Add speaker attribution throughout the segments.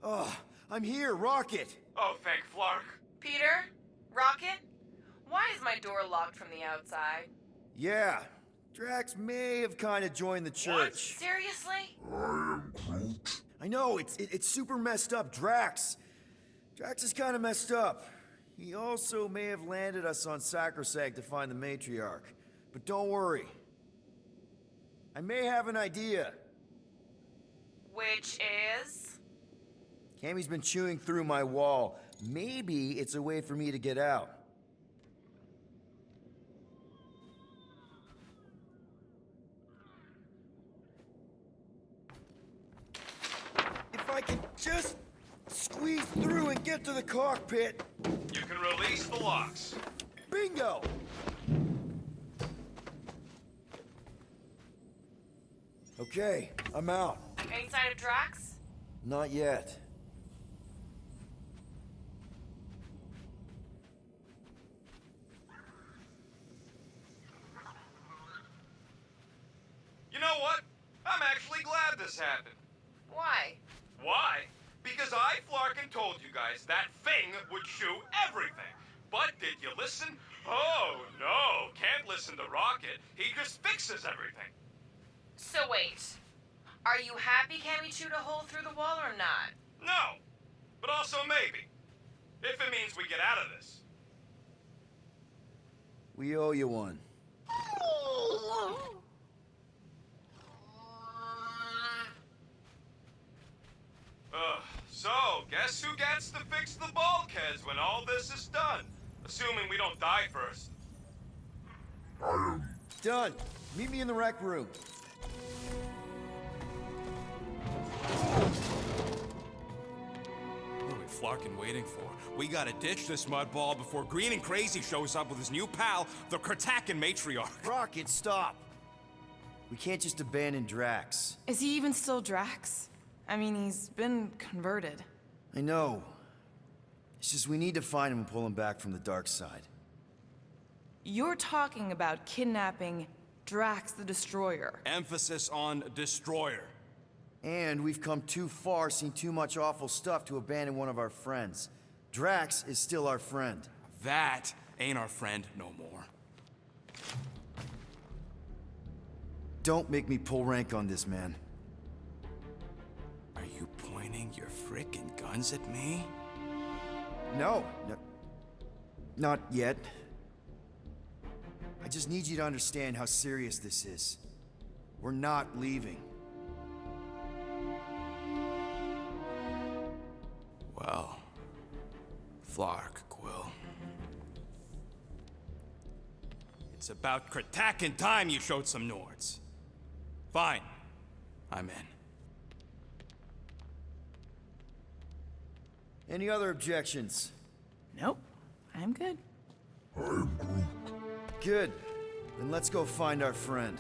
Speaker 1: Oh, I'm here, Rocket!
Speaker 2: Oh, thank Flark.
Speaker 3: Peter? Rocket? Why is my door locked from the outside?
Speaker 1: Yeah, Drax may have kind of joined the church.
Speaker 3: Seriously?
Speaker 1: I know, it's super messed up, Drax is kind of messed up. He also may have landed us on Sacrosanct to find the matriarch. But don't worry. I may have an idea.
Speaker 3: Which is?
Speaker 1: Cammy's been chewing through my wall. Maybe it's a way for me to get out. If I can just squeeze through and get to the cockpit.
Speaker 2: You can release the locks.
Speaker 1: Bingo! Okay, I'm out.
Speaker 3: Any sign of Drax?
Speaker 1: Not yet.
Speaker 2: You know what? I'm actually glad this happened.
Speaker 3: Why?
Speaker 2: Why? Because I, Flarkin, told you guys that thing would chew everything. But did you listen? Oh, no. Can't listen to Rocket. He just fixes everything.
Speaker 3: So wait. Are you happy Cammy chewed a hole through the wall or not?
Speaker 2: No. But also maybe. If it means we get out of this.
Speaker 1: We owe you one.
Speaker 2: So, guess who gets to fix the bulkheads when all this is done? Assuming we don't die first.
Speaker 1: Done. Meet me in the rec room.
Speaker 4: What are we flarkin' waiting for? We gotta ditch this mudball before Green and Crazy shows up with his new pal, the Kratakan matriarch.
Speaker 1: Rocket, stop! We can't just abandon Drax.
Speaker 5: Is he even still Drax? I mean, he's been converted.
Speaker 1: I know. It's just we need to find him and pull him back from the dark side.
Speaker 5: You're talking about kidnapping Drax the Destroyer.
Speaker 4: Emphasis on destroyer.
Speaker 1: And we've come too far, seen too much awful stuff to abandon one of our friends. Drax is still our friend.
Speaker 4: That ain't our friend no more.
Speaker 1: Don't make me pull rank on this, man.
Speaker 4: Are you pointing your frickin' guns at me?
Speaker 1: No, not yet. I just need you to understand how serious this is. We're not leaving.
Speaker 4: Well, Flark, Quill. It's about Kratakan time you showed some Nords. Fine. I'm in.
Speaker 1: Any other objections?
Speaker 5: Nope, I'm good.
Speaker 1: Good. Then let's go find our friend.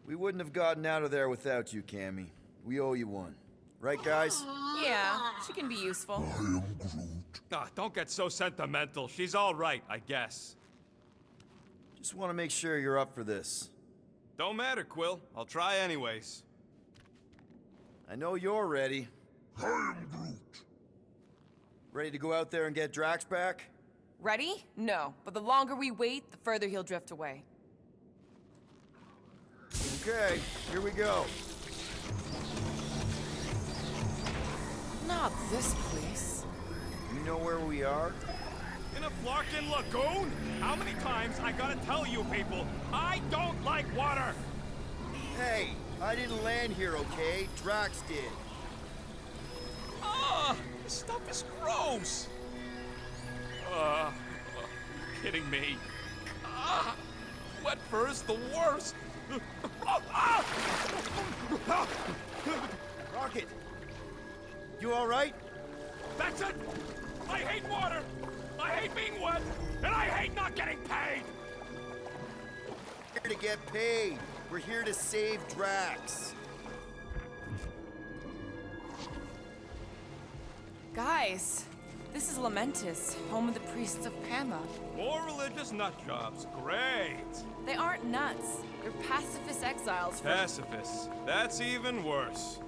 Speaker 1: We wouldn't have gotten out of there without you, Cammy. We owe you one. Right, guys?
Speaker 5: Yeah, she can be useful.
Speaker 2: Don't get so sentimental. She's all right, I guess.
Speaker 1: Just want to make sure you're up for this.
Speaker 2: Don't matter, Quill. I'll try anyways.
Speaker 1: I know you're ready. Ready to go out there and get Drax back?
Speaker 5: Ready? No, but the longer we wait, the further he'll drift away.
Speaker 1: Okay, here we go.
Speaker 5: Not this place.
Speaker 1: You know where we are?
Speaker 2: In a Flarkin lagoon? How many times I gotta tell you people, I don't like water!
Speaker 1: Hey, I didn't land here, okay? Drax did.
Speaker 2: This stuff is gross! Kidding me. Wet fur is the worst!
Speaker 1: Rocket! You alright?
Speaker 2: That's it! I hate water! I hate being wet! And I hate not getting paid!
Speaker 1: Here to get paid. We're here to save Drax.
Speaker 5: Guys, This is Lamentis, home of the priests of Pama.
Speaker 4: More religious nut jobs. Great.
Speaker 5: They aren't nuts. They're pacifist exiles from...
Speaker 4: Pacifists. That's even worse.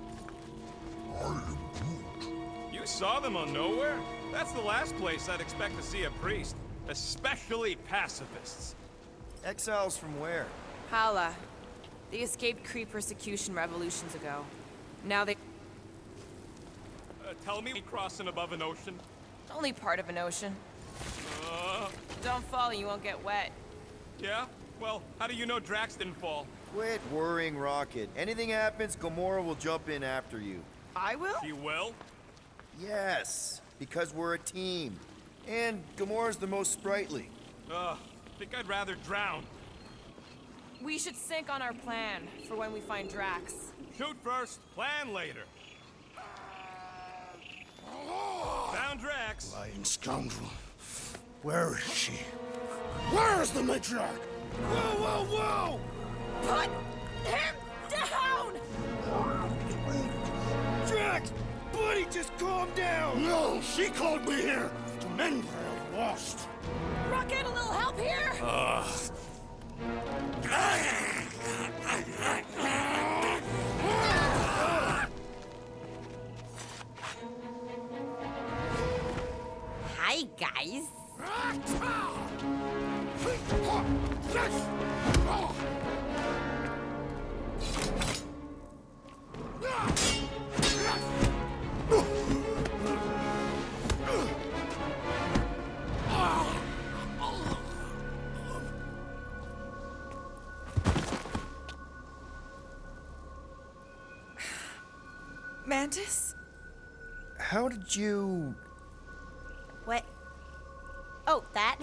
Speaker 4: You saw them on Knowhere? That's the last place I'd expect to see a priest. Especially pacifists.
Speaker 1: Exiles from where?
Speaker 5: Hala. They escaped Cree persecution revolutions ago. Now they...
Speaker 4: Tell me crossing above an ocean.
Speaker 5: Only part of an ocean.
Speaker 4: Uh,
Speaker 5: Don't fall, you won't get wet.
Speaker 4: yeah? Well, how do you know Drax didn't fall?
Speaker 1: Quit worrying, Rocket. Anything happens, Gamora will jump in after you.
Speaker 5: I will?
Speaker 4: She will?
Speaker 1: Yes, because we're a team. And Gamora's the most sprightly.
Speaker 4: Think I'd rather drown.
Speaker 5: We should sync on our plan for when we find Drax.
Speaker 4: Shoot first, plan later. Found Drax.
Speaker 6: Lying scoundrel. Where is she? Where is the matriarch?
Speaker 1: Whoa, whoa, whoa!
Speaker 5: Put him down!
Speaker 1: Drax! Buddy, just calm down!
Speaker 6: No, she called me here to mend what I've lost.
Speaker 5: Rocket, a little help here?
Speaker 7: Hi, guys.
Speaker 5: Mantis?
Speaker 1: How did you...
Speaker 7: What? Oh, that?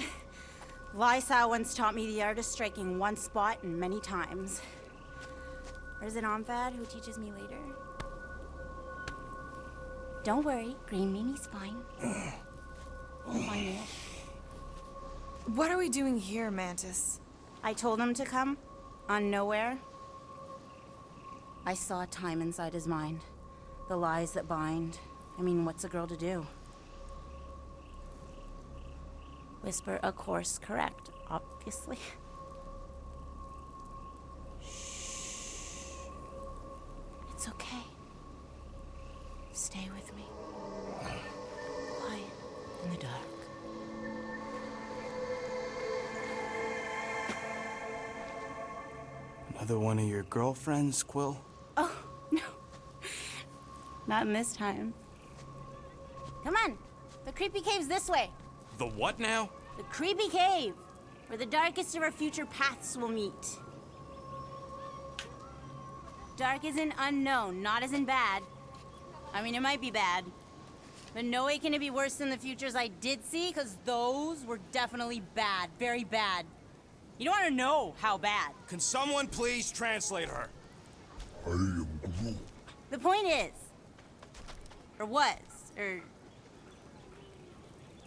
Speaker 7: Lysa once taught me the art of striking one spot and many times. Or is it Omfad who teaches me later? Don't worry, Green Mimi's fine. Don't mind me.
Speaker 5: What are we doing here, Mantis?
Speaker 7: I told him to come, on Knowhere. I saw time inside his mind. The lies that bind. I mean, what's a girl to do? Whisper a course correct, obviously. Shh. It's okay. Stay with me. Quiet in the dark.
Speaker 8: Another one of your girlfriends, Quill?
Speaker 7: Oh, no. Not in this time. Come on. The creepy cave's this way.
Speaker 4: The what now?
Speaker 7: The creepy cave, where the darkest of our future paths will meet. Dark as in unknown, not as in bad. I mean, it might be bad. But no way can it be worse than the futures I did see, because those were definitely bad. Very bad. You don't want to know how bad.
Speaker 4: Can someone please translate her?
Speaker 6: I am Groot.
Speaker 7: The point is, or was, or...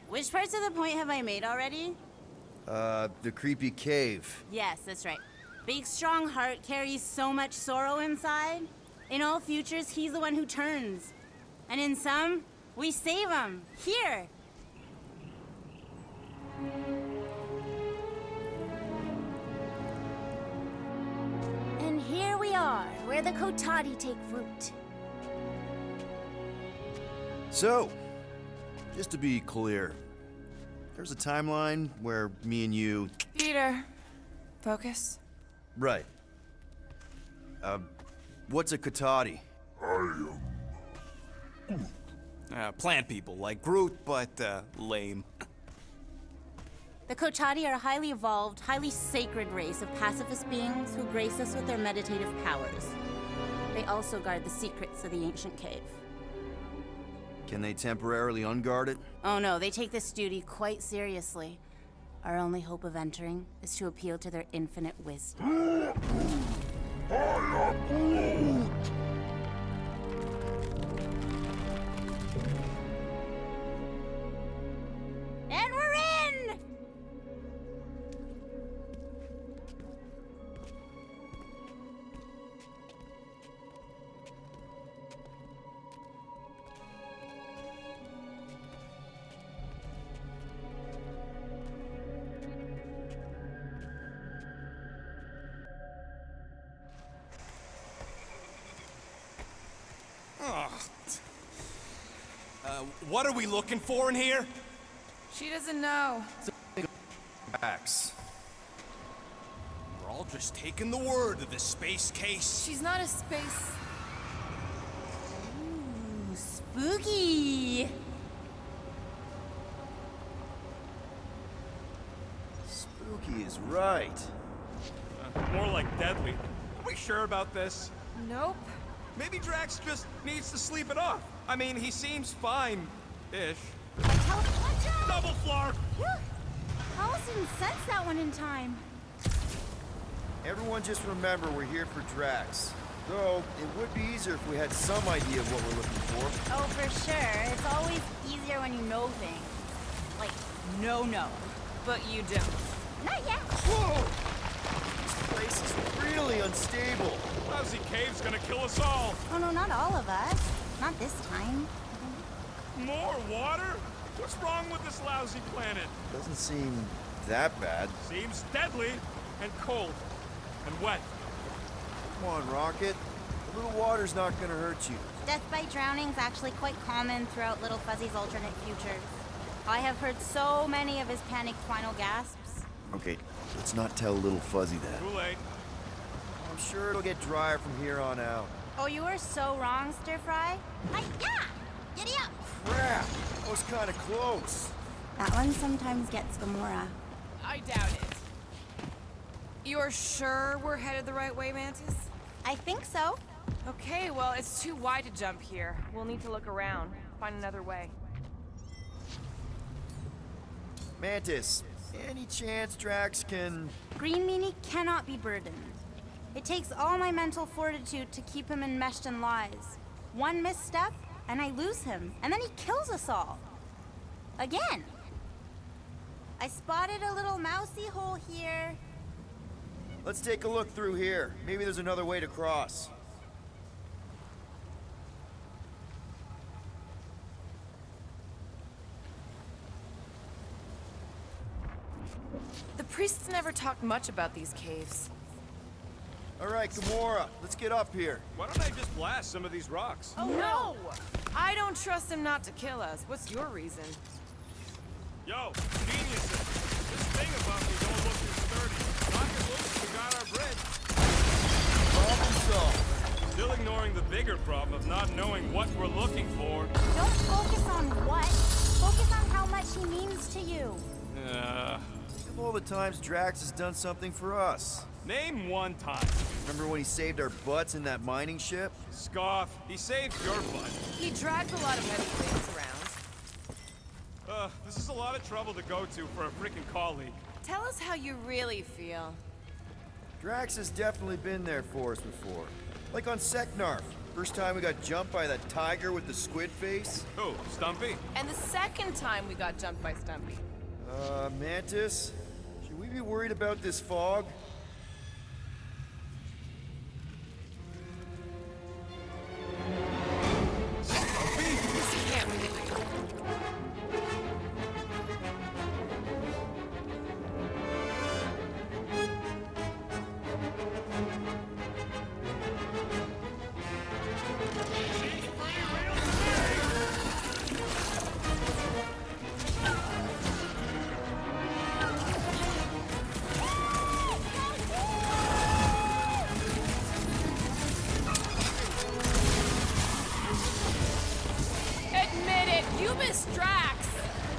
Speaker 7: Which parts of the point have I made already?
Speaker 1: The creepy cave.
Speaker 7: Yes, that's right. Big, strong heart carries so much sorrow inside. In all futures, he's the one who turns. And in some, we save him. Here. And here we are, where the Kotati take root.
Speaker 1: So, just to be clear, there's a timeline where me and you...
Speaker 5: Peter, focus.
Speaker 1: Right. What's a Kotati?
Speaker 4: Plant people, like Groot, but, lame.
Speaker 7: The Kotati are a highly evolved, highly sacred race of pacifist beings who grace us with their meditative powers. They also guard the secrets of the ancient cave.
Speaker 1: Can they temporarily unguard it?
Speaker 7: Oh no, they take this duty quite seriously. Our only hope of entering is to appeal to their infinite wisdom. And we're in!
Speaker 4: What are we looking for in here?
Speaker 5: She doesn't know.
Speaker 1: Drax.
Speaker 4: We're all just taking the word of this space case.
Speaker 5: She's not a space.
Speaker 7: Ooh, spooky.
Speaker 1: Spooky is right.
Speaker 2: More like deadly. Are we sure about this?
Speaker 5: Nope.
Speaker 4: Maybe Drax just needs to sleep it off. I mean, he seems fine-ish.
Speaker 7: Watch out!
Speaker 2: Double flark!
Speaker 7: Whew. Alice didn't sense that one in time.
Speaker 1: Everyone just remember we're here for Drax. Though, it would be easier if we had some idea of what we're looking for.
Speaker 7: Oh, for sure. It's always easier when you know things. Like, no.
Speaker 5: But you don't.
Speaker 7: Not yet.
Speaker 1: Whoa! This place is really unstable.
Speaker 2: Lousy cave's gonna kill us all.
Speaker 7: Oh, no, not all of us. Not this time.
Speaker 2: More water? What's wrong with this lousy planet?
Speaker 1: Doesn't seem that bad.
Speaker 2: Seems deadly and cold and wet.
Speaker 1: Come on, Rocket. A little water's not gonna hurt you.
Speaker 7: Death by drowning is actually quite common throughout Little Fuzzy's alternate futures. I have heard so many of his panicked final gasps.
Speaker 1: Okay, let's not tell Little Fuzzy that.
Speaker 2: Too late.
Speaker 1: I'm sure it'll get drier from here on out.
Speaker 7: Oh, you were so wrong, Stir Fry. Hi-ya! Giddy up!
Speaker 1: Crap! That was kind of close.
Speaker 7: That one sometimes gets Gamora.
Speaker 5: I doubt it. You're sure we're headed the right way, Mantis?
Speaker 7: I think so.
Speaker 5: Okay, well, it's too wide to jump here. We'll need to look around, find another way.
Speaker 1: Mantis, any chance Drax can...
Speaker 7: Green Meanie cannot be burdened. It takes all my mental fortitude to keep him enmeshed in lies. One misstep, and I lose him, and then he kills us all. Again. I spotted a little mousy hole here.
Speaker 1: Let's take a look through here. Maybe there's another way to cross.
Speaker 5: The priests never talked much about these caves.
Speaker 1: All right, Gamora, let's get up here.
Speaker 2: Why don't I just blast some of these rocks?
Speaker 5: Oh no! I don't trust him not to kill us. What's your reason?
Speaker 2: Yo, geniuses. This thing above me don't look too sturdy. Knock it loose, we got our bridge.
Speaker 1: Problem solved.
Speaker 2: Still ignoring the bigger problem of not knowing what we're looking for.
Speaker 7: Don't focus on what. Focus on how much he means to you.
Speaker 1: Think of all the times Drax has done something for us.
Speaker 2: Name one time.
Speaker 1: Remember when he saved our butts in that mining ship?
Speaker 2: Scoff. He saved your butt.
Speaker 5: He dragged a lot of heavy things around.
Speaker 2: This is a lot of trouble to go to for a freaking colleague.
Speaker 5: Tell us how you really feel.
Speaker 1: Drax has definitely been there for us before. Like on Seknarf. First time we got jumped by that tiger with the squid face.
Speaker 2: Who, Stumpy?
Speaker 5: And the second time we got jumped by Stumpy.
Speaker 1: Mantis? Should we be worried about this fog?
Speaker 5: This can't be. Admit it, you missed Drax.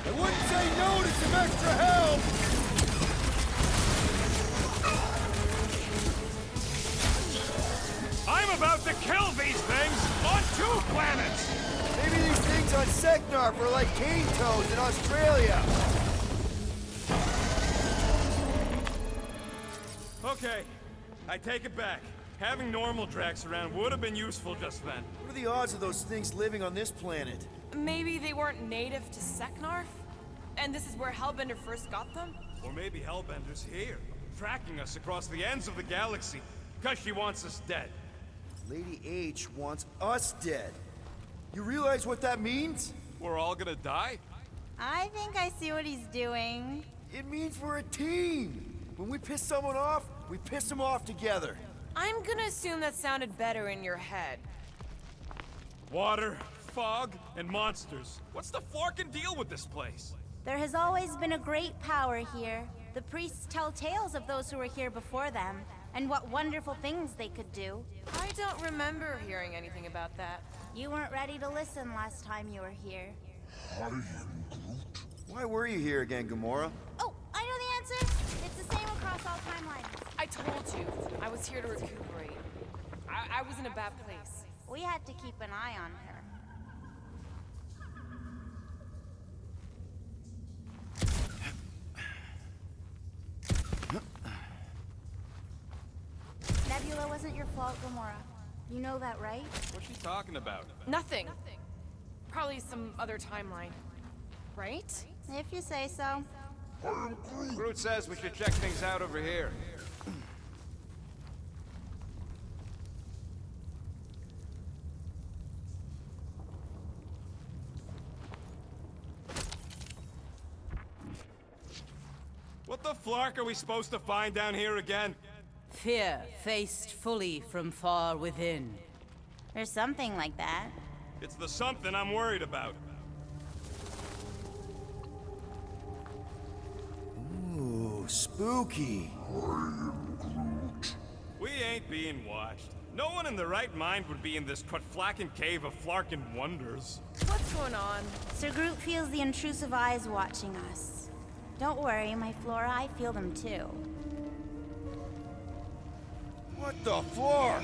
Speaker 1: I wouldn't say no to some extra help!
Speaker 2: I'm about to kill these things on 2 planets!
Speaker 1: Maybe these things on Seknarf are like cane toads in Australia.
Speaker 2: Okay, I take it back. Having normal Drax around would have been useful just then.
Speaker 1: What are the odds of those things living on this planet?
Speaker 5: Maybe they weren't native to Seknarf? And this is where Hellbender first got them?
Speaker 2: Or maybe Hellbender's here, tracking us across the ends of the galaxy, because she wants us dead.
Speaker 1: Lady H wants us dead. You realize what that means?
Speaker 2: We're all gonna die?
Speaker 7: I think I see what he's doing.
Speaker 1: It means we're a team. When we piss someone off, we piss them off together.
Speaker 5: I'm gonna assume that sounded better in your head.
Speaker 2: Water,
Speaker 4: fog, and monsters. What's the flarkin' deal with this place?
Speaker 7: There has always been a great power here. The priests tell tales of those who were here before them, and what wonderful things they could do.
Speaker 5: I don't remember hearing anything about that.
Speaker 7: You weren't ready to listen last time you were here.
Speaker 6: I am Groot.
Speaker 1: Why were you here again, Gamora?
Speaker 7: Oh, I know the answer! It's the same across all timelines.
Speaker 5: I told you, I was here to recuperate. I was in a bad place.
Speaker 7: We had to keep an eye on her. Nebula wasn't your fault, Gamora. You know that, right?
Speaker 4: What's she talking about?
Speaker 5: Nothing. Probably some other timeline. Right?
Speaker 7: If you say so.
Speaker 4: Groot says we should check things out over here. What the flark are we supposed to find down here again?
Speaker 9: Fear faced fully from far within.
Speaker 7: There's something like that.
Speaker 4: It's the something I'm worried about.
Speaker 1: Ooh, spooky.
Speaker 4: We ain't being watched. No one in their right mind would be in this Crutflacken cave of flarkin' wonders.
Speaker 5: What's going on?
Speaker 7: Sir Groot feels the intrusive eyes watching us. Don't worry, my Flora, I feel them too.
Speaker 1: What the flark?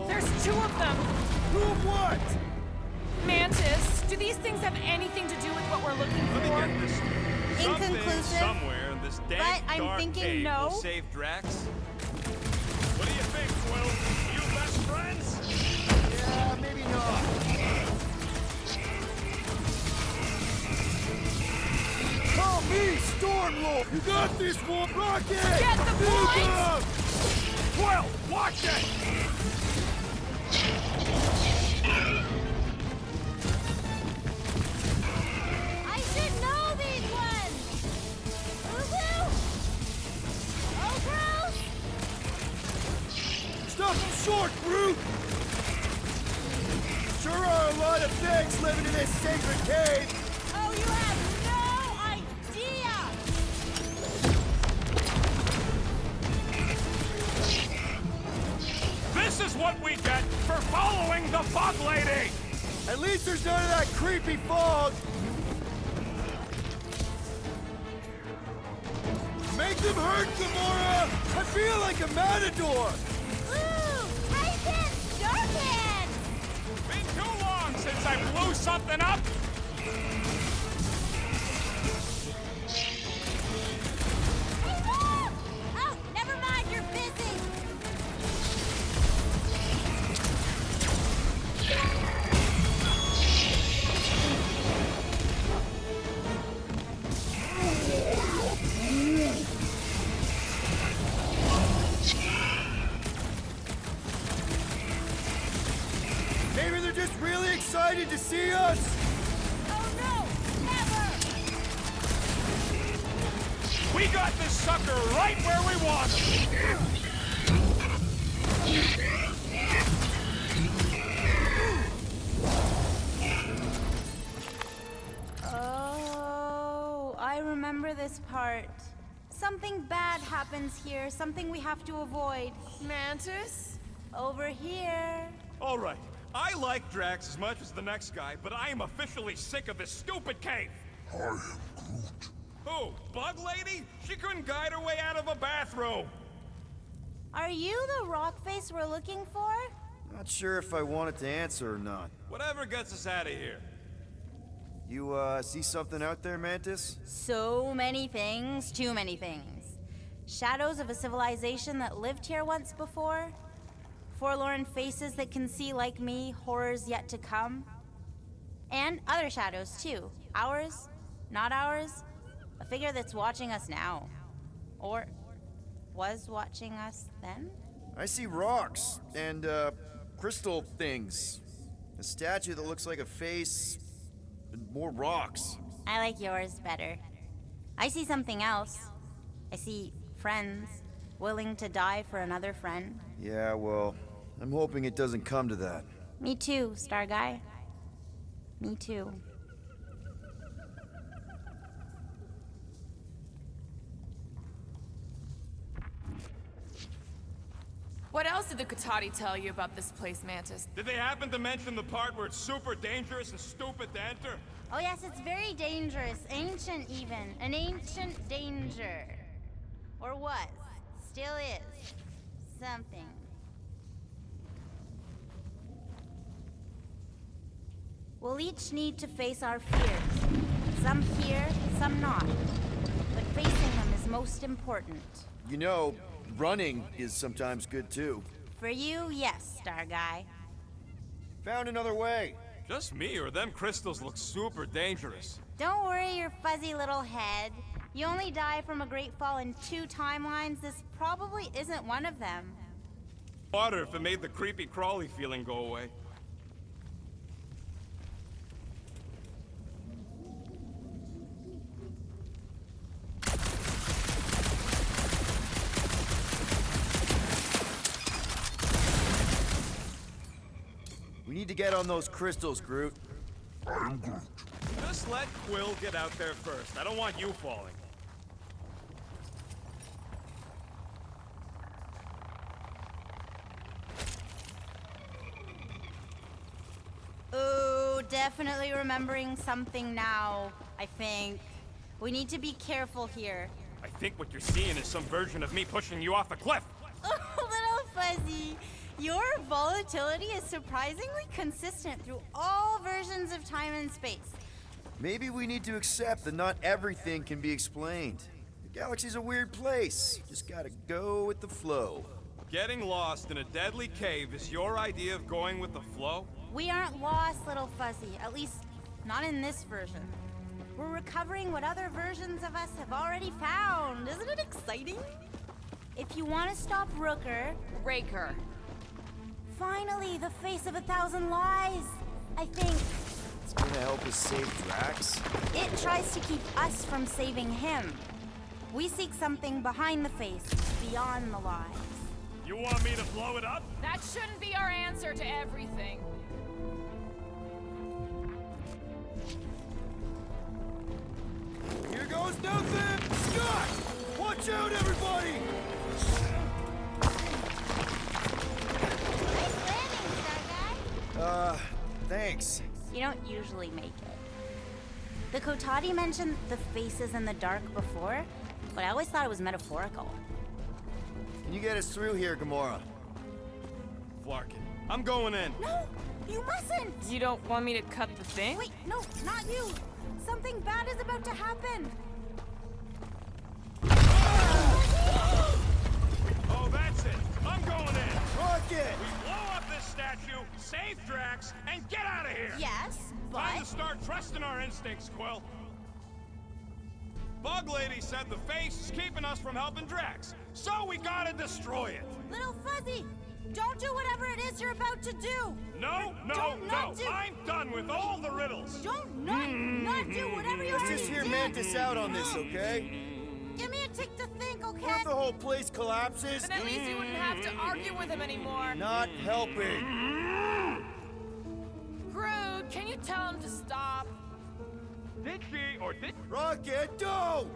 Speaker 5: There's two of them!
Speaker 1: Who what?
Speaker 5: Mantis, do these things have anything to do with what we're looking
Speaker 4: Let me
Speaker 5: for?
Speaker 4: get this. Something
Speaker 7: Inconclusive,
Speaker 4: somewhere in this
Speaker 7: but
Speaker 4: dank
Speaker 7: I'm
Speaker 4: dark
Speaker 7: thinking
Speaker 4: cave
Speaker 7: no.
Speaker 4: will save Drax. What do you think, Quill? You best friends?
Speaker 1: Yeah, maybe not. Call me Stormlord! You got this one, Rocket!
Speaker 5: Get the point!
Speaker 4: Quill, watch it!
Speaker 7: I should know these ones! Woohoo! Oh, gross!
Speaker 1: Stop him short, Groot! Sure are a lot of things living in this sacred cave!
Speaker 7: Oh, you have no idea!
Speaker 4: This is what we get for following the Bug Lady!
Speaker 1: At least there's none of that creepy fog! Make them hurt, Gamora! I feel like a matador!
Speaker 7: Ooh! Titan! Darkin!
Speaker 4: Been too long since I blew something up!
Speaker 7: Hey, look! Oh, never mind, you're busy!
Speaker 1: Maybe they're just really excited to see us!
Speaker 7: Oh no! Never!
Speaker 4: We got this sucker right where we want him!
Speaker 7: Oh, I remember this part. Something bad happens here, something we have to avoid.
Speaker 5: Mantis?
Speaker 7: Over here.
Speaker 4: All right, I like Drax as much as the next guy, but I am officially sick of this stupid cave!
Speaker 6: I am Groot.
Speaker 4: Who, Bug Lady? She couldn't guide her way out of a bathroom!
Speaker 7: Are you the rock face we're looking for?
Speaker 1: Not sure if I wanted to answer or not.
Speaker 4: Whatever gets us out of here.
Speaker 1: You, see something out there, Mantis?
Speaker 7: So many things, too many things. Shadows of a civilization that lived here once before. Forlorn faces that can see, like me, horrors yet to come. And other shadows, too. Ours, not ours. A figure that's watching us now. Or was watching us then?
Speaker 1: I see rocks and, crystal things. A statue that looks like a face, and more rocks.
Speaker 7: I like yours better. I see something else. I see friends willing to die for another friend.
Speaker 1: Yeah, well, I'm hoping it doesn't come to that.
Speaker 7: Me too, Star Guy. Me too.
Speaker 5: What else did the Katati tell you about this place, Mantis?
Speaker 2: Did they happen to mention the part where it's super dangerous and stupid to enter?
Speaker 7: Oh yes, it's very dangerous. Ancient even. An ancient danger. Or was. Still is. Something. We'll each need to face our fears. Some here, some not. But facing them is most important.
Speaker 1: You know, running is sometimes good too.
Speaker 7: For you, yes, Star Guy.
Speaker 1: Found another way.
Speaker 4: Just me, or them crystals look super dangerous.
Speaker 7: Don't worry your fuzzy little head. You only die from a great fall in 2 timelines. This probably isn't one of them.
Speaker 4: Water if it made the creepy crawly feeling go away.
Speaker 1: We need to get on those crystals, Groot.
Speaker 2: Just let Quill get out there first. I don't want you falling.
Speaker 7: Ooh, definitely remembering something now, I think. We need to be careful here.
Speaker 2: I think what you're seeing is some version of me pushing you off a cliff.
Speaker 7: Oh, little fuzzy. Your volatility is surprisingly consistent through all versions of time and space.
Speaker 1: Maybe we need to accept that not everything can be explained. The galaxy's a weird place. Just gotta go with the flow.
Speaker 2: Getting lost in a deadly cave is your idea of going with the flow?
Speaker 7: We aren't lost, little fuzzy. At least, not in this version. We're recovering what other versions of us have already found. Isn't it exciting? If you want to stop Rooker...
Speaker 5: Raker.
Speaker 7: Finally, the face of 1,000 lies, I think.
Speaker 1: It's gonna help us save Drax.
Speaker 7: It tries to keep us from saving him. We seek something behind the face, beyond the lies.
Speaker 2: You want me to blow it up?
Speaker 5: That shouldn't be our answer to everything.
Speaker 1: Here goes nothing! Scott! Watch out, everybody!
Speaker 7: Nice landing, Star Guy.
Speaker 1: Thanks.
Speaker 7: You don't usually make it. The Kotati mentioned the faces in the dark before, but I always thought it was metaphorical.
Speaker 1: Can you get us through here, Gamora?
Speaker 2: Flarkin, I'm going in.
Speaker 7: No, you mustn't!
Speaker 5: You don't want me to cut the thing?
Speaker 7: Wait, no, not you! Something bad is about to happen!
Speaker 2: Oh, that's it. I'm going in.
Speaker 1: Rocket!
Speaker 2: We blow up this statue, save Drax, and get out of here.
Speaker 7: Yes,
Speaker 2: Time
Speaker 7: but...
Speaker 2: to start trusting our instincts, Quill. Bug Lady said the face is keeping us from helping Drax, so we gotta destroy it.
Speaker 7: Little Fuzzy, don't do whatever it is you're about to do!
Speaker 2: No, no,
Speaker 7: Don't
Speaker 2: no.
Speaker 7: not do-
Speaker 2: I'm done with all the riddles.
Speaker 7: Don't not do whatever you
Speaker 1: Let's
Speaker 7: already
Speaker 1: just hear
Speaker 7: did.
Speaker 1: Mantis out on this, okay?
Speaker 7: Give me a tick to think,
Speaker 1: What
Speaker 7: okay?
Speaker 1: if the whole place collapses?
Speaker 5: Then at least you wouldn't have to argue with him anymore.
Speaker 1: Not helping.
Speaker 5: Groot, can you tell him to stop?
Speaker 2: Did she or did...
Speaker 1: Rocket, don't!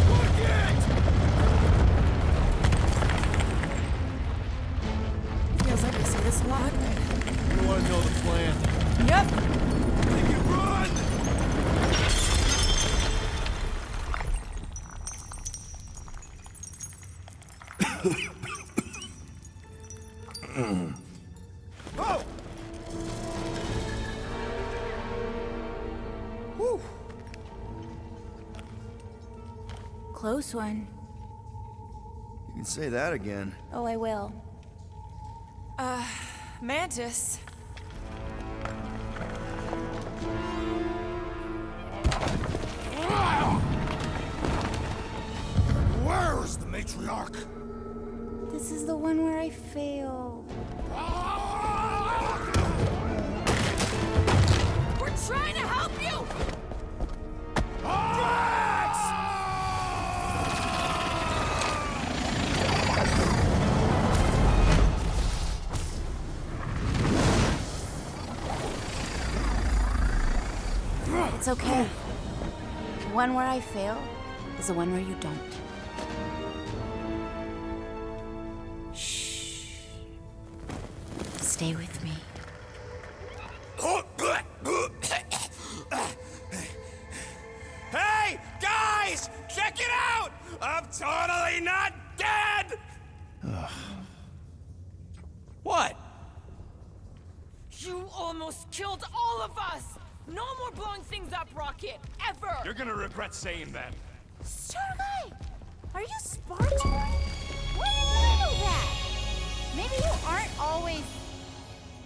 Speaker 1: Rocket!
Speaker 5: Feels like I see this a lot.
Speaker 1: You want to know the plan?
Speaker 5: Yep.
Speaker 1: Make it run! Oh! Whew.
Speaker 7: Close one.
Speaker 1: You can say that again.
Speaker 7: Oh, I will.
Speaker 5: Mantis.
Speaker 6: Where is the matriarch?
Speaker 7: This is the one where I fail.
Speaker 5: We're trying to help you!
Speaker 7: It's okay. The one where I fail is the one where you don't. Shh. Stay with me.
Speaker 4: Hey, guys! Check it out! I'm totally not dead! What?
Speaker 5: You almost killed all of us! No more blowing things up, Rocket! Ever!
Speaker 2: You're gonna regret saying that.
Speaker 7: Star Guy! Are you Spartan? Why didn't I know that? Maybe you aren't always...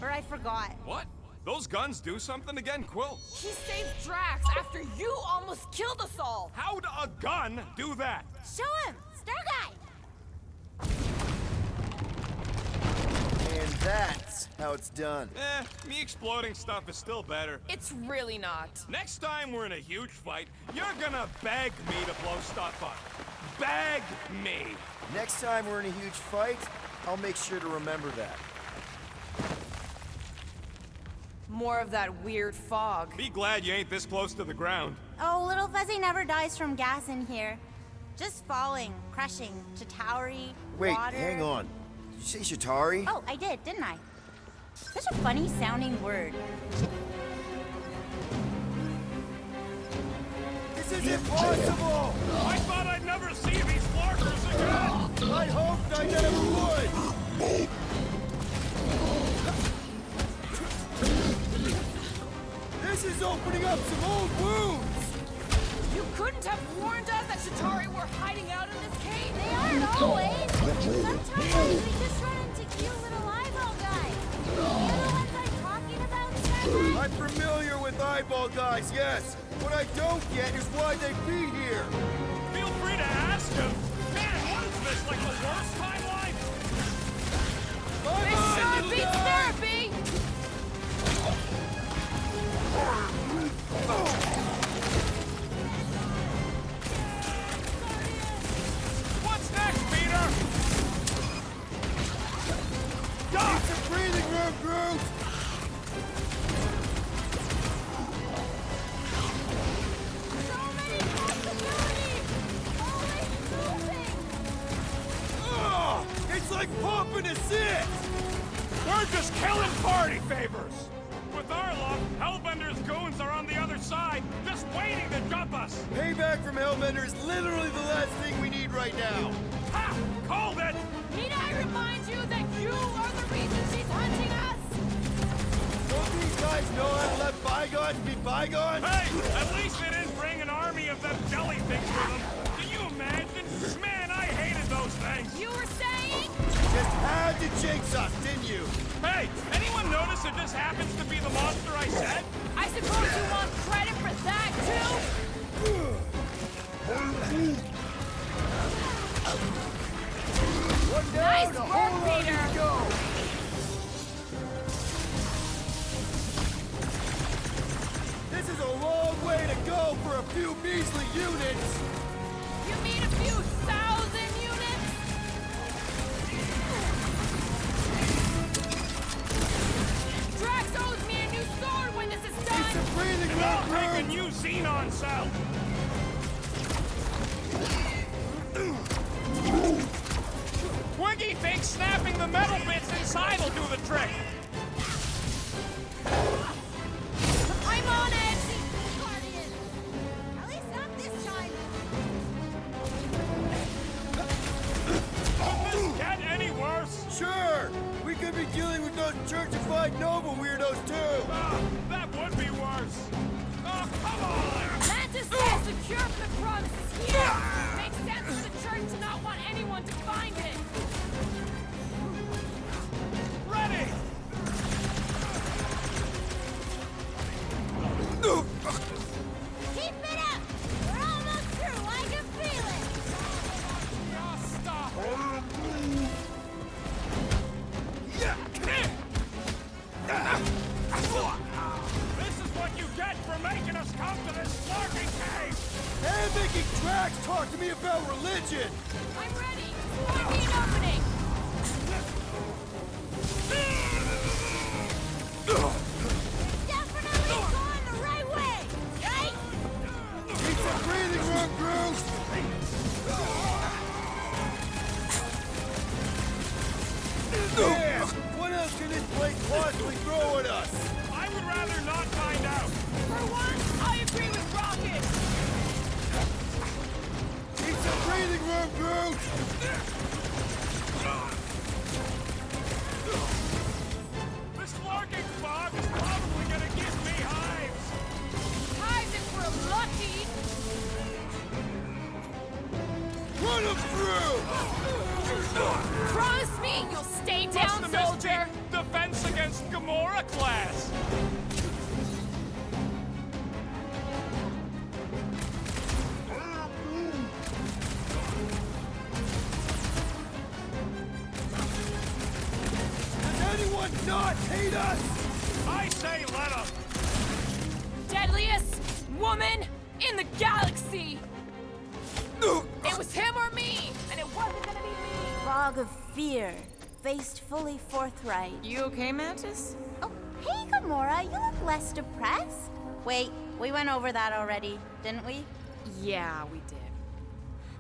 Speaker 7: Or I forgot.
Speaker 2: What? Those guns do something again, Quill?
Speaker 5: He saved Drax after you almost killed us all!
Speaker 2: How'd a gun do that?
Speaker 7: Show him! Star Guy!
Speaker 1: And that's how it's done.
Speaker 2: Me exploding stuff is still better.
Speaker 5: It's really not.
Speaker 2: Next time we're in a huge fight, you're gonna beg me to blow stuff up. Beg me!
Speaker 1: Next time we're in a huge fight, I'll make sure to remember that.
Speaker 5: More of that weird fog.
Speaker 2: Be glad you ain't this close to the ground.
Speaker 7: Oh, Little Fuzzy never dies from gas in here. Just falling, crushing, Chitauri,
Speaker 1: Wait,
Speaker 7: water.
Speaker 1: hang on. Did you say Shatari?
Speaker 7: Oh, I did, didn't I? Such a funny sounding word.
Speaker 1: This is impossible!
Speaker 2: I thought I'd never see these flarkers again!
Speaker 1: I hoped I never would! This is opening up some old wounds!
Speaker 5: You couldn't have warned us that Chitauri were hiding out in this cave!
Speaker 7: They aren't always. Sometimes we just run into cute little eyeball guys. You know the ones I'm talking about, Star
Speaker 1: I'm familiar with eyeball guys, yes. What I don't get is why they be here.
Speaker 2: Feel free to ask him. Man, what is this, like the worst timeline?
Speaker 5: This sure beats therapy!
Speaker 2: What's next, Peter?
Speaker 1: Need some breathing room, Groot!
Speaker 7: So many possibilities! Always moving!
Speaker 1: Ugh! It's like pumping a sit!
Speaker 2: We're just killing party favors. With our luck, Hellbender's goons are on the other side, just waiting to jump us.
Speaker 1: Payback from Hellbender is literally the last thing we need right now.
Speaker 2: Ha! Called it!
Speaker 5: Need I remind you that you are the reason she's hunting us?
Speaker 1: Don't these guys know how to let bygones be bygones?
Speaker 2: Hey, at least they didn't bring an army of them jelly things with them. Can you imagine? Man, I hated those things.
Speaker 5: You were saying?
Speaker 1: Just had to jinx us, didn't you?
Speaker 2: Hey, anyone notice it just happens to be the monster I said?
Speaker 5: I suppose you want credit for that, too?
Speaker 1: One down,
Speaker 5: Nice
Speaker 1: a
Speaker 5: work,
Speaker 1: whole lot
Speaker 5: Peter.
Speaker 1: to go. This is a long way to go for a few measly units.
Speaker 5: You mean a few thousand units? Drax owes me a new sword when this is
Speaker 1: Need
Speaker 5: done!
Speaker 1: some breathing
Speaker 2: And I'll
Speaker 1: room,
Speaker 2: take a
Speaker 1: Groot.
Speaker 2: new Xenon cell. Twiggy thinks snapping the metal bits inside will do the trick.
Speaker 5: I'm on it!
Speaker 7: Guardian! At least not this time!
Speaker 2: Could this get any worse?
Speaker 1: Sure, we could be dealing with those churchified Nova weirdos too.
Speaker 2: That would be worse. Oh, come on!
Speaker 5: Mantis says the cure for the promise is here! Makes sense for the church to not want anyone to find it!
Speaker 2: Ready!
Speaker 7: Keep it up! We're almost through, I can feel it!
Speaker 2: Oh, stop! This is what you get for making us come to this larking cave!
Speaker 1: And making Drax talk to me about religion.
Speaker 5: I'm ready! Find me an opening!
Speaker 7: Definitely going the right way! Right?
Speaker 1: Man, what else can this place possibly throw at us?
Speaker 2: I would rather not find out.
Speaker 5: For once, I agree with Rocket.
Speaker 1: Need some breathing room, Groot!
Speaker 2: This flarking fog is probably gonna give me hives.
Speaker 5: Hives if we're lucky.
Speaker 1: Run him through!
Speaker 5: Promise me you'll stay down,
Speaker 2: Must have missed
Speaker 5: soldier.
Speaker 2: the Defense Against Gamora class.
Speaker 1: Does anyone not hate us?
Speaker 2: I say let 'em.
Speaker 5: Deadliest woman in the galaxy. It was him or me, and it wasn't gonna be me.
Speaker 7: Fog of fear, faced fully forthright.
Speaker 5: You okay, Mantis?
Speaker 7: Oh, hey, Gamora, you look less depressed. Wait, we went over that already, didn't we?
Speaker 5: Yeah, we did.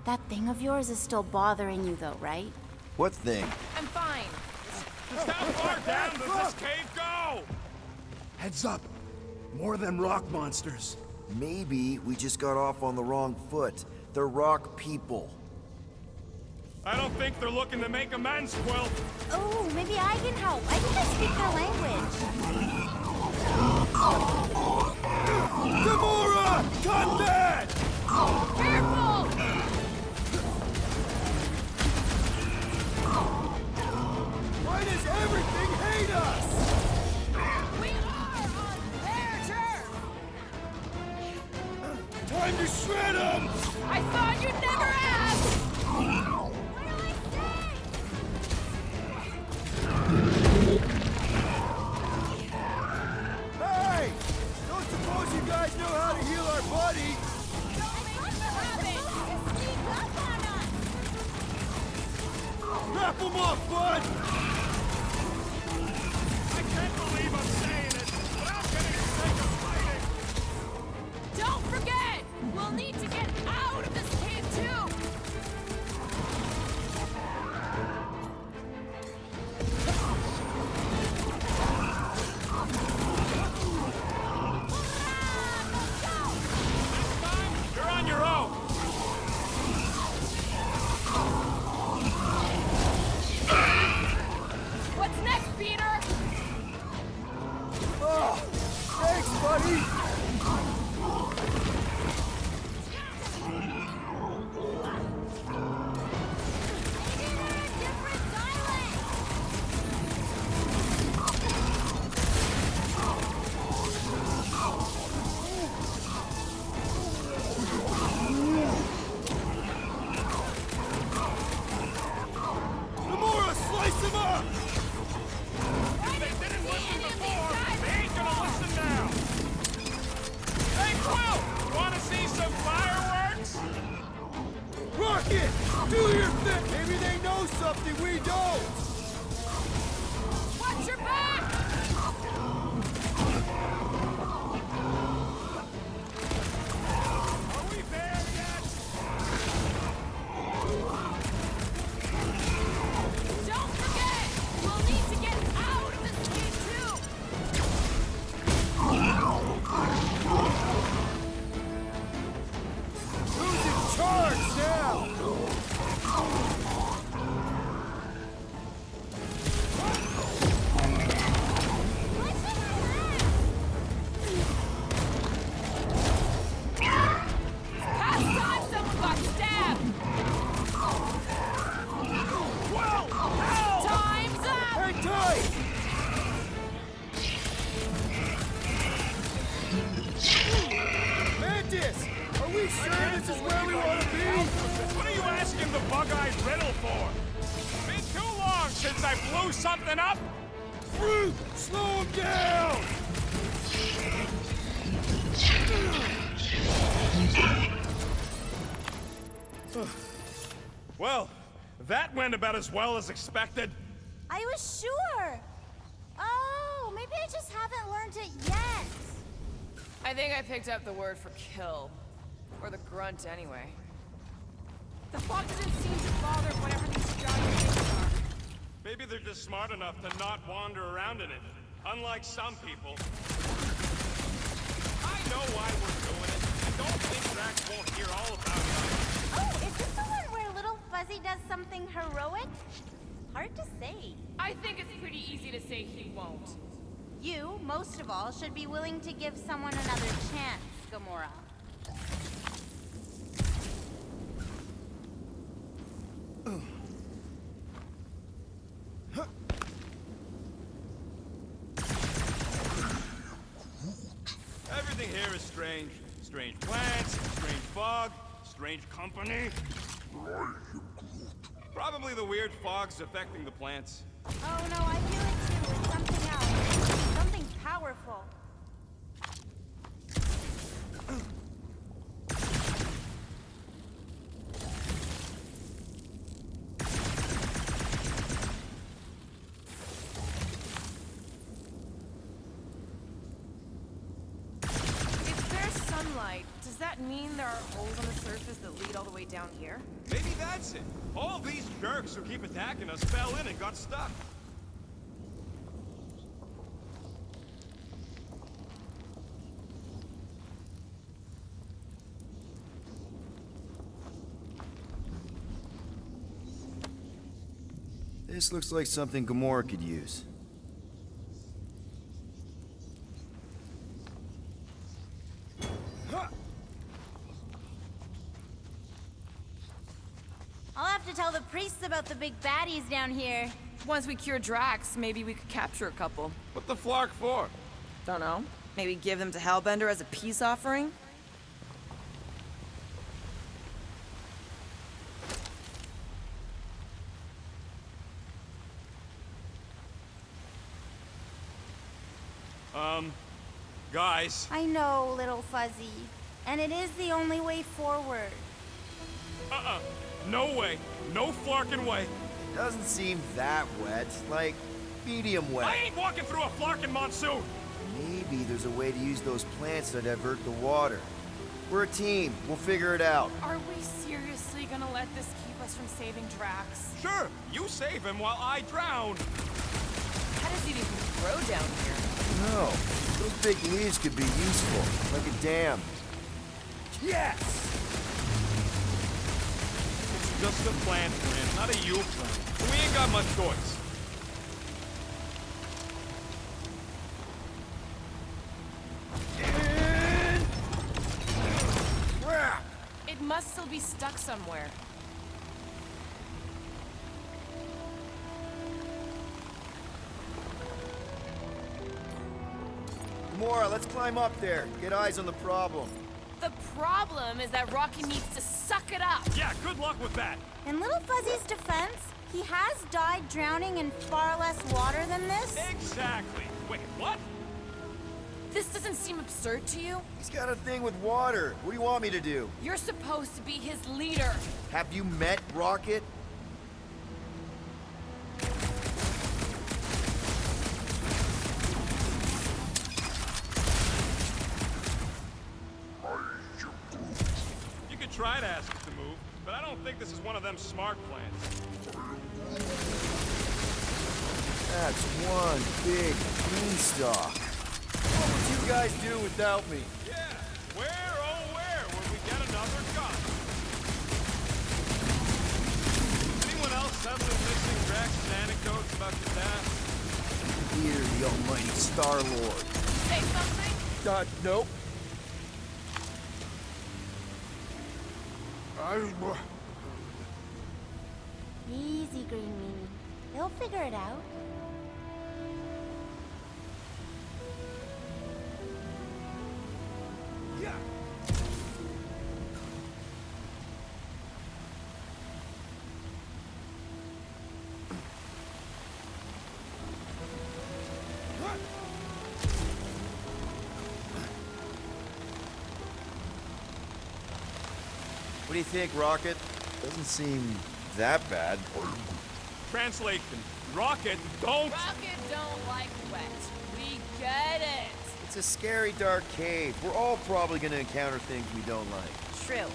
Speaker 7: That thing of yours is still bothering you, though, right?
Speaker 1: What thing?
Speaker 5: I'm fine.
Speaker 2: How far down does this cave go?
Speaker 6: Heads up. More than rock monsters.
Speaker 1: Maybe we just got off on the wrong foot. They're rock people.
Speaker 2: I don't think they're looking to make amends, Quill.
Speaker 7: Oh, maybe I can help. I think I speak their language.
Speaker 1: Gamora! Cut that!
Speaker 5: Careful!
Speaker 1: Why does everything hate us?
Speaker 5: We are on their turf!
Speaker 1: Time to shred them!
Speaker 5: I thought you'd never ask!
Speaker 1: Hey! Don't suppose you guys know how to heal our buddy? Wrap him up, bud!
Speaker 2: I can't believe I'm saying it, but I'm getting sick of fighting.
Speaker 5: Don't forget! We'll need to get out of this cave, too!
Speaker 2: You're on your own.
Speaker 5: What's next, Peter?
Speaker 1: Oh, thanks, buddy! Gamora, slice him up!
Speaker 2: If they didn't listen before, they ain't gonna listen now. Hey, Quill! Wanna see some fireworks?
Speaker 1: Rocket! Do your thing! Maybe they know something we don't!
Speaker 5: Watch your back!
Speaker 2: Are we there yet?
Speaker 5: Don't forget! We'll need to get out of this cave, too!
Speaker 1: Who's in charge now?
Speaker 5: Past time someone got stabbed! Time's up!
Speaker 1: Hang tight! Mantis! Are we sure this is where we want to be?
Speaker 2: What are you asking the bug-eyed riddle for? Been too long since I blew something up.
Speaker 1: Groot! Slow him down!
Speaker 2: Well, that went about as well as expected.
Speaker 7: I was sure. Oh, maybe I just haven't learned it yet.
Speaker 5: I think I picked up the word for kill. Or the grunt, anyway. The fog doesn't seem to bother whatever these giant things are.
Speaker 2: Maybe they're just just smart enough to not wander around in it. Unlike some people. I know why we're doing it. I don't think Drax won't hear all about it.
Speaker 7: Oh, is this the one where Little Fuzzy does something heroic? Hard to say.
Speaker 5: I think it's pretty easy to say he won't.
Speaker 7: You, most of all, should be willing to give someone another chance, Gamora.
Speaker 2: Everything here is strange. Strange plants, strange fog, strange company. Probably the weird fog's affecting the plants.
Speaker 7: Oh no, I feel it too. It's something else. Something powerful.
Speaker 3: If there's sunlight, does that mean there are holes on the surface that lead all the way down here?
Speaker 2: Maybe that's it. All these jerks who keep attacking us fell in and got stuck.
Speaker 1: This looks like something Gamora could use.
Speaker 7: I'll have to tell the priests about the big baddies down here.
Speaker 3: Once we cure Drax, maybe we could capture a couple.
Speaker 2: What the flark for?
Speaker 3: Don't know. Maybe give them to Hellbender as a peace offering?
Speaker 2: Guys.
Speaker 7: I know, Little Fuzzy. And it is the only way forward.
Speaker 2: No way. No flarkin' way.
Speaker 1: Doesn't seem that wet. Like, medium wet.
Speaker 2: I ain't walking through a flarkin' monsoon.
Speaker 1: Maybe there's a way to use those plants to divert the water. We're a team. We'll figure it out.
Speaker 5: Are we seriously gonna let this keep us from saving Drax?
Speaker 2: Sure, you save him while I drown.
Speaker 3: How does it even grow down here?
Speaker 1: No. Those big leaves could be useful. Like a dam. Yes!
Speaker 2: It's just a plant, man, not a you plant. We ain't got much choice.
Speaker 1: Crap!
Speaker 5: It must still be stuck somewhere.
Speaker 1: Gamora, let's climb up there. Get eyes on the problem.
Speaker 5: The problem is that Rocky needs to suck it up.
Speaker 2: Yeah, good luck with that.
Speaker 7: In Little Fuzzy's defense, he has died drowning in far less water than this.
Speaker 2: Exactly. Wait, what?
Speaker 5: This doesn't seem absurd to you?
Speaker 1: He's got a thing with water. What do you want me to do?
Speaker 5: You're supposed to be his leader.
Speaker 1: Have you met Rocket?
Speaker 2: You could try to ask it to move, but I don't think this is one of them smart plants.
Speaker 1: That's one big beanstalk. What would you guys do without me?
Speaker 2: Yeah, where, oh where, would we get another gun? Anyone else suddenly missing Drax's anecdotes about your dad?
Speaker 1: Here, the almighty Star-Lord.
Speaker 5: Say something?
Speaker 1: Nope.
Speaker 7: Easy, Green Meanie. They'll figure it out.
Speaker 1: Yeah. What do you think, Rocket? Doesn't seem that bad.
Speaker 2: Translation, Rocket, don't...
Speaker 5: Rocket don't like wet. We get it.
Speaker 1: It's a scary, dark cave. We're all probably gonna encounter things we don't like.
Speaker 7: True.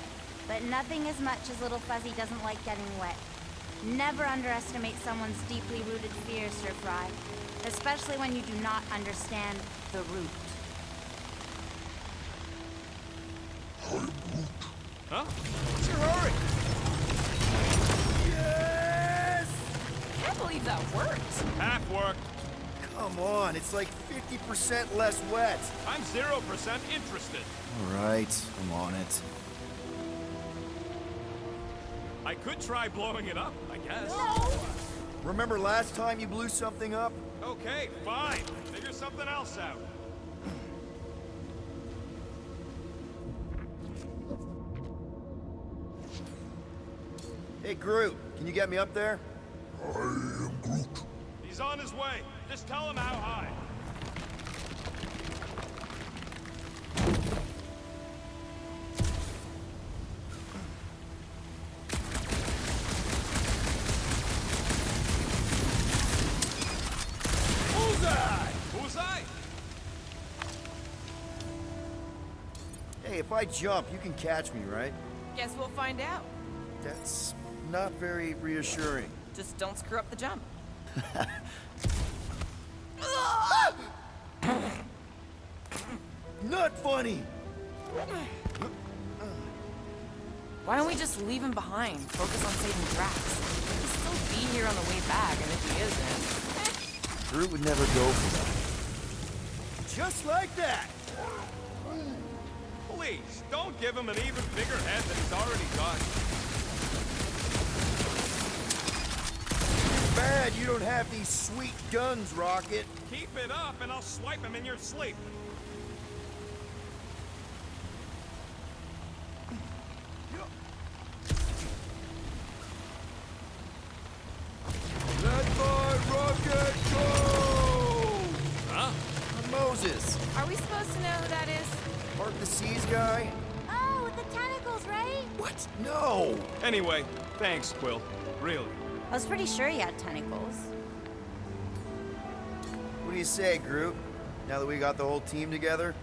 Speaker 7: But nothing as much as Little Fuzzy doesn't like getting wet. Never underestimate someone's deeply rooted fears, Sir Fry. Especially when you do not understand the root.
Speaker 4: Huh? What's your hurry?
Speaker 1: Yes!
Speaker 5: Can't believe that worked.
Speaker 4: Half worked.
Speaker 1: Come on, it's like 50% less wet.
Speaker 4: I'm 0% interested.
Speaker 1: All right, I'm on it.
Speaker 4: I could try blowing it up, I guess.
Speaker 1: Remember last time you blew something up?
Speaker 4: Okay, fine. Figure something else out.
Speaker 1: Hey, Groot, can you get me up there?
Speaker 6: I am Groot.
Speaker 4: He's on his way. Just tell him how high. Bullseye!
Speaker 1: Hey, if I jump, you can catch me, right?
Speaker 5: Guess we'll find out.
Speaker 1: That's not very reassuring.
Speaker 5: Just don't screw up the jump.
Speaker 1: Not funny!
Speaker 5: Why don't we just leave him behind? Focus on saving Drax. He'll still be here on the way back, and if he isn't...
Speaker 1: Groot would never go for that. Just like that!
Speaker 4: Please, don't give him an even bigger head than he's already got.
Speaker 1: Bad you don't have these sweet guns, Rocket.
Speaker 4: Keep it up and I'll swipe him in your sleep.
Speaker 1: Let my rocket go!
Speaker 4: Huh?
Speaker 1: Moses,
Speaker 5: Are we supposed to know who that is?
Speaker 1: Mark the Seas guy?
Speaker 7: Oh, with the tentacles, right?
Speaker 1: What? No!
Speaker 4: Anyway, thanks, Quill. Really.
Speaker 7: I was pretty sure he had tentacles.
Speaker 1: What do you say, Groot? Now that we got the whole team together?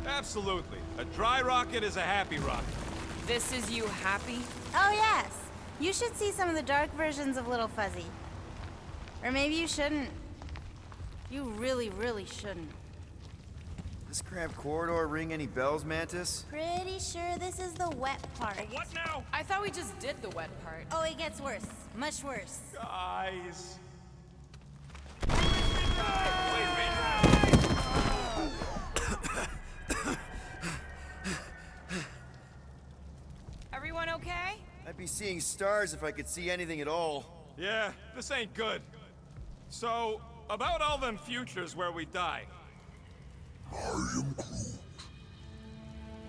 Speaker 4: Absolutely. A dry rocket is a happy rocket.
Speaker 5: This is you happy?
Speaker 7: Oh, yes. You should see some of the dark versions of Little Fuzzy. Or maybe you shouldn't. You really, really shouldn't.
Speaker 1: This cramped corridor ring any bells, Mantis?
Speaker 7: Pretty sure this is the wet part.
Speaker 4: What now?
Speaker 5: I thought we just did the wet part.
Speaker 7: Oh, it gets worse. Much worse.
Speaker 4: Guys.
Speaker 5: Everyone okay?
Speaker 1: I'd be seeing stars if I could see anything at all.
Speaker 4: Yeah, this ain't good. So, about all them futures where we die.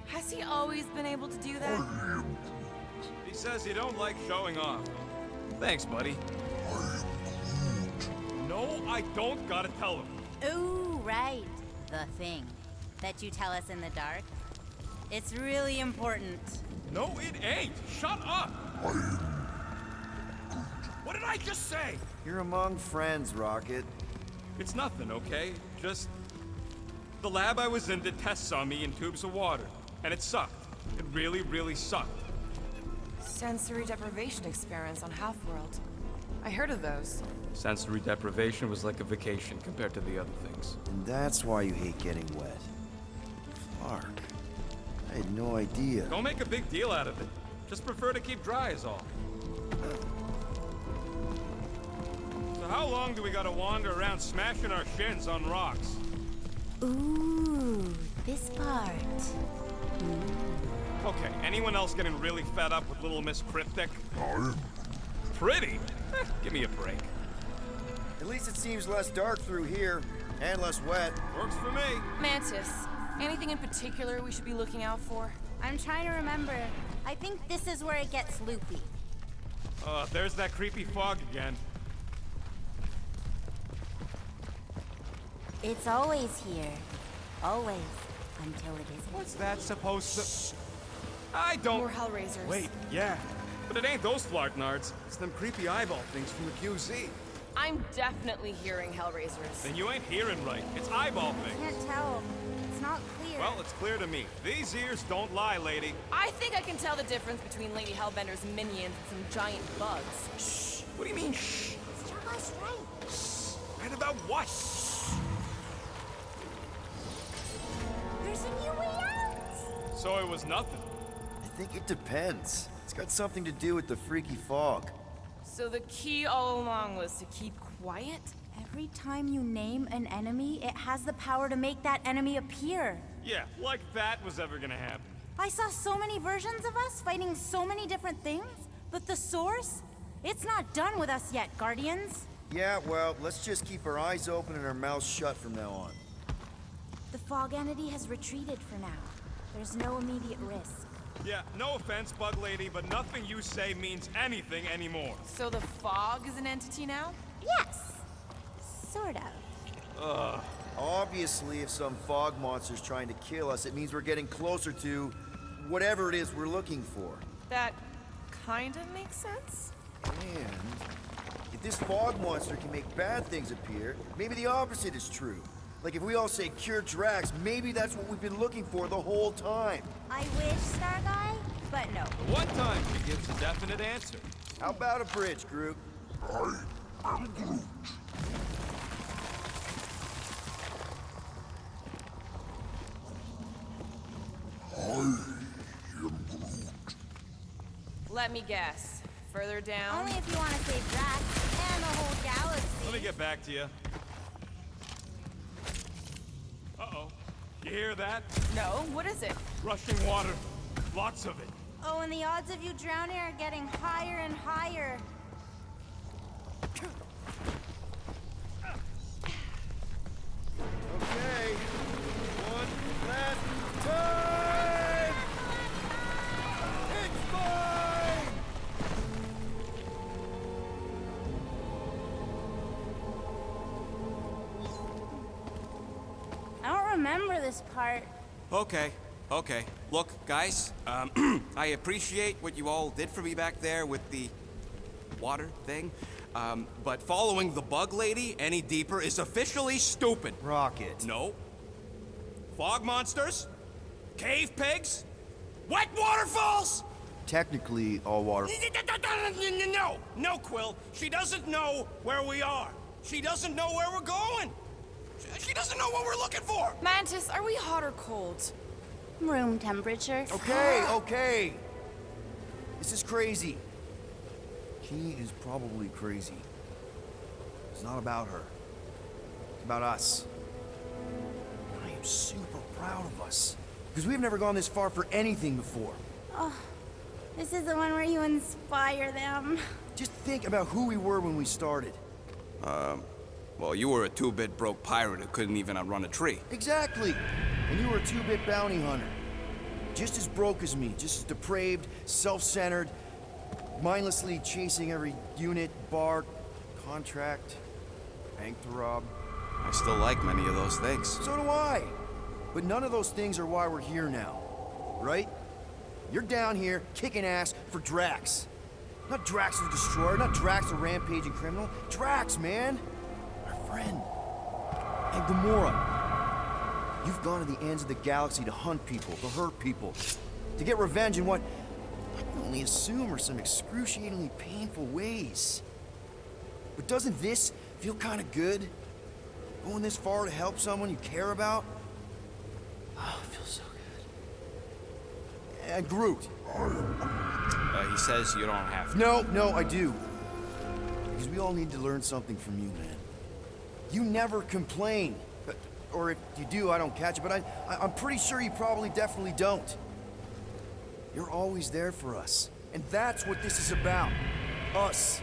Speaker 5: Has he always been able to do that?
Speaker 4: He says you don't like showing off. Thanks, buddy. No, I don't gotta tell him.
Speaker 7: Ooh, right. The thing that you tell us in the dark. It's really important.
Speaker 4: No, it ain't. Shut up. What did I just say?
Speaker 1: You're among friends, Rocket.
Speaker 4: It's nothing, okay? Just... the lab I was in did tests on me in tubes of water. And it sucked. It really, really sucked.
Speaker 5: Sensory deprivation experiments on Half-World. I heard of those.
Speaker 4: Sensory deprivation was like a vacation compared to the other things.
Speaker 1: And that's why you hate getting wet. Clark, I had no idea.
Speaker 4: Don't make a big deal out of it. Just prefer to keep dry is all. So how long do we gotta wander around smashing our shins on rocks?
Speaker 7: Ooh, this part.
Speaker 4: Okay, anyone else getting really fed up with Little Miss Cryptic? Pretty? Give me a break.
Speaker 1: At least it seems less dark through here, and less wet.
Speaker 4: Works for me.
Speaker 5: Mantis, anything in particular we should be looking out for?
Speaker 7: I'm trying to remember. I think this is where it gets loopy.
Speaker 4: There's that creepy fog again.
Speaker 7: It's always here. Always. Until it isn't.
Speaker 4: What's that supposed to... I don't...
Speaker 5: More Hellraisers.
Speaker 4: Wait, yeah. But it ain't those Flartnards. It's them creepy eyeball things from the QZ.
Speaker 5: I'm definitely hearing Hellraisers.
Speaker 4: Then you ain't hearing right. It's eyeball thing.
Speaker 7: Can't tell. It's not clear.
Speaker 4: Well, it's clear to me. These ears don't lie, lady.
Speaker 5: I think I can tell the difference between Lady Hellbender's minions and some giant bugs.
Speaker 4: Shh. What do you mean, shh?
Speaker 7: Just right.
Speaker 4: Right about what?
Speaker 7: There's a new way out.
Speaker 4: So it was nothing.
Speaker 1: I think it depends. It's got something to do with the freaky fog.
Speaker 5: So the key all along was to keep quiet?
Speaker 7: Every time you name an enemy, it has the power to make that enemy appear.
Speaker 4: Yeah, like that was ever gonna happen.
Speaker 7: I saw so many versions of us fighting so many different things, but the source, it's not done with us yet, Guardians.
Speaker 1: Yeah, well, let's just keep our eyes open and our mouths shut from now on.
Speaker 7: The fog entity has retreated for now. There's no immediate risk.
Speaker 4: Yeah, no offense, Bug Lady, but nothing you say means anything anymore.
Speaker 5: So the fog is an entity now?
Speaker 7: Yes, sort of.
Speaker 1: Obviously, if some fog monster's trying to kill us, it means we're getting closer to whatever it is we're looking for.
Speaker 5: That kind of makes sense.
Speaker 1: And if this fog monster can make bad things appear, maybe the opposite is true. Like if we all say cure Drax, maybe that's what we've been looking for the whole time.
Speaker 7: I wish, Star Guy, but no.
Speaker 4: The one time she gives a definite answer.
Speaker 1: How about a bridge, Groot?
Speaker 5: Let me guess. Further down?
Speaker 7: Only if you want to save Drax and the whole galaxy.
Speaker 4: Let me get back to you. Uh-oh. You hear that?
Speaker 5: No, what is it?
Speaker 4: Rushing water. Lots of it.
Speaker 7: Oh, and the odds of you drowning are getting higher and higher.
Speaker 1: Okay. One last time! It's mine!
Speaker 7: I don't remember this part.
Speaker 8: Okay. Look, guys, I appreciate what you all did for me back there with the water thing. But following the bug lady any deeper is officially stupid.
Speaker 1: Rocket.
Speaker 8: No. Fog monsters? Cave pigs? Wet waterfalls?
Speaker 1: Technically, all water.
Speaker 8: No, Quill. She doesn't know where we are. She doesn't know where we're going. She doesn't know what we're looking for.
Speaker 5: Mantis, are we hot or cold?
Speaker 7: Room temperature.
Speaker 1: Okay. This is crazy. She is probably crazy. It's not about her. It's about us. I am super proud of us. Because we've never gone this far for anything before.
Speaker 7: Oh, this is the one where you inspire them.
Speaker 1: Just think about who we were when we started.
Speaker 8: Well, you were a two-bit broke pirate who couldn't even outrun a tree.
Speaker 1: Exactly. And you were a two-bit bounty hunter. Just as broke as me, just as depraved, self-centered, mindlessly chasing every unit, bar, contract, bank to rob.
Speaker 8: I still like many of those things.
Speaker 1: So do I. But none of those things are why we're here now, right? You're down here kicking ass for Drax. Not Drax the Destroyer, not Drax the rampaging criminal. Drax, man. Our friend. And Gamora. You've gone to the ends of the galaxy to hunt people, to hurt people, to get revenge in what I can only assume are some excruciatingly painful ways. But doesn't this feel kind of good? Going this far to help someone you care about? Oh, it feels so good. And Groot.
Speaker 8: He says you don't have to.
Speaker 1: No, I do. Because we all need to learn something from you, man. You never complain. Or if you do, I don't catch it, but I'm pretty sure you probably definitely don't. You're always there for us. And that's what this is about. Us.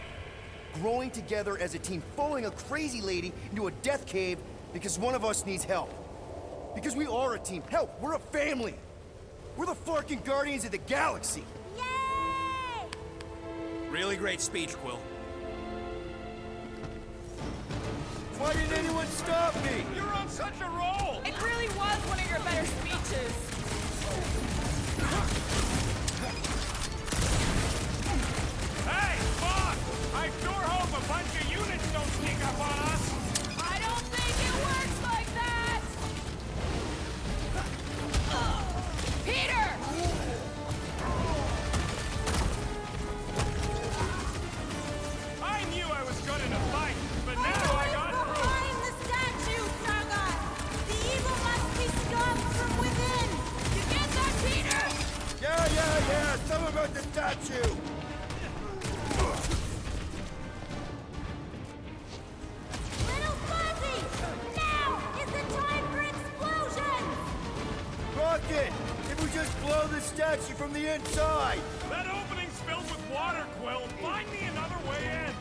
Speaker 1: Growing together as a team, following a crazy lady into a death cave because one of us needs help. Because we are a team. Hell, we're a family. We're the fucking Guardians of the Galaxy.
Speaker 7: Yay!
Speaker 8: Really great speech, Quill.
Speaker 1: Why didn't anyone stop me?
Speaker 4: You're on such a roll!
Speaker 5: It really was one of your better speeches.
Speaker 4: Hey, Boss! I sure hope a bunch of units don't sneak good in a fight, but now I got proof.
Speaker 7: Behind the statue, Sargon! The evil must be stopped from within! You get that, Peter?
Speaker 1: Yeah. Tell him about the statue.
Speaker 7: Little Fuzzy! Now is the time for explosions!
Speaker 1: Rocket! If we just blow the statue from the inside!
Speaker 4: That opening's filled with water, Quill. Find me another way in.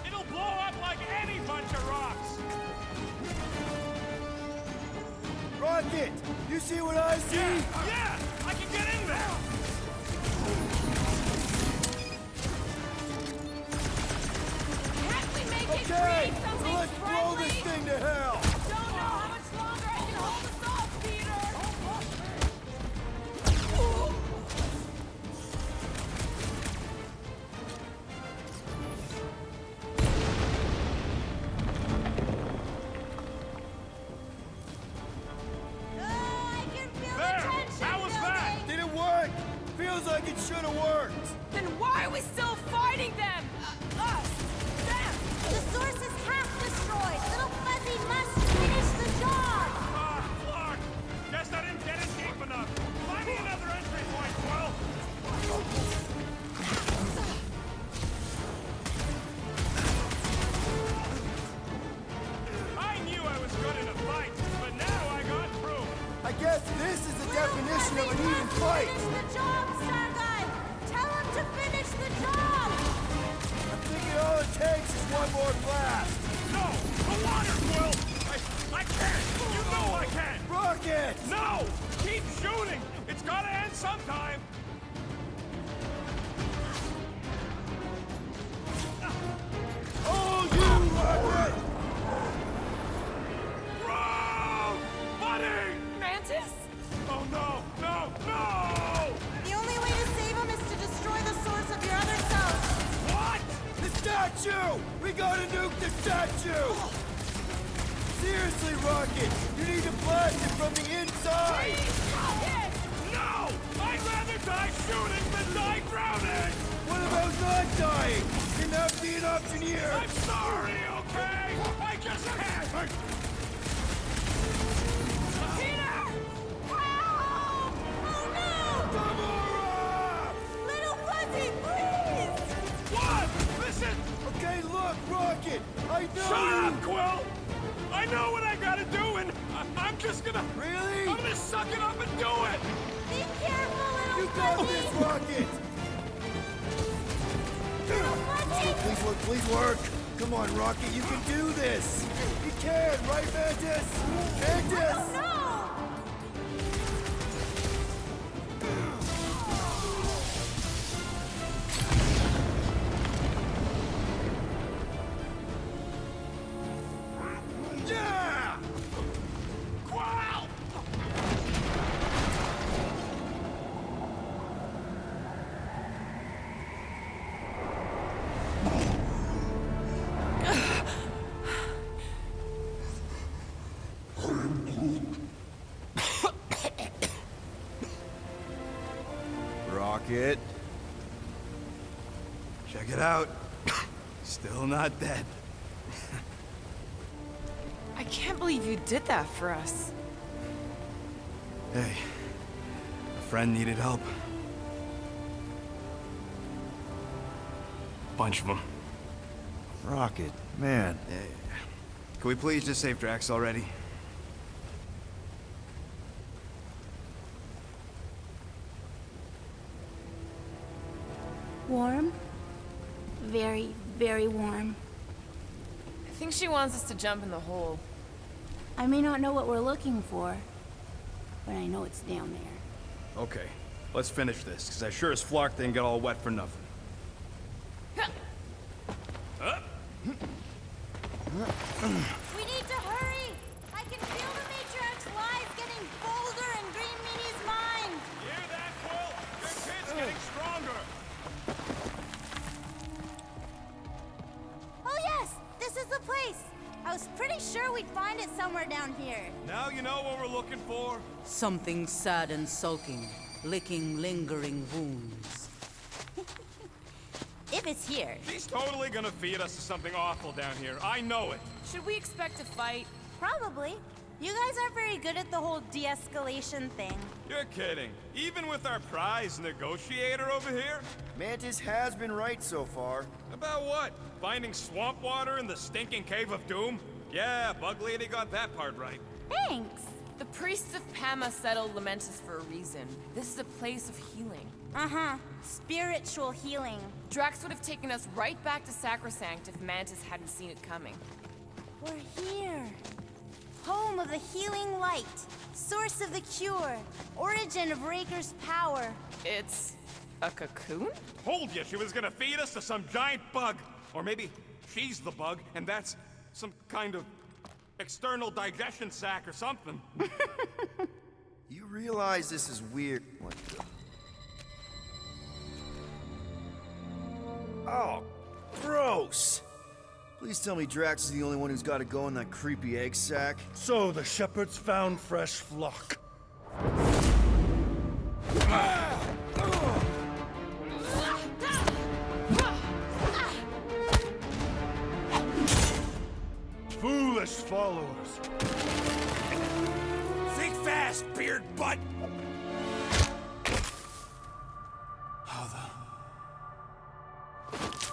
Speaker 4: It'll blow up like any bunch of rocks.
Speaker 1: Rocket! You see what I see?
Speaker 4: Yeah, I can get in there.
Speaker 3: Can't we make it
Speaker 1: Okay,
Speaker 3: green?
Speaker 1: so
Speaker 3: Something
Speaker 1: let's blow this
Speaker 3: friendly?
Speaker 1: thing to hell!
Speaker 3: Don't know how much longer I can hold us off, Peter.
Speaker 7: Oh, I can feel
Speaker 4: There!
Speaker 7: the tension
Speaker 4: How was that?
Speaker 7: building.
Speaker 1: Did it work? Feels like it should have worked!
Speaker 5: Then why are we still fighting them? Us! Them!
Speaker 7: The source is half destroyed. Little Fuzzy must finish the job.
Speaker 4: Clark! Guess I didn't get it deep enough. Find me another entry point, Quill. I knew I was good in a fight, but now I got proof.
Speaker 1: I guess this is the definition of an
Speaker 7: Fuzzy
Speaker 1: even
Speaker 7: must
Speaker 1: fight!
Speaker 7: Finish the job, Starguy. Tell him to finish the job.
Speaker 1: I'm thinking all it takes is one more blast!
Speaker 4: No! The water, Quill! I can't! You know I can't!
Speaker 1: Rocket!
Speaker 4: No! Keep shooting! It's gotta end sometime!
Speaker 1: Oh, you rocket!
Speaker 4: Road! Buddy!
Speaker 5: Mantis?
Speaker 4: Oh no! No! No!
Speaker 7: The only way to save him is to destroy the source of your other self.
Speaker 4: What?
Speaker 1: The statue! We gotta nuke the statue! Seriously, Rocket! You need to blast it from the inside!
Speaker 4: No! I'd rather die shooting than die drowning!
Speaker 1: What about not dying? Can that be an option here?
Speaker 4: I'm sorry, okay? I just can't!
Speaker 7: Peter! Help! Oh
Speaker 1: Gamora!
Speaker 7: no! Little Fuzzy, please!
Speaker 4: What? Listen!
Speaker 1: Okay, look, Rocket! I know
Speaker 4: Shut
Speaker 1: you!
Speaker 4: up, Quill! I know what I gotta do, and I'm just gonna...
Speaker 1: Really?
Speaker 4: I'm gonna suck it up and do it!
Speaker 7: Be careful, little
Speaker 1: You got
Speaker 7: Fuzzy!
Speaker 1: this, Rocket! Oh, please work! Come on, Rocket, you can do this! You can, right, Mantis? Mantis!
Speaker 7: No!
Speaker 1: Yeah!
Speaker 4: Quill!
Speaker 1: Rocket. Check it out. Still not dead.
Speaker 5: I can't believe you did that for us.
Speaker 1: Hey, a friend needed help.
Speaker 8: Bunch of them.
Speaker 1: Rocket, man.
Speaker 8: Can we please just save Drax already?
Speaker 7: Warm? Very, very warm.
Speaker 5: I think she wants us to jump in the hole.
Speaker 7: I may not know what we're looking for, but I know it's down there.
Speaker 8: Okay, let's finish this, because I sure as Flark didn't get all wet for nothing.
Speaker 7: We need to hurry! I can feel the Matriarch's lies getting bolder in Green Meanie's mind!
Speaker 4: You hear that, Quill? Your kid's getting stronger!
Speaker 7: Oh yes! This is the place! I was pretty sure we'd find it somewhere down here.
Speaker 4: Now you know what we're looking for?
Speaker 9: Something sad and sulking. licking lingering wounds.
Speaker 7: If it's here.
Speaker 4: She's totally gonna feed us to something awful down here. I know it.
Speaker 5: Should we expect a fight?
Speaker 7: Probably. You guys aren't very good at the whole de-escalation thing.
Speaker 4: You're kidding. Even with our prize negotiator over here?
Speaker 1: Mantis has been right so far.
Speaker 4: About what? Finding swamp water in the stinking cave of doom? Yeah, Bug Lady got that part right.
Speaker 7: Thanks.
Speaker 5: The priests of Pama settled Lamentus for a reason. This is a place of healing.
Speaker 7: Uh-huh. Spiritual healing.
Speaker 5: Drax would have taken us right back to Sacrosanct if Mantis hadn't seen it coming.
Speaker 7: We're here. Home of the healing light. Source of the cure. Origin of Raker's power.
Speaker 5: It's a cocoon?
Speaker 4: Told you she was gonna feed us to some giant bug. Or maybe she's the bug, and that's some kind of external digestion sac or something.
Speaker 1: You realize this is weird. What the... Oh, gross! Please tell me Drax is the only one who's got to go in that creepy egg sack.
Speaker 6: So the shepherds found fresh flock. Foolish followers.
Speaker 8: Think fast, beard butt! How the...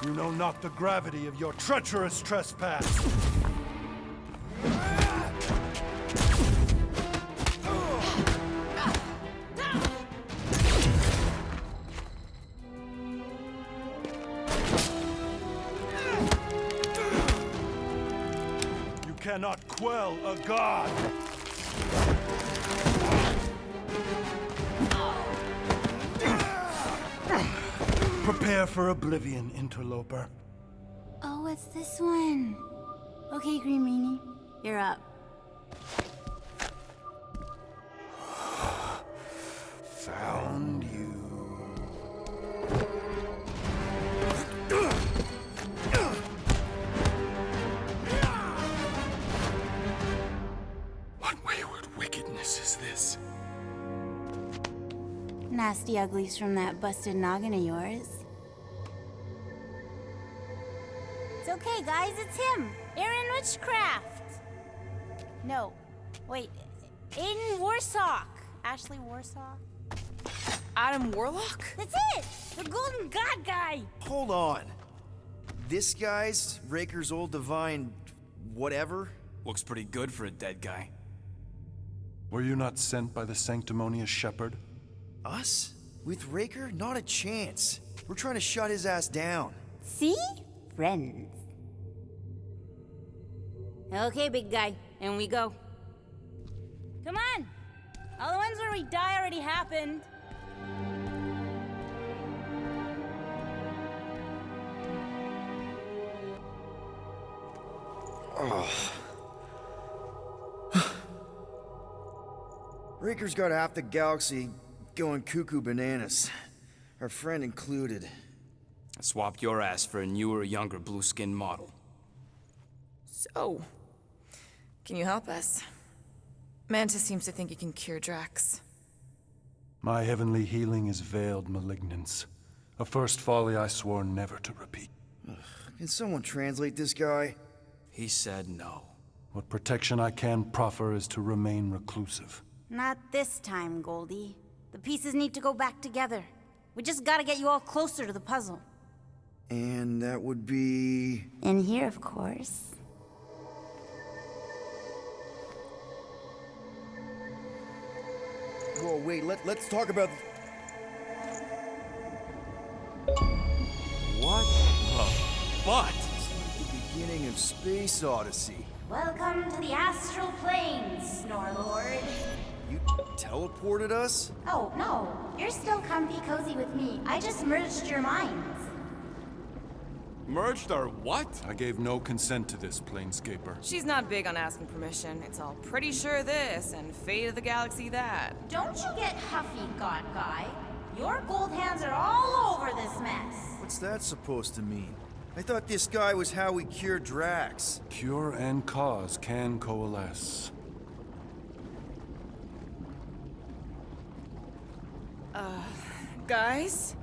Speaker 6: You know not the gravity of your treacherous trespass. You cannot quell a god. Prepare for oblivion, interloper.
Speaker 7: Oh, what's this one? Okay, Green Meanie. You're up.
Speaker 6: Found you. What wayward wickedness is this?
Speaker 7: Nasty uglies from that busted noggin of yours. It's okay, guys, it's him! Aaron Witchcraft! No. Wait. Aiden Warsock! Ashley Warsock?
Speaker 5: Adam Warlock?
Speaker 7: That's it! The Golden God guy!
Speaker 1: Hold on. This guy's Raker's old divine... whatever?
Speaker 8: Looks pretty good for a dead guy.
Speaker 6: Were you not sent by the sanctimonious shepherd?
Speaker 1: Us? With Raker? Not a chance. We're trying to shut his ass down.
Speaker 7: See? Friends. Okay, big guy. In we go. Come on! All the ones where we die already happened.
Speaker 1: Raker's got half the galaxy going cuckoo bananas. Our friend included.
Speaker 8: I swapped your ass for a newer, younger blue-skinned model.
Speaker 5: So, can you help us? Mantis seems to think you can cure Drax.
Speaker 6: My heavenly healing is veiled malignance. A first folly I swore never to repeat.
Speaker 1: Can someone translate this guy?
Speaker 8: He said no.
Speaker 6: What protection I can proffer is to remain reclusive.
Speaker 7: Not this time, Goldie. The pieces need to go back together. We just gotta get you all closer to the puzzle.
Speaker 1: And that would be...
Speaker 7: In here, of course.
Speaker 1: Whoa, wait, let's talk about...
Speaker 8: What the butt?
Speaker 1: the beginning of Space Odyssey.
Speaker 7: Welcome to the astral planes, Snorlord.
Speaker 1: You teleported us?
Speaker 7: Oh, no. You're still comfy cozy with me. I just merged your minds.
Speaker 8: Merged our what?
Speaker 6: I gave no consent to this, Planescaper.
Speaker 5: She's not big on asking permission. It's all pretty sure this and fate of the galaxy that.
Speaker 7: Don't you get huffy, God Guy. Your gold hands are all over this mess.
Speaker 1: What's that supposed to mean? I thought this guy was how we cured Drax.
Speaker 6: Cure and cause can coalesce.
Speaker 5: Guys?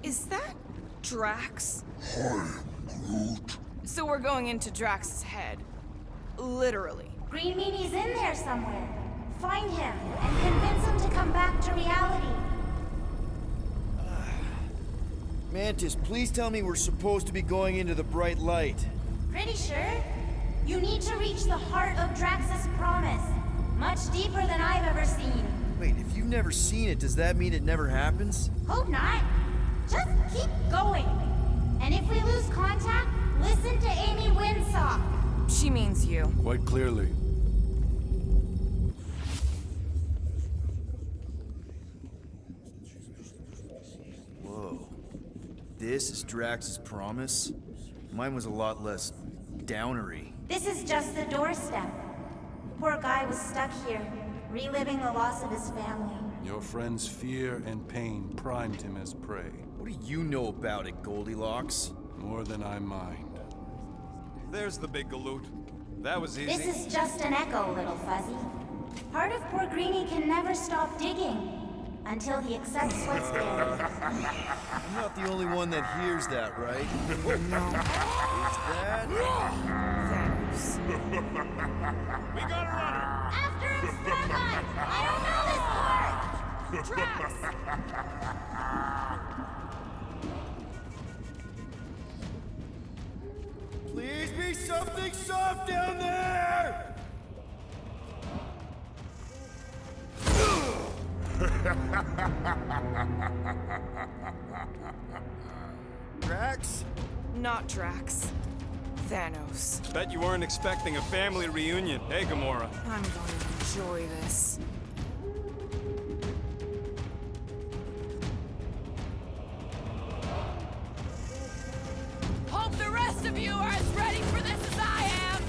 Speaker 5: Is that Drax?
Speaker 10: Hi, Groot.
Speaker 5: So we're going into Drax's head. Literally.
Speaker 11: Green Meanie's in there somewhere. Find him and convince him to come back to reality.
Speaker 1: Mantis, please tell me we're supposed to be going into the bright light.
Speaker 11: Pretty sure. You need to reach the heart of Drax's promise. Much deeper than I've ever seen.
Speaker 1: Wait, if you've never seen it, does that mean it never happens?
Speaker 11: Hope not. Just keep going. And if we lose contact, listen to Amy Winsock.
Speaker 5: She means you.
Speaker 6: Quite clearly.
Speaker 1: Whoa. This is Drax's promise? Mine was a lot less downery.
Speaker 11: This is just the doorstep. Poor guy was stuck here, reliving the loss of his family.
Speaker 6: Your friend's fear and pain primed him as prey.
Speaker 1: What do you know about it, Goldilocks?
Speaker 6: More than I mind.
Speaker 8: There's the big galoot. That was easy.
Speaker 11: This is just an echo, little fuzzy. Part of poor Greenie can never stop digging until he accepts what's buried.
Speaker 1: I'm not the only one that hears that, right? Oh no. Is that?
Speaker 5: Thanks.
Speaker 4: We got a runner!
Speaker 11: After him, Starlight! I don't know this part!
Speaker 5: Drax!
Speaker 1: Please be something soft down there! Drax?
Speaker 5: Not Drax. Thanos.
Speaker 8: Bet you weren't expecting a family reunion, hey, Gamora?
Speaker 5: I'm going to enjoy this. Hope the rest of you are as ready for this as I am!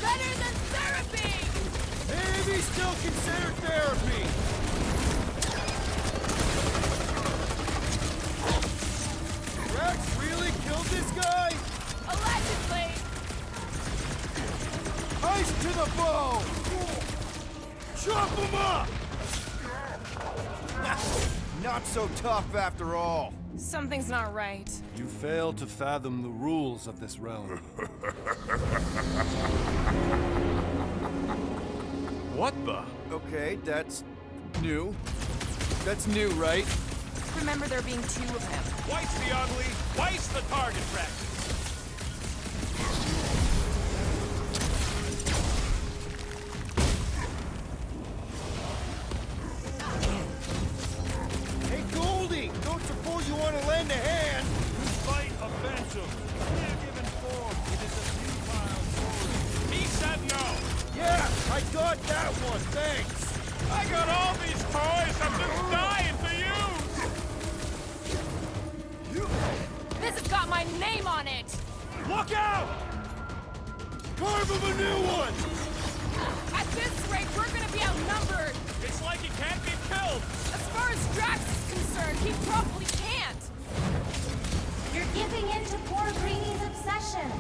Speaker 5: Better than therapy!
Speaker 1: Maybe still consider therapy! Drax really killed this guy?
Speaker 5: Allegedly!
Speaker 1: Ice to the bone! Chop him up! Not so tough after all.
Speaker 5: Something's not right.
Speaker 6: You fail to fathom the rules of this realm.
Speaker 8: What the?
Speaker 1: Okay, that's new. That's new, right?
Speaker 5: Remember there being two of him.
Speaker 4: Twice the ugly, twice the target practice.
Speaker 1: Hey, Goldie! Don't suppose you want to lend a hand?
Speaker 4: Fight a phantom. Given form, it is a futile story. He said no.
Speaker 1: Yeah, I got that one, thanks!
Speaker 4: I got all these toys. I'm just dying to use.
Speaker 5: This has got my name on it!
Speaker 4: Look out!
Speaker 1: Carve him a new one!
Speaker 5: At this rate, we're gonna be outnumbered!
Speaker 4: It's like he can't be killed.
Speaker 5: As far as Drax is concerned, he probably can't!
Speaker 11: You're giving in to poor Greenie's obsession.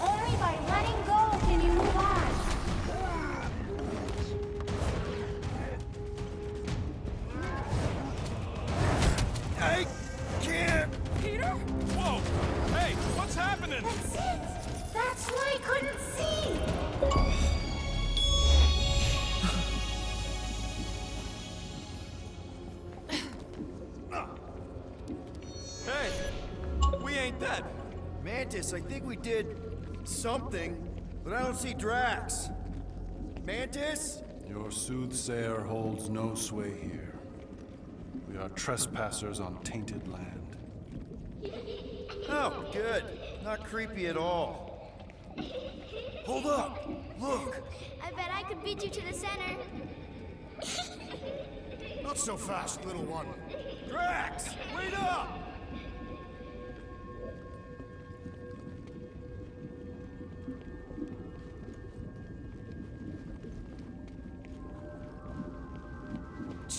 Speaker 11: Only by letting go can you move on.
Speaker 1: I can't!
Speaker 5: Peter?
Speaker 4: Whoa! Hey, what's happening?
Speaker 11: That's it! That's what I couldn't see!
Speaker 8: Hey, we ain't dead.
Speaker 1: Mantis, I think we did something, but I don't see Drax. Mantis?
Speaker 6: Your soothsayer holds no sway here. We are trespassers on tainted land.
Speaker 1: Oh, good. Not creepy at all. Hold up! Look!
Speaker 12: I bet I could beat you to the center.
Speaker 1: Not so fast, little one. Drax! Wait up!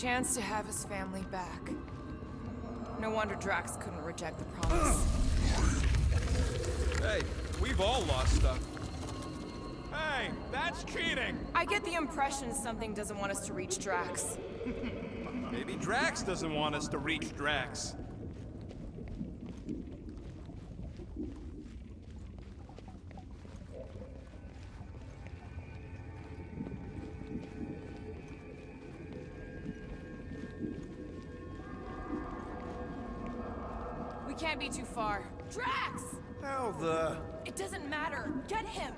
Speaker 5: Chance to have his family back. No wonder Drax couldn't reject the promise.
Speaker 8: Hey, we've all lost stuff.
Speaker 4: Hey, that's cheating!
Speaker 5: I get the impression something doesn't want us to reach Drax.
Speaker 4: Maybe Drax doesn't want us to reach Drax.
Speaker 5: We can't be too far. Drax!
Speaker 1: How the...
Speaker 5: It doesn't matter. Get him!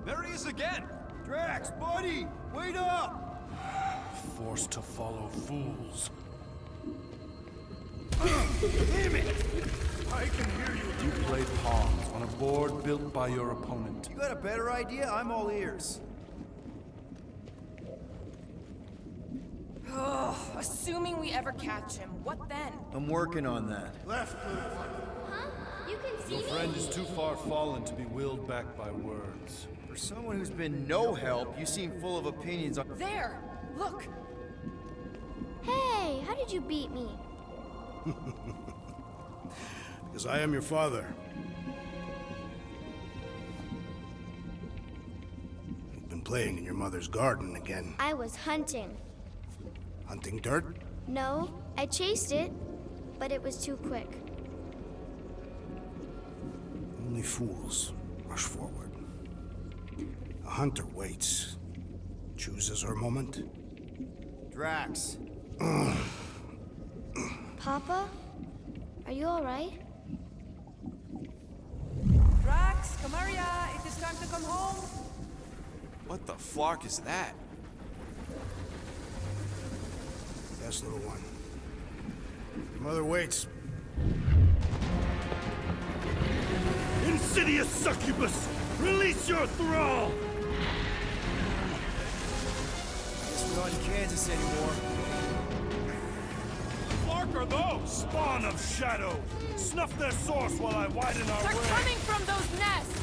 Speaker 4: There he is again!
Speaker 1: Drax, buddy! Wait up!
Speaker 6: Forced to follow fools.
Speaker 1: Damn it!
Speaker 6: I can hear you. You played pawns on a board built by your opponent.
Speaker 1: You got a better idea? I'm all ears.
Speaker 5: Ugh, assuming we ever catch him, what then?
Speaker 1: I'm working on that.
Speaker 6: Left,
Speaker 12: Huh? You can see
Speaker 6: your
Speaker 12: me?
Speaker 6: friend is too far fallen to be willed back by words.
Speaker 1: For someone who's been no help, you seem full of opinions on...
Speaker 5: There! Look!
Speaker 12: Hey, how did you beat me?
Speaker 13: Because I am your father. You've been playing in your mother's garden again.
Speaker 12: I was hunting.
Speaker 13: Hunting dirt?
Speaker 12: No, I chased it, but it was too quick.
Speaker 13: Only fools rush forward. A hunter waits. Chooses her moment.
Speaker 1: Drax.
Speaker 12: Papa? Are you alright?
Speaker 9: Drax, come here, it is time to come home.
Speaker 8: What the flark is that?
Speaker 13: Yes, little one. Your mother waits.
Speaker 6: Insidious succubus! Release your thrall!
Speaker 1: Guess we're not in Kansas anymore.
Speaker 4: Flark are those?
Speaker 6: Spawn of shadow! Snuff their source while I widen our
Speaker 5: They're
Speaker 6: way!
Speaker 5: coming from those nests!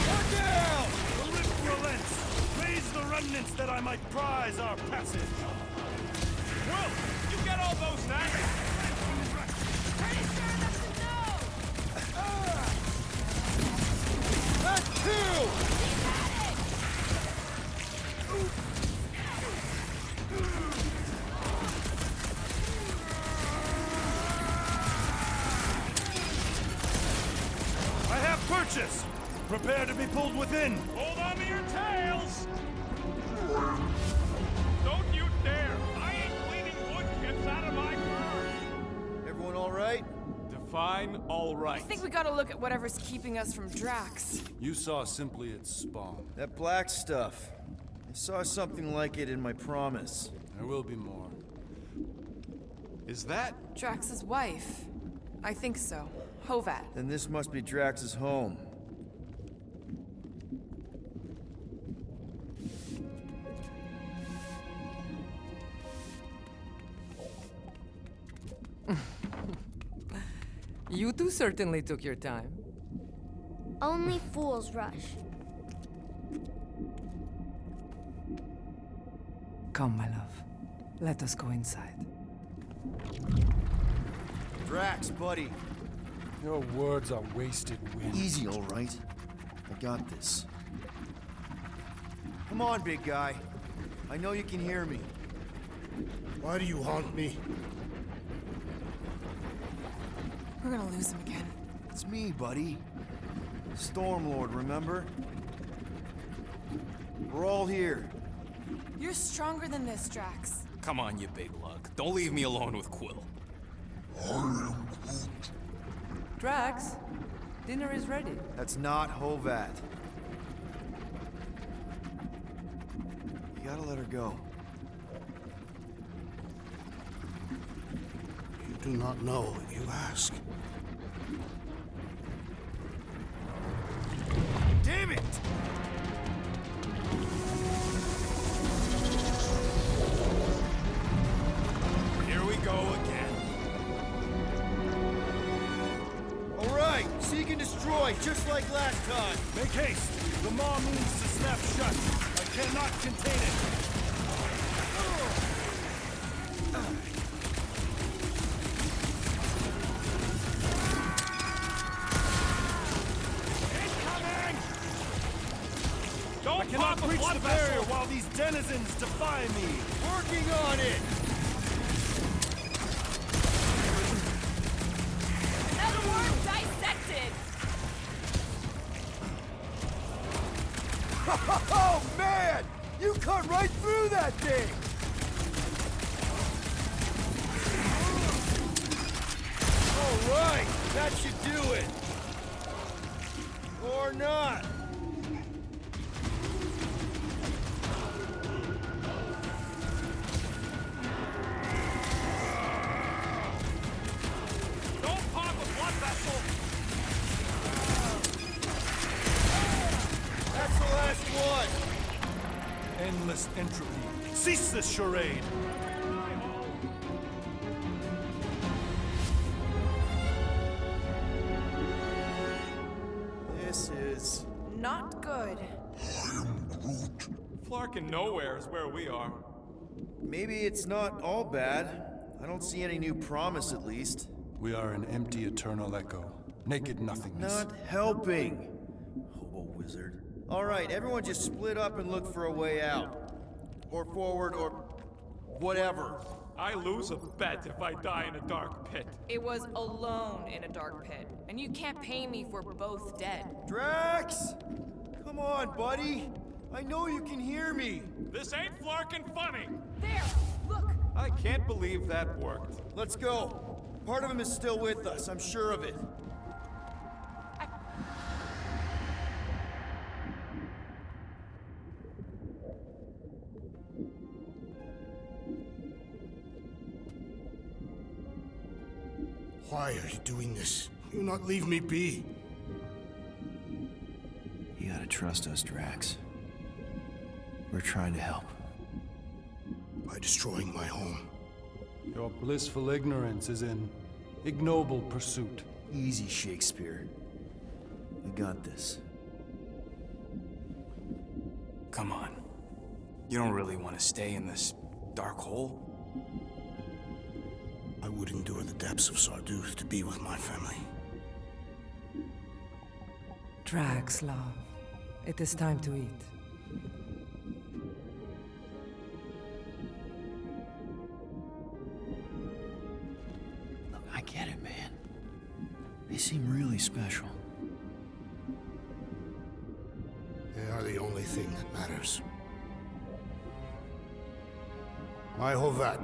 Speaker 6: Look out! The rift relents! Raise the remnants that I might prize our passage!
Speaker 4: Will, you get all those now?
Speaker 5: Pretty sure that's a no!
Speaker 1: That too!
Speaker 6: I have purchase! Prepare to be pulled within!
Speaker 4: Hold on to your tails! Don't you dare! I ain't cleaning wood chips out of my car!
Speaker 1: Everyone all right?
Speaker 4: Define all right.
Speaker 5: I think we gotta look at whatever's keeping us from Drax.
Speaker 6: You saw simply its spawn.
Speaker 1: That black stuff. I saw something like it in my promise.
Speaker 6: There will be more.
Speaker 4: Is that?
Speaker 5: Drax's wife. I think so. Hovat.
Speaker 1: Then this must be Drax's home.
Speaker 9: You two certainly took your time.
Speaker 12: Only fools rush.
Speaker 9: Come, my love. Let us go inside.
Speaker 1: Drax, buddy.
Speaker 6: Your words are wasted wind.
Speaker 1: Easy, all right? I got this. Come on, big guy. I know you can hear me.
Speaker 13: Why do you haunt me?
Speaker 5: We're gonna lose him again.
Speaker 1: It's me, buddy. Stormlord, remember? We're all here.
Speaker 5: You're stronger than this, Drax.
Speaker 8: Come on, you big lug. Don't leave me alone with Quill.
Speaker 9: Drax, dinner is ready.
Speaker 1: That's not Hovat. You gotta let her go.
Speaker 13: You do not know what you ask.
Speaker 1: Damn it!
Speaker 4: Here we go again.
Speaker 1: All right, seek and destroy, just like last time.
Speaker 6: Make haste! The maw moves to snap shut. I cannot contain it!
Speaker 4: Don't
Speaker 6: I cannot
Speaker 4: pop a
Speaker 6: breach
Speaker 4: blood
Speaker 6: the barrier
Speaker 4: vessel!
Speaker 6: while these denizens defy me!
Speaker 1: Working on it!
Speaker 5: Another word dissected!
Speaker 1: Oh, man! You cut right through that thing! All right, that should do it. Or not.
Speaker 4: Don't pop a blood vessel!
Speaker 1: That's the last one.
Speaker 6: Endless entropy. Cease this charade!
Speaker 1: This is...
Speaker 5: Not good.
Speaker 4: Flark and Knowhere is where we are.
Speaker 1: Maybe it's not all bad. I don't see any new promise, at least.
Speaker 6: We are an empty eternal echo. Naked nothingness.
Speaker 1: Not helping. Hobo wizard. All right, everyone just split up and look for a way out. Or forward, or... whatever.
Speaker 4: I lose a bet if I die in a dark pit.
Speaker 5: It was alone in a dark pit, and you can't pay me for both dead.
Speaker 1: Drax! Come on, buddy. I know you can hear me.
Speaker 4: This ain't flarkin' funny.
Speaker 5: There! Look!
Speaker 4: I can't believe that worked.
Speaker 1: Let's go. Part of him is still with us, I'm sure of it.
Speaker 13: Why are you doing this? You not leave me be.
Speaker 1: You gotta trust us, Drax. We're trying to help.
Speaker 13: By destroying my home.
Speaker 6: Your blissful ignorance is in ignoble pursuit.
Speaker 1: Easy, Shakespeare. We got this.
Speaker 8: Come on. You don't really want to stay in this dark hole?
Speaker 13: I would endure the depths of Sarduth to be with my family.
Speaker 14: Drax, love. It is time to eat.
Speaker 1: Look, I get it, man. They seem really special.
Speaker 13: They are the only thing that matters. My Hovat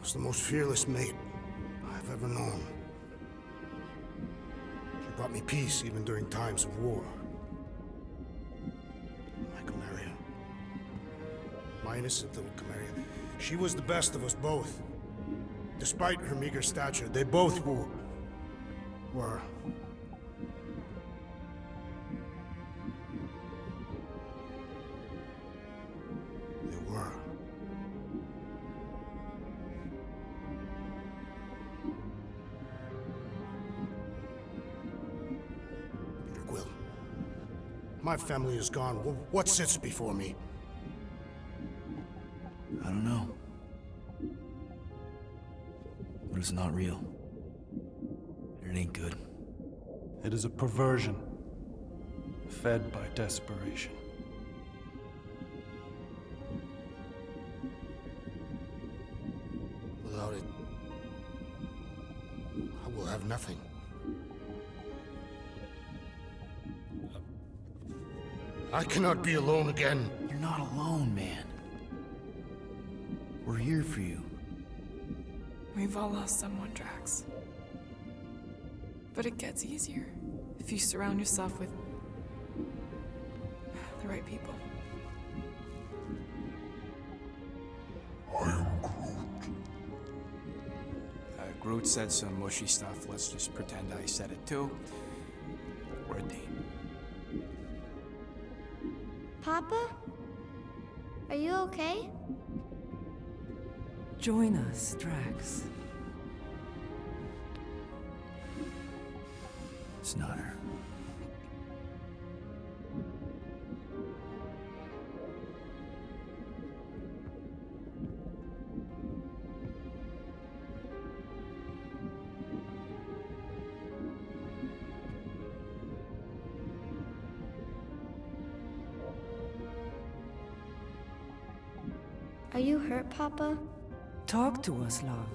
Speaker 13: was the most fearless mate I've ever known. She brought me peace even during times of war. My Chimera. My innocent little Chimera. She was the best of us both. Despite her meager stature, they both were. My family is gone. What sits before me?
Speaker 1: I don't know. But it's not real. It ain't good.
Speaker 6: It is a perversion, fed by desperation.
Speaker 13: Without it, I will have nothing. I cannot be alone again.
Speaker 1: You're not alone, man. We're here for you.
Speaker 15: We've all lost someone, Drax. But it gets easier if you surround yourself with the right people.
Speaker 10: I am Groot.
Speaker 8: Groot said some mushy stuff. Let's just pretend I said it too. We're a team.
Speaker 12: Papa? Are you okay?
Speaker 14: Join us, Drax.
Speaker 1: It's not her.
Speaker 12: Are you hurt, Papa?
Speaker 14: Talk to us, love.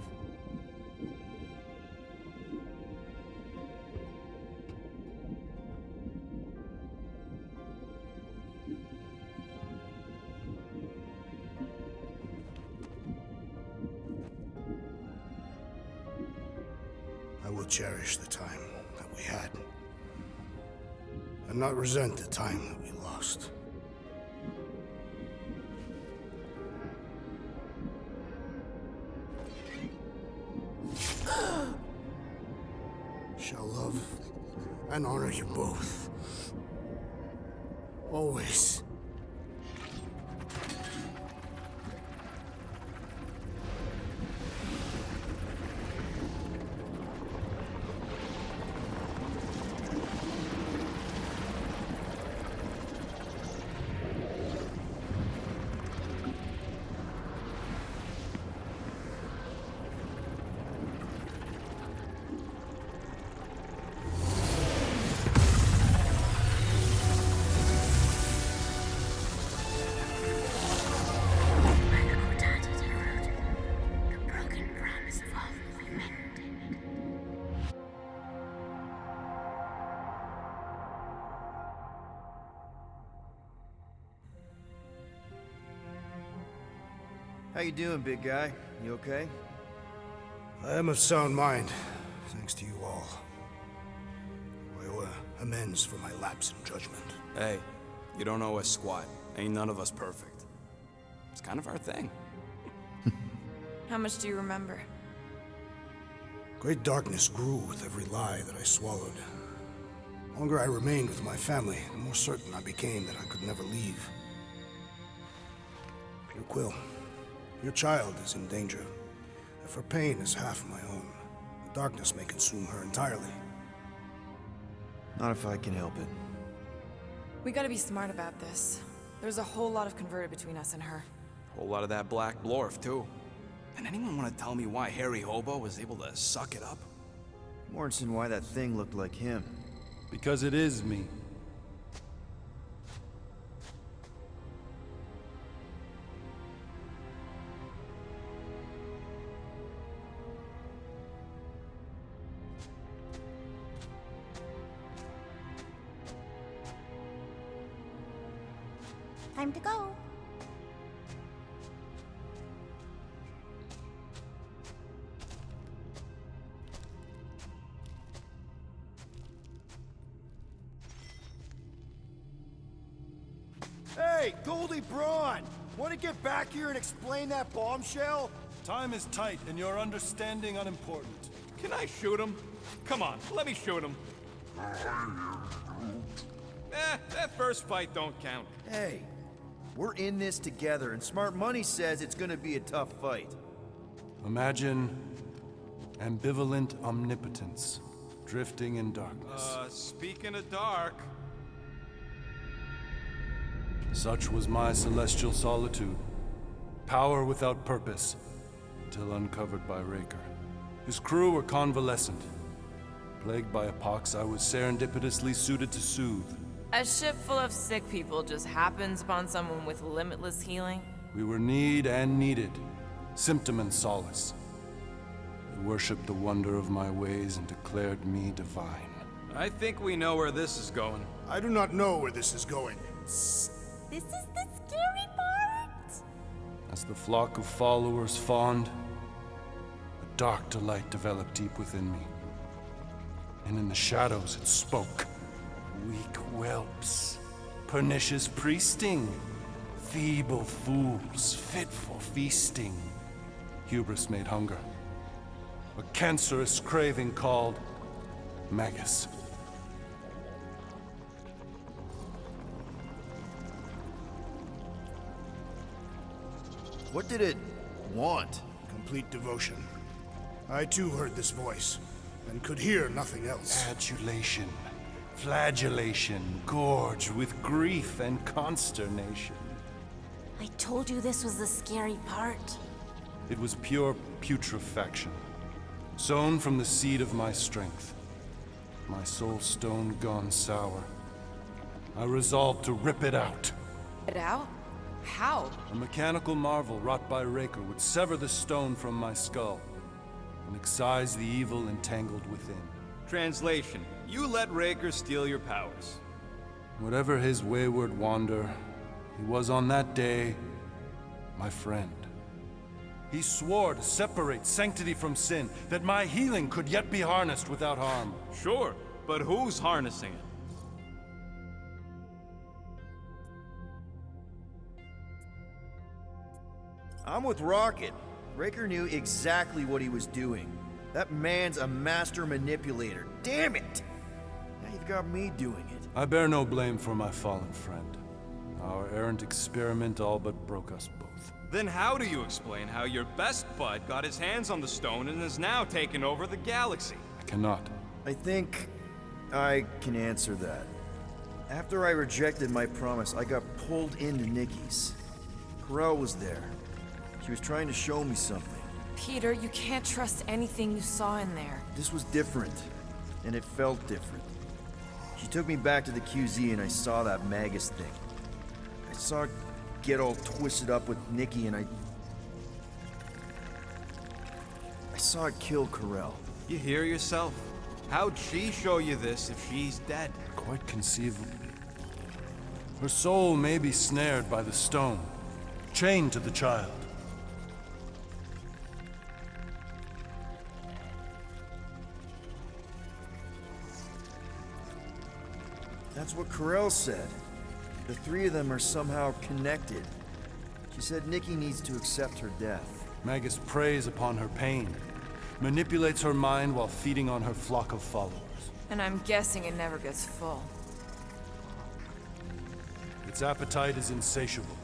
Speaker 13: I will cherish the time that we had, and not resent the time that we lost. Shall love and honor you both. Always.
Speaker 1: How you doing, big guy? You okay?
Speaker 13: I am of sound mind, thanks to you all. I owe amends for my lapse in judgment.
Speaker 8: Hey, you don't owe us squat. Ain't none of us perfect. It's kind of our thing.
Speaker 5: How much do you remember?
Speaker 13: Great darkness grew with every lie that I swallowed. The longer I remained with my family, the more certain I became that I could never leave. Peter Quill, your child is in danger. If her pain is half my own, the darkness may consume her entirely.
Speaker 1: Not if I can help it.
Speaker 5: We gotta be smart about this. There's a whole lot of converted between us and her.
Speaker 8: Whole lot of that black blorf, too. And anyone want to tell me why Harry Hobo was able to suck it up?
Speaker 1: Morrison, why that thing looked like him.
Speaker 6: Because it is me.
Speaker 11: Time to go.
Speaker 1: Hey, Goldie Braun! Want to get back here and explain that bombshell?
Speaker 6: Time is tight and your understanding unimportant.
Speaker 4: Can I shoot him? Come on, let me shoot him. That first fight don't count.
Speaker 1: Hey, we're in this together, and Smart Money says it's gonna be a tough fight.
Speaker 6: Imagine ambivalent omnipotence, drifting in darkness.
Speaker 4: Speaking of dark...
Speaker 6: Such was my celestial solitude. Power without purpose, till uncovered by Raker. His crew were convalescent. Plagued by a pox I was serendipitously suited to soothe.
Speaker 5: A ship full of sick people just happens upon someone with limitless healing?
Speaker 6: We were need and needed, symptom and solace. They worshipped the wonder of my ways and declared me divine.
Speaker 8: I think we know where this is going.
Speaker 13: I do not know where this is going.
Speaker 7: This is the scary part!
Speaker 6: As the flock of followers fawned, a dark delight developed deep within me. And in the shadows it spoke. Weak whelps, pernicious priesting, feeble fools fit for feasting. Hubris made hunger. A cancerous craving called Magus.
Speaker 1: What did it want?
Speaker 13: Complete devotion. I too heard this voice, and could hear nothing else.
Speaker 6: Adulation, flagellation, gorged with grief and consternation.
Speaker 7: I told you this was the scary part.
Speaker 6: It was pure putrefaction, sown from the seed of my strength. My soul stone gone sour. I resolved to rip it out.
Speaker 5: It out? How?
Speaker 6: A mechanical marvel wrought by Raker would sever the stone from my skull and excise the evil entangled within.
Speaker 2: Translation: you let Raker steal your powers.
Speaker 6: Whatever his wayward wander, he was on that day my friend. He swore to separate sanctity from sin, that my healing could yet be harnessed without harm.
Speaker 2: Sure, but who's harnessing it?
Speaker 1: I'm with Rocket. Raker knew exactly what he was doing. That man's a master manipulator. Damn it! Now you've got me doing it.
Speaker 6: I bear no blame for my fallen friend. Our errant experiment all but broke us both.
Speaker 2: Then how do you explain how your best bud got his hands on the stone and has now taken over the galaxy?
Speaker 6: I cannot.
Speaker 1: I think I can answer that. After I rejected my promise, I got pulled into Nikki's. Corel was there. She was trying to show me something.
Speaker 5: Peter, you can't trust anything you saw in there.
Speaker 1: This was different, and it felt different. She took me back to the QZ and I saw that Magus thing. I saw it get all twisted up with Nikki and I saw it kill Corel.
Speaker 2: You hear yourself? How'd she show you this if she's dead?
Speaker 6: Quite conceivable. Her soul may be snared by the stone, chained to the child.
Speaker 1: That's what Corel said. The three of them are somehow connected. She said Nikki needs to accept her death.
Speaker 6: Magus preys upon her pain, manipulates her mind while feeding on her flock of followers.
Speaker 5: And I'm guessing it never gets full.
Speaker 6: Its appetite is insatiable.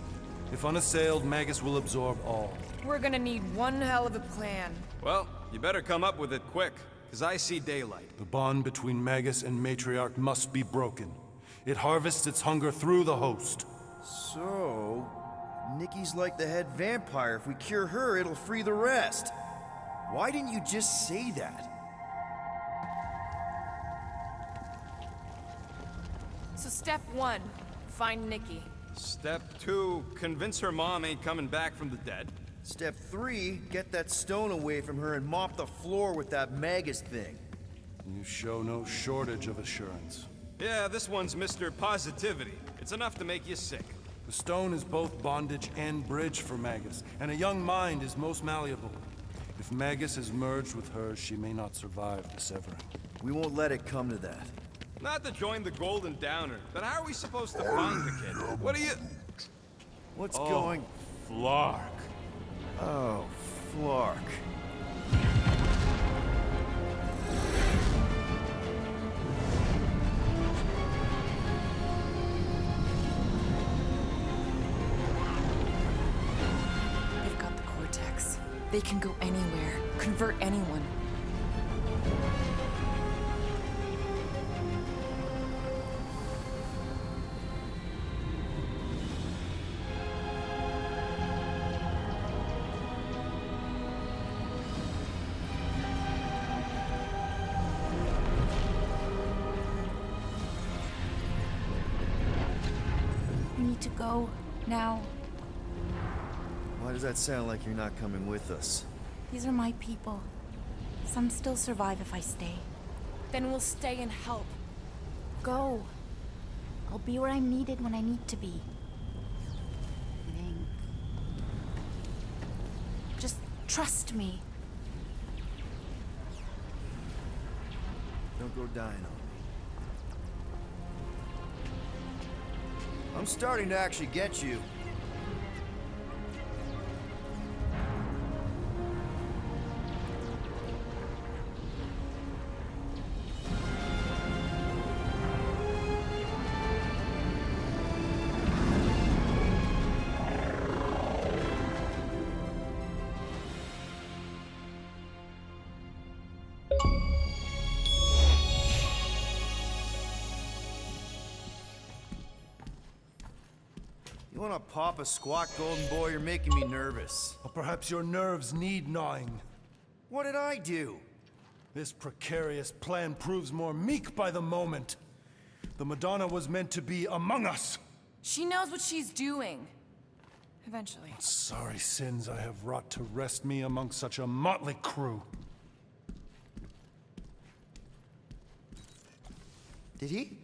Speaker 6: If unassailed, Magus will absorb all.
Speaker 5: We're gonna need one hell of a plan.
Speaker 2: Well, you better come up with it quick, because I see daylight.
Speaker 6: The bond between Magus and Matriarch must be broken. It harvests its hunger through the host.
Speaker 1: So, Nikki's like the head vampire. If we cure her, it'll free the rest. Why didn't you just say that?
Speaker 5: So step 1, find Nikki.
Speaker 2: Step 2, convince her mom ain't coming back from the dead.
Speaker 1: Step 3, get that stone away from her and mop the floor with that Magus thing.
Speaker 6: You show no shortage of assurance.
Speaker 2: Yeah, this one's Mr. Positivity. It's enough to make you sick.
Speaker 6: The stone is both bondage and bridge for Magus, and a young mind is most malleable. If Magus is merged with hers, she may not survive the severing.
Speaker 1: We won't let it come to that.
Speaker 2: Not to join the Golden Downer, but how are we supposed to find the kid? What are you...
Speaker 1: What's going...
Speaker 2: Flark.
Speaker 1: Oh, Flark.
Speaker 5: They've got the Cortex. They can go anywhere, convert anyone.
Speaker 11: To go now.
Speaker 1: Why does that sound like you're not coming with us?
Speaker 11: These are my people. Some still survive if I stay.
Speaker 5: Then we'll stay and help.
Speaker 11: Go. I'll be where I'm needed when I need to be. Just trust me.
Speaker 1: Don't go dying on me. I'm starting to actually get you. You wanna pop a squat, golden boy? You're making me nervous.
Speaker 6: Or perhaps your nerves need gnawing.
Speaker 1: What did I do?
Speaker 6: This precarious plan proves more meek by the moment. The Madonna was meant to be among us.
Speaker 5: She knows what she's doing. Eventually.
Speaker 6: Sorry sins I have wrought to rest me among such a motley crew.
Speaker 1: Did he?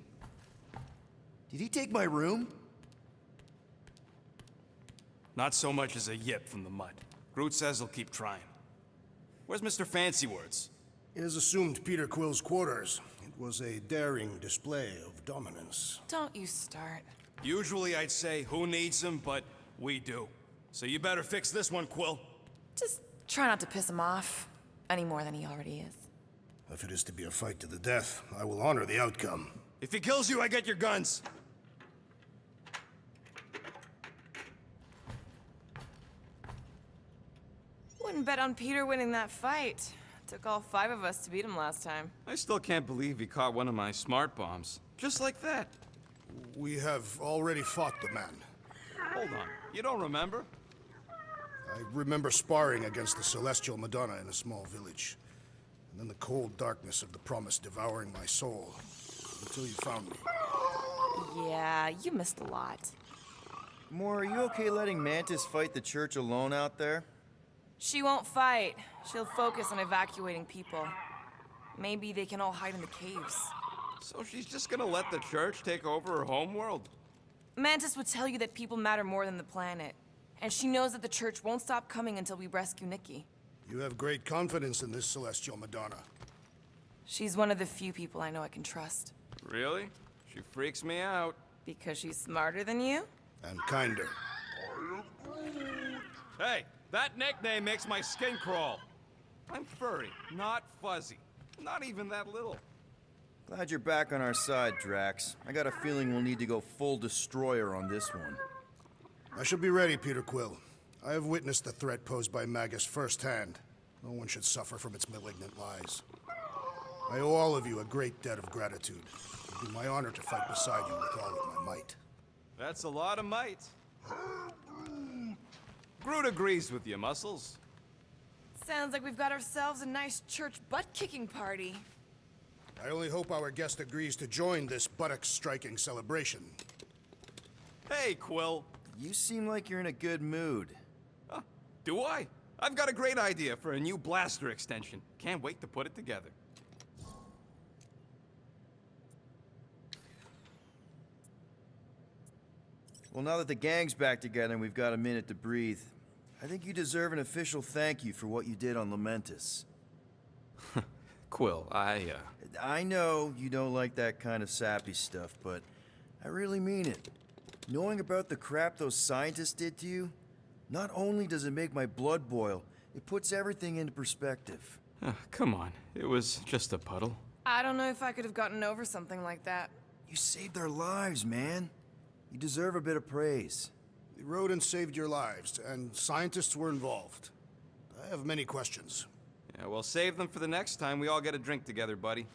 Speaker 1: Did he take my room?
Speaker 8: Not so much as a yip from the mud. Groot says he'll keep trying. Where's Mr. Fancy Words?
Speaker 13: It is assumed Peter Quill's quarters. It was a daring display of dominance.
Speaker 5: Don't you start.
Speaker 8: Usually I'd say, who needs him, but we do. So you better fix this one, Quill.
Speaker 5: Just try not to piss him off any more than he already is.
Speaker 13: If it is to be a fight to the death, I will honor the outcome.
Speaker 8: If he kills you, I get your guns.
Speaker 5: Wouldn't bet on Peter winning that fight. Took all 5 of us to beat him last time.
Speaker 8: I still can't believe he caught one of my smart bombs. Just like that.
Speaker 13: We have already fought the man.
Speaker 8: Hold on. You don't remember?
Speaker 13: I remember sparring against the Celestial Madonna in a small village. And then the cold darkness of the promise devouring my soul. Until you found me.
Speaker 5: Yeah, you missed a lot.
Speaker 1: Gamora, are you okay letting Mantis fight the church alone out there?
Speaker 5: She won't fight. She'll focus on evacuating people. Maybe they can all hide in the caves.
Speaker 8: So she's just gonna let the church take over her homeworld?
Speaker 5: Mantis would tell you that people matter more than the planet. And she knows that the church won't stop coming until we rescue Nikki.
Speaker 13: You have great confidence in this Celestial Madonna.
Speaker 5: She's one of the few people I know I can trust.
Speaker 8: Really? She freaks me out.
Speaker 5: Because she's smarter than you?
Speaker 13: And kinder.
Speaker 4: Hey, that nickname makes my skin crawl. I'm furry, not fuzzy. Not even that little.
Speaker 1: Glad you're back on our side, Drax. I got a feeling we'll need to go full destroyer on this one.
Speaker 13: I shall be ready, Peter Quill. I have witnessed the threat posed by Magus firsthand. No one should suffer from its malignant lies. I owe all of you a great debt of gratitude. It would be my honor to fight beside you with all of my might.
Speaker 4: That's a lot of might. Groot agrees with you, Muscles.
Speaker 5: Sounds like we've got ourselves a nice church butt-kicking party.
Speaker 13: I only hope our guest agrees to join this buttocks-striking celebration.
Speaker 4: Hey, Quill.
Speaker 1: You seem like you're in a good mood.
Speaker 4: Do I? I've got a great idea for a new blaster extension. Can't wait to put it together.
Speaker 1: Well, now that the gang's back together and we've got a minute to breathe, I think you deserve an official thank you for what you did on Lamentus.
Speaker 8: Quill,
Speaker 1: I know you don't like that kind of sappy stuff, but I really mean it. Knowing about the crap those scientists did to you, not only does it make my blood boil, it puts everything into perspective.
Speaker 8: Come on. It was just a puddle.
Speaker 5: I don't know if I could have gotten over something like that.
Speaker 1: You saved our lives, man. You deserve a bit of praise.
Speaker 13: The rodents saved your lives, and scientists were involved. I have many questions.
Speaker 8: Yeah, well, save them for the next time we all get a drink together, buddy.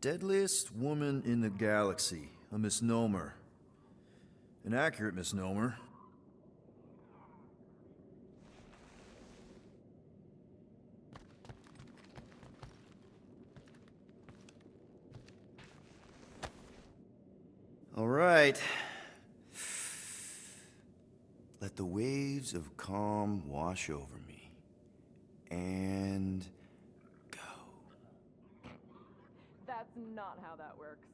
Speaker 1: Deadliest woman in the galaxy. A misnomer. An accurate misnomer. All right. Let the waves of calm wash over me. And go.
Speaker 5: That's not how that works.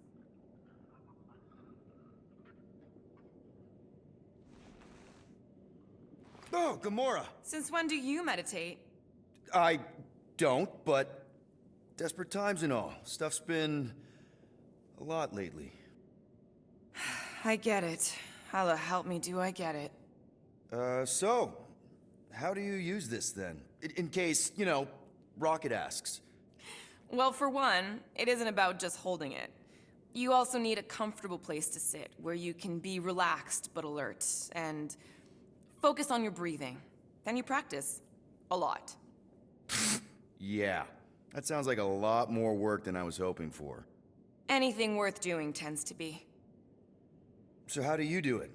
Speaker 1: Oh, Gamora!
Speaker 5: Since when do you meditate?
Speaker 1: I don't, but desperate times and all. Stuff's been a lot lately.
Speaker 5: I get it. Allah help me, do I get it.
Speaker 1: So, how do you use this then? In case, you know, Rocket asks.
Speaker 5: Well, for one, it isn't about just holding it. You also need a comfortable place to sit, where you can be relaxed but alert, and focus on your breathing. Then you practice. A lot.
Speaker 1: Yeah, that sounds like a lot more work than I was hoping for.
Speaker 5: Anything worth doing tends to be.
Speaker 1: So how do you do it?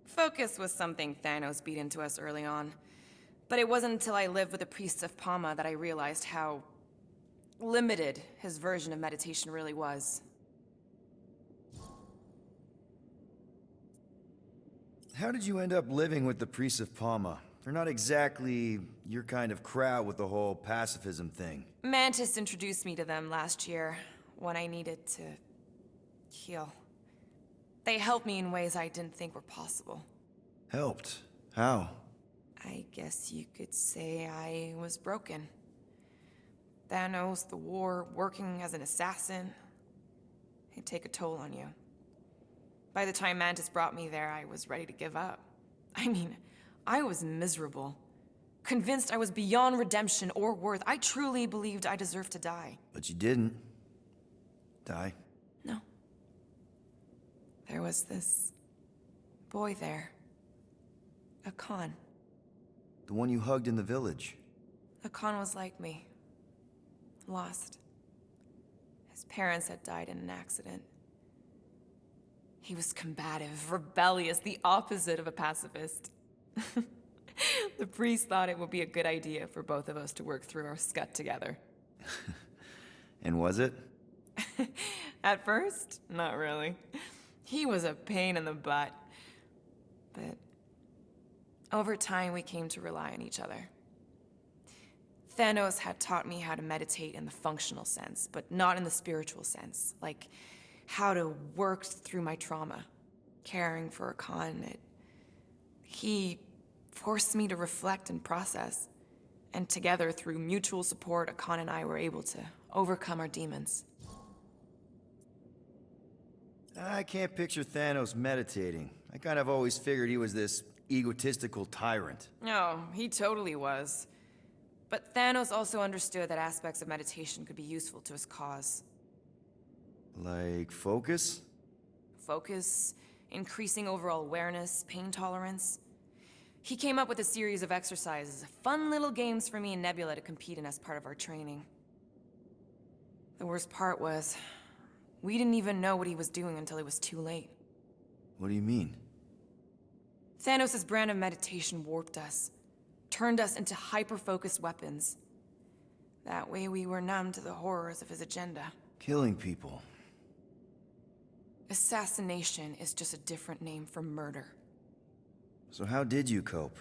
Speaker 5: Focus was something Thanos beat into us early on. But it wasn't until I lived with the priests of Palma that I realized how limited his version of meditation really was.
Speaker 1: How did you end up living with the priests of Palma? They're not exactly your kind of crowd with the whole pacifism thing.
Speaker 5: Mantis introduced me to them last year when I needed to heal. They helped me in ways I didn't think were possible.
Speaker 1: Helped? How?
Speaker 5: I guess you could say I was broken. Thanos, the war, working as an assassin, it'd take a toll on you. By the time Mantis brought me there, I was ready to give up. I mean, I was miserable. Convinced I was beyond redemption or worth. I truly believed I deserved to die.
Speaker 1: But you didn't. Die?
Speaker 5: No. There was this boy there. A Khan.
Speaker 1: The one you hugged in the village.
Speaker 5: A Khan was like me. Lost. His parents had died in an accident. He was combative, rebellious, the opposite of a pacifist. The priest thought it would be a good idea for both of us to work through our scut together.
Speaker 1: And was it?
Speaker 5: At first, not really. He was a pain in the butt. But over time, we came to rely on each other. Thanos had taught me how to meditate in the functional sense, but not in the spiritual sense. Like how to work through my trauma, caring for a Khan. He forced me to reflect and process. And together, through mutual support, Akan and I were able to overcome our demons.
Speaker 1: I can't picture Thanos meditating. I kind of always figured he was this egotistical tyrant.
Speaker 5: Oh, he totally was. But Thanos also understood that aspects of meditation could be useful to his cause.
Speaker 1: Like focus?
Speaker 5: Focus, increasing overall awareness, pain tolerance. He came up with a series of exercises, fun little games for me and Nebula to compete in as part of our training. The worst part was, we didn't even know what he was doing until it was too late.
Speaker 1: What do you mean?
Speaker 5: Thanos' brand of meditation warped us, turned us into hyper-focused weapons. That way we were numb to the horrors of his agenda.
Speaker 1: Killing people.
Speaker 5: Assassination is just a different name for murder.
Speaker 1: So how did you cope?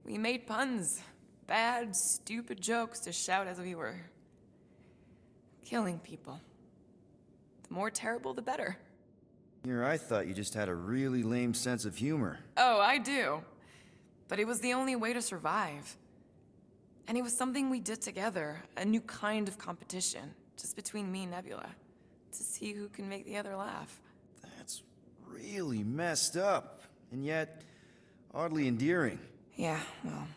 Speaker 5: We made puns. Bad, stupid jokes to shout as we were killing people. The more terrible, the better.
Speaker 1: Here, I thought you just had a really lame sense of humor.
Speaker 5: Oh, I do. But it was the only way to survive. And it was something we did together, a new kind of competition, just between me and Nebula, to see who can make the other laugh.
Speaker 1: That's really messed up, and yet oddly endearing.
Speaker 5: Yeah, well,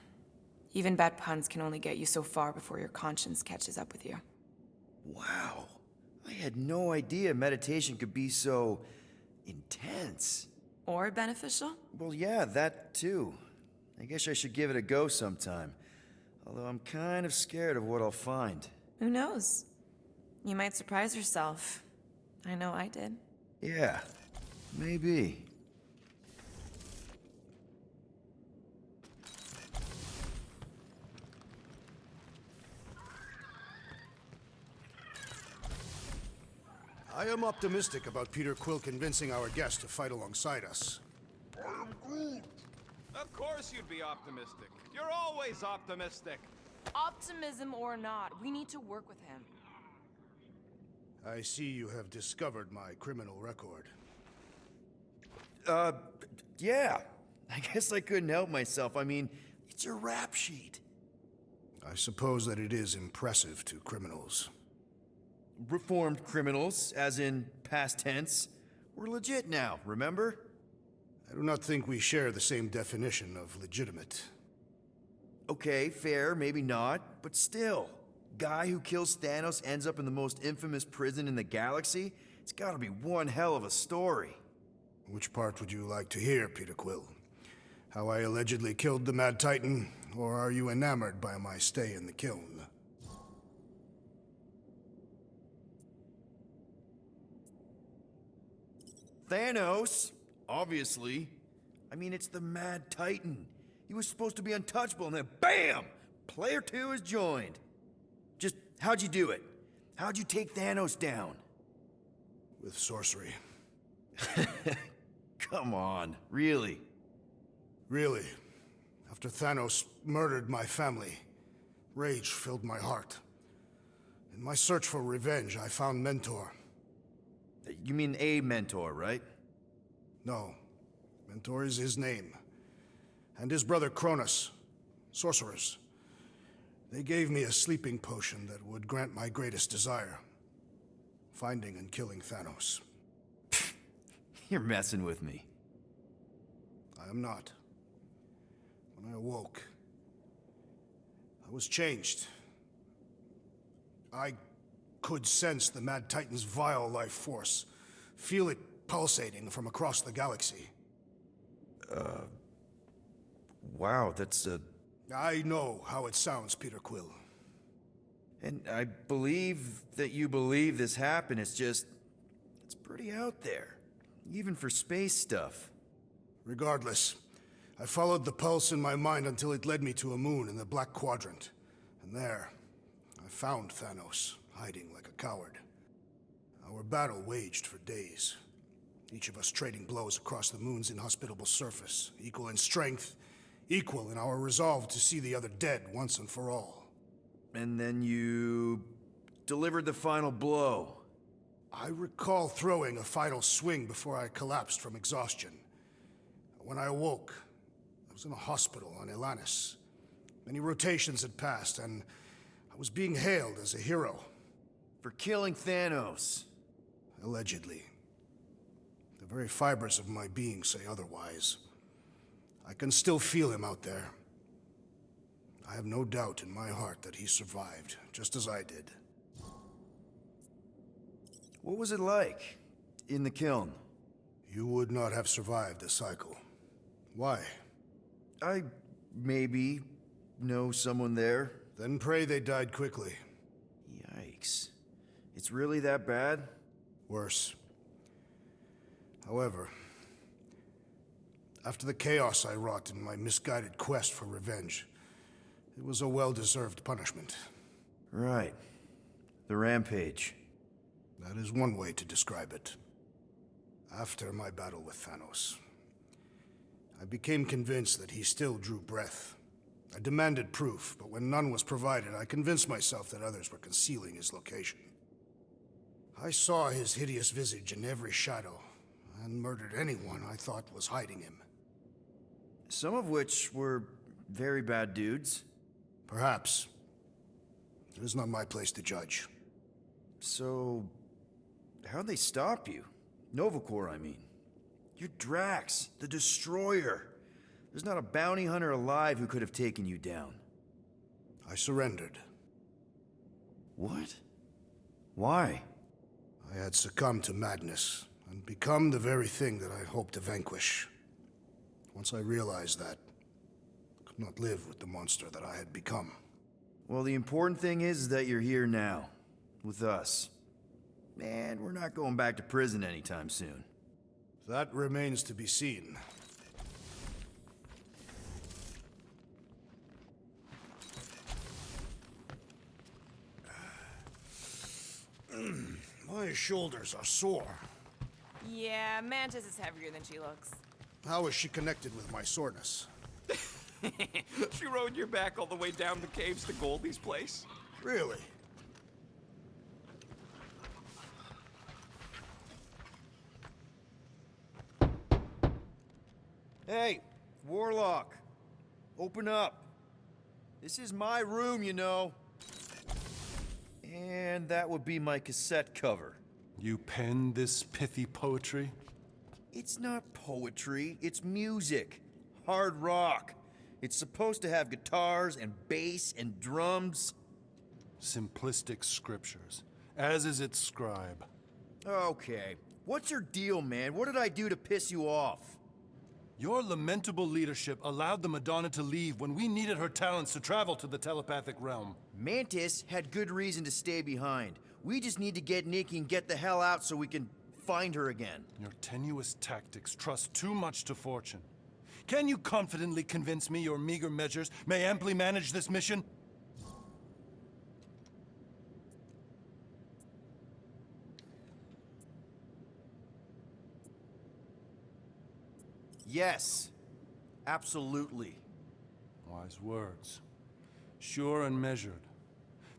Speaker 5: even bad puns can only get you so far before your conscience catches up with you.
Speaker 1: Wow. I had no idea meditation could be so intense.
Speaker 5: Or beneficial?
Speaker 1: Well, yeah, that too. I guess I should give it a go sometime. Although I'm kind of scared of what I'll find.
Speaker 5: Who knows? You might surprise yourself. I know I did.
Speaker 1: Yeah, maybe.
Speaker 13: I am optimistic about Peter Quill convincing our guest to fight alongside us.
Speaker 10: I am Groot.
Speaker 4: Of course you'd be optimistic. You're always optimistic.
Speaker 5: Optimism or not, we need to work with him.
Speaker 13: I see you have discovered my criminal record.
Speaker 1: Yeah. I guess I couldn't help myself. I mean, it's your rap sheet.
Speaker 13: I suppose that it is impressive to criminals.
Speaker 1: Reformed criminals, as in past tense. We're legit now, remember?
Speaker 13: I do not think we share the same definition of legitimate.
Speaker 1: Okay, fair, maybe not, but still. Guy who kills Thanos ends up in the most infamous prison in the galaxy? It's gotta be one hell of a story.
Speaker 13: Which part would you like to hear, Peter Quill? How I allegedly killed the Mad Titan, or are you enamored by my stay in the kiln?
Speaker 1: Thanos, obviously. I mean, it's the Mad Titan. He was supposed to be untouchable, and then BAM! Player 2 has joined. Just, how'd you do it? How'd you take Thanos down?
Speaker 13: With sorcery.
Speaker 1: Come on, really?
Speaker 13: Really. After Thanos murdered my family, rage filled my heart. In my search for revenge, I found Mentor.
Speaker 1: You mean a mentor, right?
Speaker 13: No. Mentor is his name. And his brother Cronus. Sorcerers. They gave me a sleeping potion that would grant my greatest desire. Finding and killing Thanos.
Speaker 1: You're messing with me.
Speaker 13: I am not. When I awoke, I was changed. I could sense the Mad Titan's vile life force, feel it pulsating from across the galaxy.
Speaker 1: Wow, that's
Speaker 13: I know how it sounds, Peter Quill.
Speaker 1: And I believe that you believe this happened. It's just, it's pretty out there. Even for space stuff.
Speaker 13: Regardless, I followed the pulse in my mind until it led me to a moon in the Black Quadrant. And there, I found Thanos, hiding like a coward. Our battle waged for days. Each of us trading blows across the moon's inhospitable surface, equal in strength, equal in our resolve to see the other dead once and for all.
Speaker 1: And then you delivered the final blow.
Speaker 13: I recall throwing a final swing before I collapsed from exhaustion. When I awoke, I was in a hospital on Elanis. Many rotations had passed, and I was being hailed as a hero.
Speaker 1: For killing Thanos.
Speaker 13: Allegedly. The very fibers of my being say otherwise. I can still feel him out there. I have no doubt in my heart that he survived, just as I did.
Speaker 1: What was it like in the kiln?
Speaker 13: You would not have survived the cycle. Why?
Speaker 1: I maybe know someone there.
Speaker 13: Then pray they died quickly.
Speaker 1: Yikes. It's really that bad?
Speaker 13: Worse. However, after the chaos I wrought in my misguided quest for revenge, it was a well-deserved punishment.
Speaker 1: Right. The rampage.
Speaker 13: That is one way to describe it. After my battle with Thanos, I became convinced that he still drew breath. I demanded proof, but when none was provided, I convinced myself that others were concealing his location. I saw his hideous visage in every shadow, and murdered anyone I thought was hiding him.
Speaker 1: Some of which were very bad dudes.
Speaker 13: Perhaps. It is not my place to judge.
Speaker 1: So, how'd they stop you? Nova Corps, I mean. You're Drax, the Destroyer. There's not a bounty hunter alive who could have taken you down.
Speaker 13: I surrendered.
Speaker 1: What? Why?
Speaker 13: I had succumbed to madness, and become the very thing that I hoped to vanquish. Once I realized that, I could not live with the monster that I had become.
Speaker 1: Well, the important thing is that you're here now, with us. And we're not going back to prison anytime soon.
Speaker 13: That remains to be seen. My shoulders are sore.
Speaker 5: Yeah, Mantis is heavier than she looks.
Speaker 13: How is she connected with my soreness?
Speaker 4: She rode your back all the way down the caves to Goldie's place?
Speaker 13: Really?
Speaker 1: Hey, Warlock. Open up. This is my room, you know. And that would be my cassette cover.
Speaker 6: You penned this pithy poetry?
Speaker 1: It's not poetry, it's music. Hard rock. It's supposed to have guitars and bass and drums.
Speaker 6: Simplistic scriptures, as is its scribe.
Speaker 1: Okay. What's your deal, man? What did I do to piss you off?
Speaker 6: Your lamentable leadership allowed the Madonna to leave when we needed her talents to travel to the telepathic realm.
Speaker 1: Mantis had good reason to stay behind. We just need to get Nikki and get the hell out so we can find her again.
Speaker 6: Your tenuous tactics trust too much to fortune. Can you confidently convince me your meager measures may amply manage this mission?
Speaker 1: Yes. Absolutely.
Speaker 6: Wise words. Sure and measured.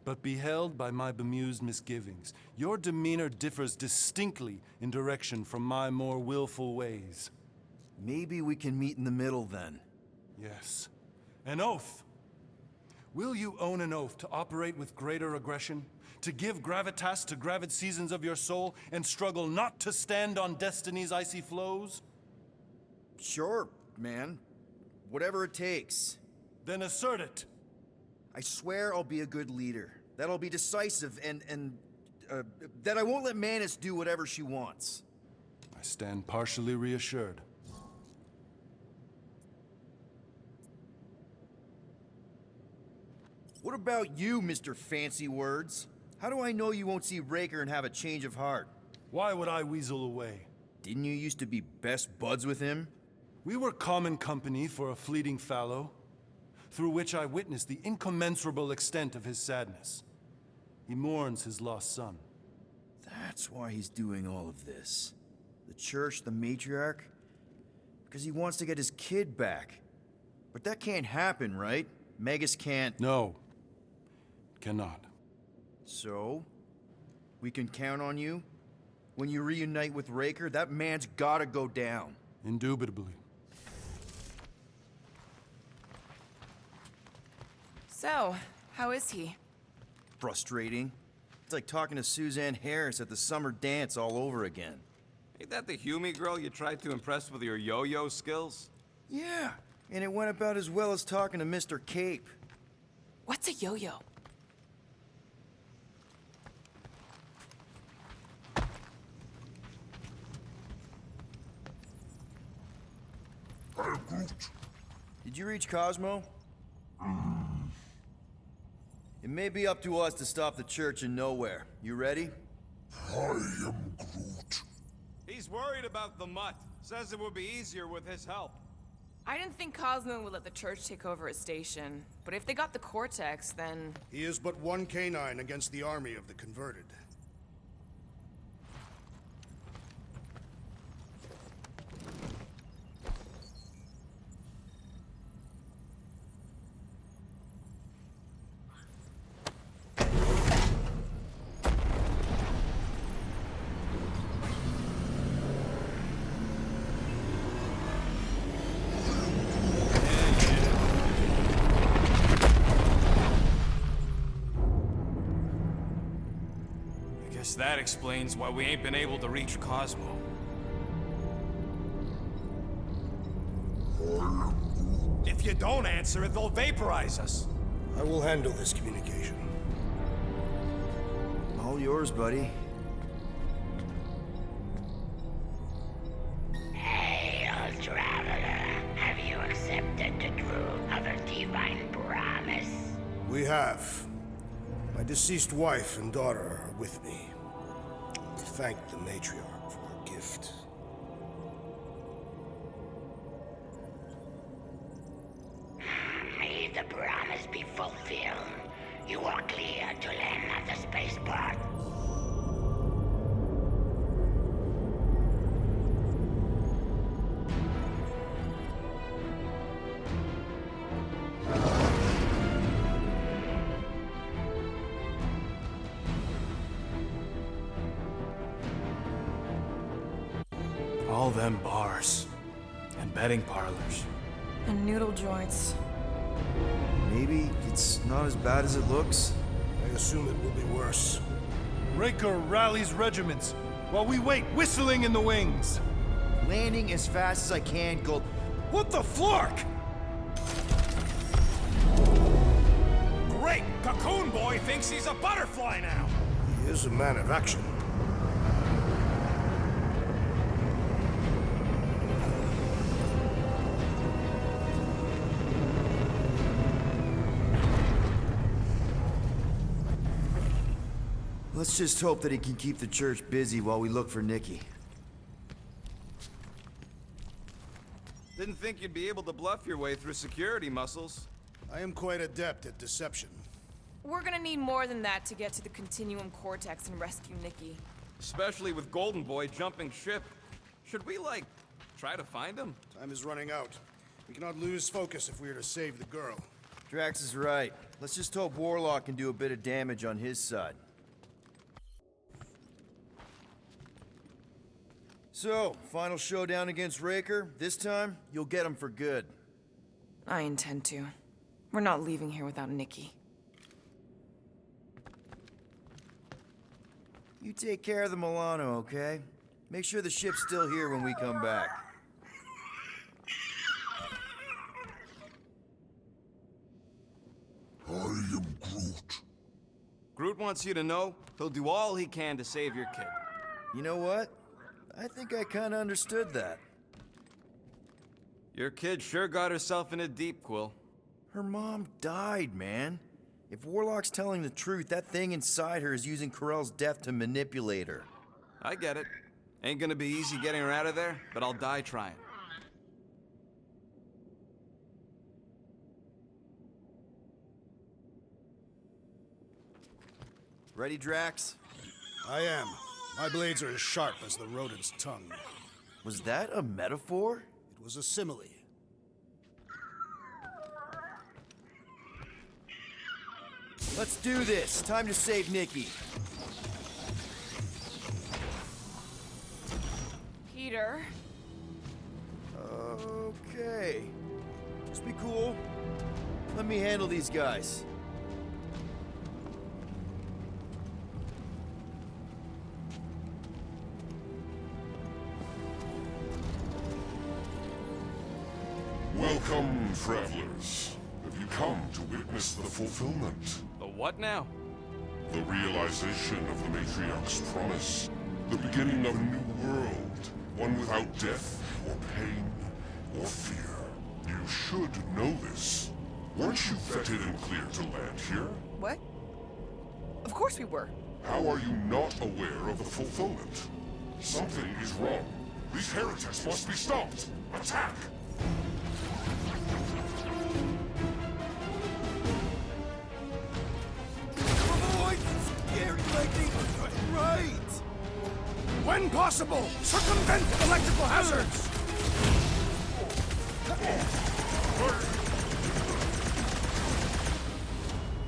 Speaker 6: But beheld by my bemused misgivings, your demeanor differs distinctly in direction from my more willful ways.
Speaker 1: Maybe we can meet in the middle then.
Speaker 6: Yes. An oath. Will you own an oath to operate with greater aggression? To give gravitas to gravid seasons of your soul and struggle not to stand on destiny's icy flows?
Speaker 1: Sure, man. Whatever it takes.
Speaker 6: Then assert it.
Speaker 1: I swear I'll be a good leader. That I'll be decisive and that I won't let Manus do whatever she wants.
Speaker 6: I stand partially reassured.
Speaker 1: What about you, Mr. Fancy Words? How do I know you won't see Raker and have a change of heart?
Speaker 6: Why would I weasel away?
Speaker 1: Didn't you used to be best buds with him?
Speaker 6: We were common company for a fleeting fallow, through which I witnessed the incommensurable extent of his sadness. He mourns his lost son.
Speaker 1: That's why he's doing all of this. The church, the matriarch? Because he wants to get his kid back. But that can't happen, right? Magus can't...
Speaker 6: No. Cannot.
Speaker 1: So? We can count on you? When you reunite with Raker, that man's gotta go down.
Speaker 6: Indubitably.
Speaker 5: So, how is he?
Speaker 1: Frustrating. It's like talking to Suzanne Harris at the summer dance all over again.
Speaker 8: Ain't that the Humie girl you tried to impress with your yo-yo skills?
Speaker 1: Yeah, and it went about as well as talking to Mr. Cape.
Speaker 5: What's a yo-yo?
Speaker 10: Hey, Groot.
Speaker 1: Did you reach Cosmo? It may be up to us to stop the church in Knowhere. You ready?
Speaker 10: I am Groot.
Speaker 4: He's worried about the mutt. Says it would be easier with his help.
Speaker 5: I didn't think Cosmo would let the church take over a station, but if they got the Cortex, then...
Speaker 13: He is but one canine against the army of the converted.
Speaker 8: That explains why we ain't been able to reach Cosmo.
Speaker 4: If you don't answer it, they'll vaporize us.
Speaker 13: I will handle this communication.
Speaker 1: All yours, buddy.
Speaker 16: Hail, traveler. Have you accepted the truth of a divine promise?
Speaker 13: We have. My deceased wife and daughter are with me. To thank the matriarch for her gift.
Speaker 16: May the promise be fulfilled. You are clear to land at the spaceport.
Speaker 8: All them bars. And betting parlors.
Speaker 5: And noodle joints.
Speaker 1: Maybe it's not as bad as it looks.
Speaker 13: I assume it will be worse.
Speaker 6: Raker rallies regiments, while we wait whistling in the wings.
Speaker 1: Landing as fast as I can, Gold. What the flark?
Speaker 4: Great! Cocoon Boy thinks he's a butterfly now!
Speaker 13: He is a man of action.
Speaker 1: Let's just hope that he can keep the church busy while we look for Nikki.
Speaker 8: Didn't think you'd be able to bluff your way through security muscles.
Speaker 13: I am quite adept at deception.
Speaker 5: We're gonna need more than that to get to the Continuum Cortex and rescue Nikki.
Speaker 8: Especially with Golden Boy jumping ship. Should we, like, try to find him?
Speaker 13: Time is running out. We cannot lose focus if we are to save the girl.
Speaker 1: Drax is right. Let's just hope Warlock can do a bit of damage on his side. So, final showdown against Raker. This time, you'll get him for good.
Speaker 5: I intend to. We're not leaving here without Nikki.
Speaker 1: You take care of the Milano, okay? Make sure the ship's still here when we come back.
Speaker 10: I am Groot.
Speaker 8: Groot wants you to know he'll do all he can to save your kid.
Speaker 1: You know what? I think I kinda understood that.
Speaker 8: Your kid sure got herself in a deep, Quill.
Speaker 1: Her mom died, man. If Warlock's telling the truth, that thing inside her is using Corell's death to manipulate her.
Speaker 8: I get it. Ain't gonna be easy getting her out of there, but I'll die trying.
Speaker 1: Ready, Drax?
Speaker 13: I am. My blades are as sharp as the rodent's tongue.
Speaker 1: Was that a metaphor?
Speaker 13: It was a simile.
Speaker 1: Let's do this. Time to save Nikki.
Speaker 5: Peter?
Speaker 1: Okay. Just be cool. Let me handle these guys.
Speaker 10: Welcome, travelers. Have you come to witness the fulfillment?
Speaker 8: The what now?
Speaker 10: The realization of the Matriarch's promise. The beginning of a new world. One without death, or pain, or fear. You should know this. Weren't you vetted and cleared to land here?
Speaker 15: What? Of course we were.
Speaker 10: How are you not aware of the fulfillment? Something is wrong. These heretics must be stopped. Attack!
Speaker 1: Avoid scary lightning! Right!
Speaker 13: When possible, circumvent electrical hazards!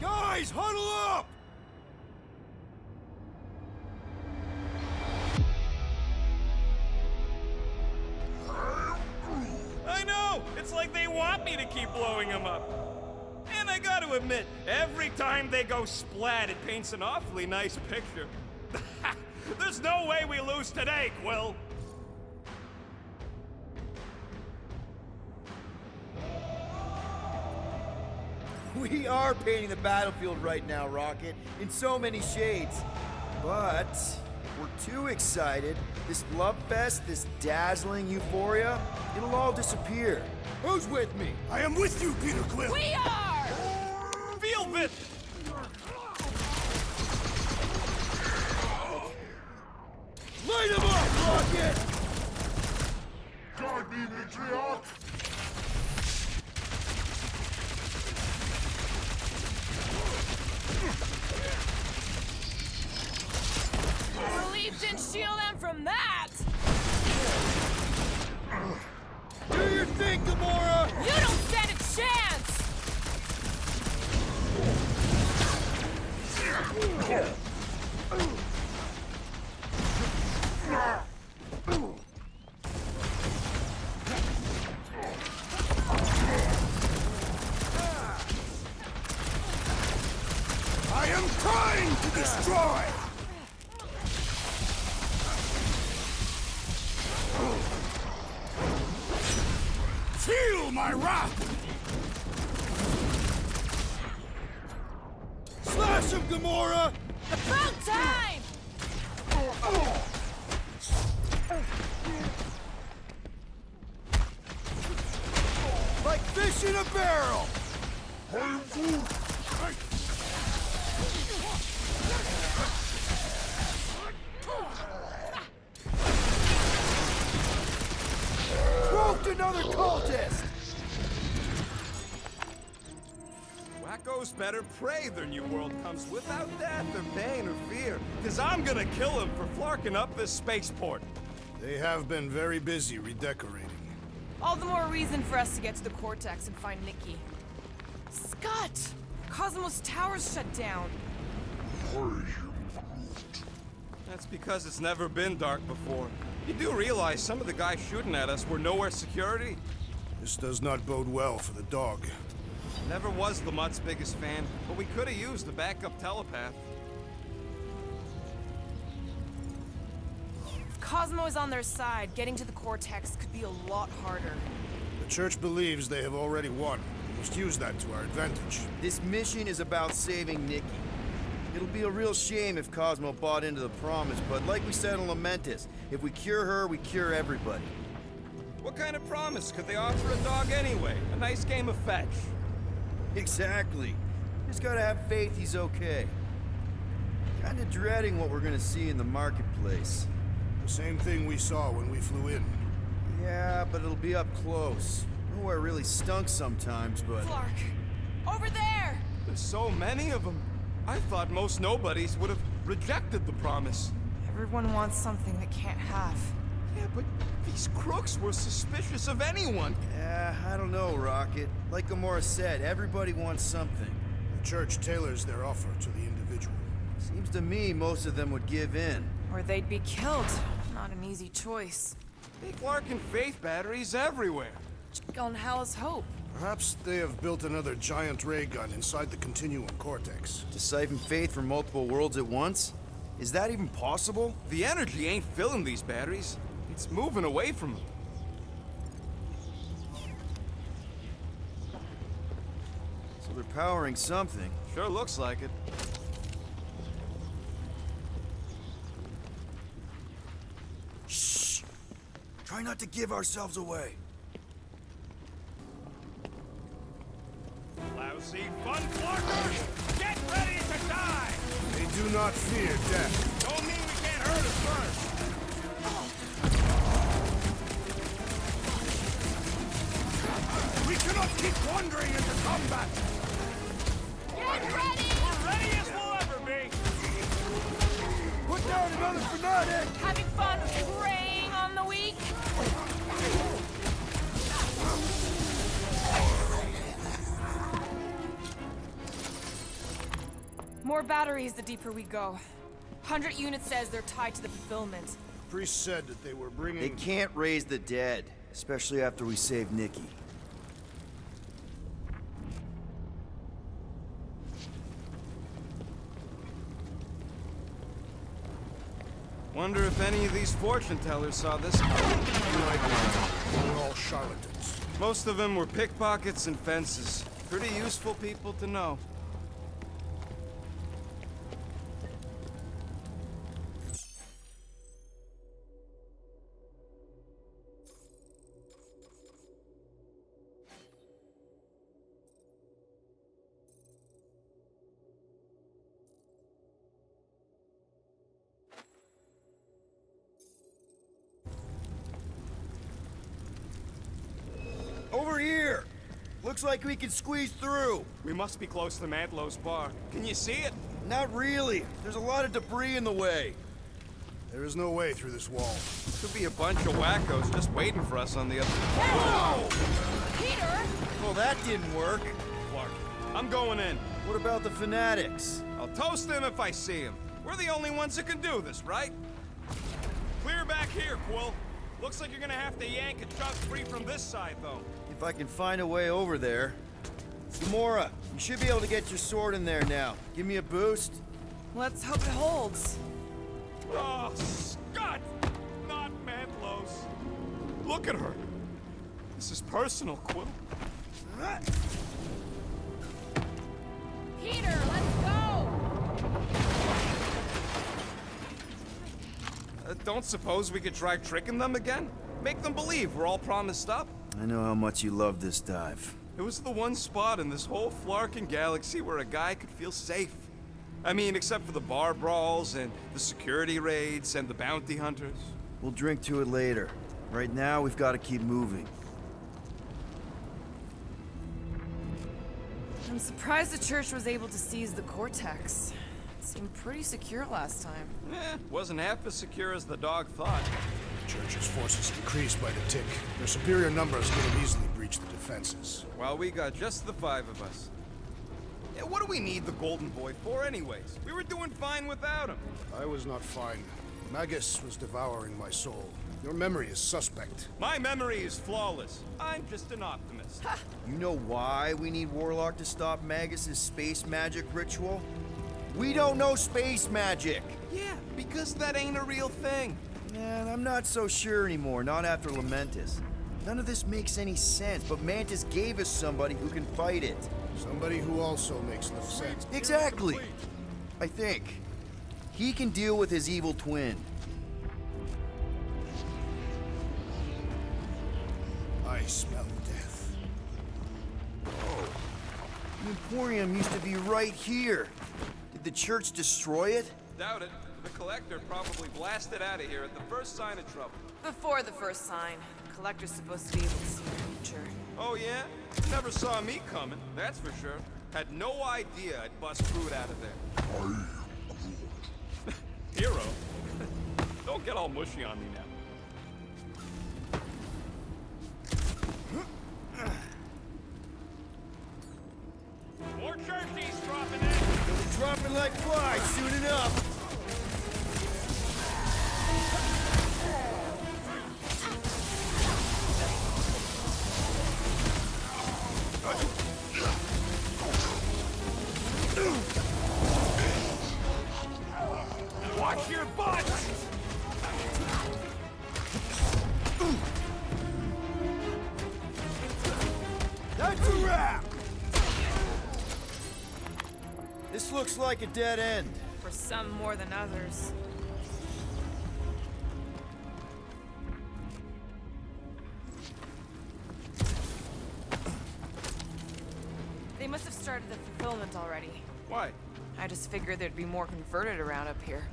Speaker 1: Guys, huddle up!
Speaker 4: I know! It's like they want me to keep blowing them up. And I gotta admit, every time they go splat, it paints an awfully nice picture. There's no way we lose today, Quill!
Speaker 1: We are painting the battlefield right now, Rocket, in so many shades. But if we're too excited, this love fest, this dazzling euphoria, it'll all disappear. Who's with me?
Speaker 13: I am with you, Peter Quill!
Speaker 5: We are!
Speaker 4: Feel it!
Speaker 1: Light him up, Rocket!
Speaker 10: Guard me, Matriarch!
Speaker 5: Relief didn't shield them from that!
Speaker 1: Do your thing, Gamora!
Speaker 5: You don't stand a chance!
Speaker 13: I am trying to destroy! Feel my wrath!
Speaker 1: Slash him, Gamora!
Speaker 5: About time!
Speaker 1: Like fish in a barrel!
Speaker 10: I am Groot!
Speaker 1: Roped another cultist!
Speaker 4: much better prey their new world comes without death or pain or fear. Cause I'm gonna kill him for flarking up this spaceport.
Speaker 13: They have been very busy redecorating.
Speaker 5: All the more reason for us to get to the Cortex and find Nikki. Scott! Cosmos Tower's shut down.
Speaker 4: That's because it's never been dark before. You do realize some of the guys shooting at us were Knowhere security?
Speaker 13: This does not bode well for the dog.
Speaker 4: Never was Lamott's biggest fan, but we could have used a backup telepath.
Speaker 5: If Cosmo is on their side, getting to the Cortex could be a lot harder.
Speaker 13: The Church believes they have already won. We must use that to our advantage.
Speaker 1: This mission is about saving Nikki. It'll be a real shame if Cosmo bought into the promise, but like we said on Lamentus, if we cure her, we cure everybody.
Speaker 4: What kind of promise could they offer a dog anyway? A nice game of fetch.
Speaker 1: Exactly. Just gotta have faith he's okay. Kinda dreading what we're gonna see in the marketplace.
Speaker 13: The same thing we saw when we flew in.
Speaker 1: Yeah, but it'll be up close. Nowhere really stunk sometimes, but...
Speaker 5: Flark! Over there!
Speaker 4: There's so many of them. I thought most nobodies would have rejected the promise.
Speaker 5: Everyone wants something they can't have.
Speaker 4: Yeah, but these crooks were suspicious of anyone.
Speaker 1: Yeah, I don't know, Rocket. Like Gamora said, everybody wants something.
Speaker 13: The Church tailors their offer to the individual.
Speaker 1: Seems to me most of them would give in.
Speaker 5: Or they'd be killed. Not an easy choice.
Speaker 4: They Clark faith batteries everywhere.
Speaker 5: Check on Hal's hope.
Speaker 13: Perhaps they have built another giant ray gun inside the Continuum Cortex.
Speaker 1: To siphon faith from multiple worlds at once? Is that even possible?
Speaker 4: The energy ain't filling these batteries. It's moving away from them.
Speaker 1: So they're powering something.
Speaker 4: Sure looks like it.
Speaker 1: Shh! Try not to give ourselves away.
Speaker 4: Lousy fun Clarkers! Get ready to die!
Speaker 13: They do not fear death.
Speaker 4: Don't mean we can't hurt us first.
Speaker 13: We cannot keep wandering into combat!
Speaker 3: Get ready!
Speaker 4: We're ready as we'll ever be!
Speaker 1: Put down another fanatic!
Speaker 5: Having fun preying on the weak? More batteries the deeper we go. 100 units says they're tied to the fulfillment.
Speaker 13: Priest said that they were bringing...
Speaker 1: They can't raise the dead, especially after we save Nikki.
Speaker 4: Wonder if any of these fortune tellers saw this coming.
Speaker 13: We're all charlatans.
Speaker 4: Most of them were pickpockets and fences. Pretty useful people to know.
Speaker 1: Over here! Looks like we can squeeze through.
Speaker 4: We must be close to Mantlow's bar. Can you see it?
Speaker 1: Not really. There's a lot of debris in the way.
Speaker 13: There is no way through this wall.
Speaker 4: Could be a bunch of wackos just waiting for us on the other side.
Speaker 5: Whoa! Peter!
Speaker 1: Well, that didn't work.
Speaker 4: Clark, I'm going in.
Speaker 1: What about the fanatics?
Speaker 4: I'll toast them if I see them. We're the only ones that can do this, right? Clear back here, Quill. Looks like you're gonna have to yank a chunk free from this side, though.
Speaker 1: If I can find a way over there. Gamora, you should be able to get your sword in there now. Give me a boost.
Speaker 5: Let's hope it holds.
Speaker 4: Oh, Scott! Not Mantlow's. Look at her. This is personal, Quill.
Speaker 5: Peter, let's go!
Speaker 4: Don't suppose we could try tricking them again? Make them believe we're all promised up?
Speaker 1: I know how much you love this dive.
Speaker 4: It was the one spot in this whole Flarkin galaxy where a guy could feel safe. I mean, except for the bar brawls and the security raids and the bounty hunters.
Speaker 1: We'll drink to it later. Right now, we've got to keep moving.
Speaker 5: I'm surprised the church was able to seize the Cortex. It seemed pretty secure last time.
Speaker 4: Wasn't half as secure as the dog thought.
Speaker 13: The church's forces increased by the tick. Their superior numbers could have easily breached the defenses.
Speaker 4: Well, we got just the 5 of us. Yeah, what do we need the Golden Boy for anyways? We were doing fine without him.
Speaker 13: I was not fine. Magus was devouring my soul. Your memory is suspect.
Speaker 4: My memory is flawless. I'm just an optimist.
Speaker 1: You know why we need Warlock to stop Magus's space magic ritual? We don't know space magic!
Speaker 4: Yeah, because that ain't a real thing.
Speaker 1: Man, I'm not so sure anymore, not after Lamentus. None of this makes any sense, but Mantis gave us somebody who can fight it.
Speaker 13: Somebody who also makes no sense.
Speaker 1: Exactly! I think. He can deal with his evil twin.
Speaker 13: I smell death.
Speaker 1: Oh. The Emporium used to be right here. Did the church destroy it?
Speaker 4: Doubt it. The Collector probably blasted out of here at the first sign of trouble.
Speaker 5: Before the first sign, the Collector's supposed to be able to see the future.
Speaker 4: Oh yeah? Never saw me coming, that's for sure. Had no idea I'd bust fruit out of there. Hero? Don't get all mushy on me now. More churchies dropping in!
Speaker 1: They'll be dropping like flies soon enough!
Speaker 4: Watch your butt!
Speaker 1: That's a wrap! This looks like a dead end.
Speaker 5: For some more than others. They must have started the fulfillment already.
Speaker 4: Why?
Speaker 5: I just figured there'd be more converted around up here.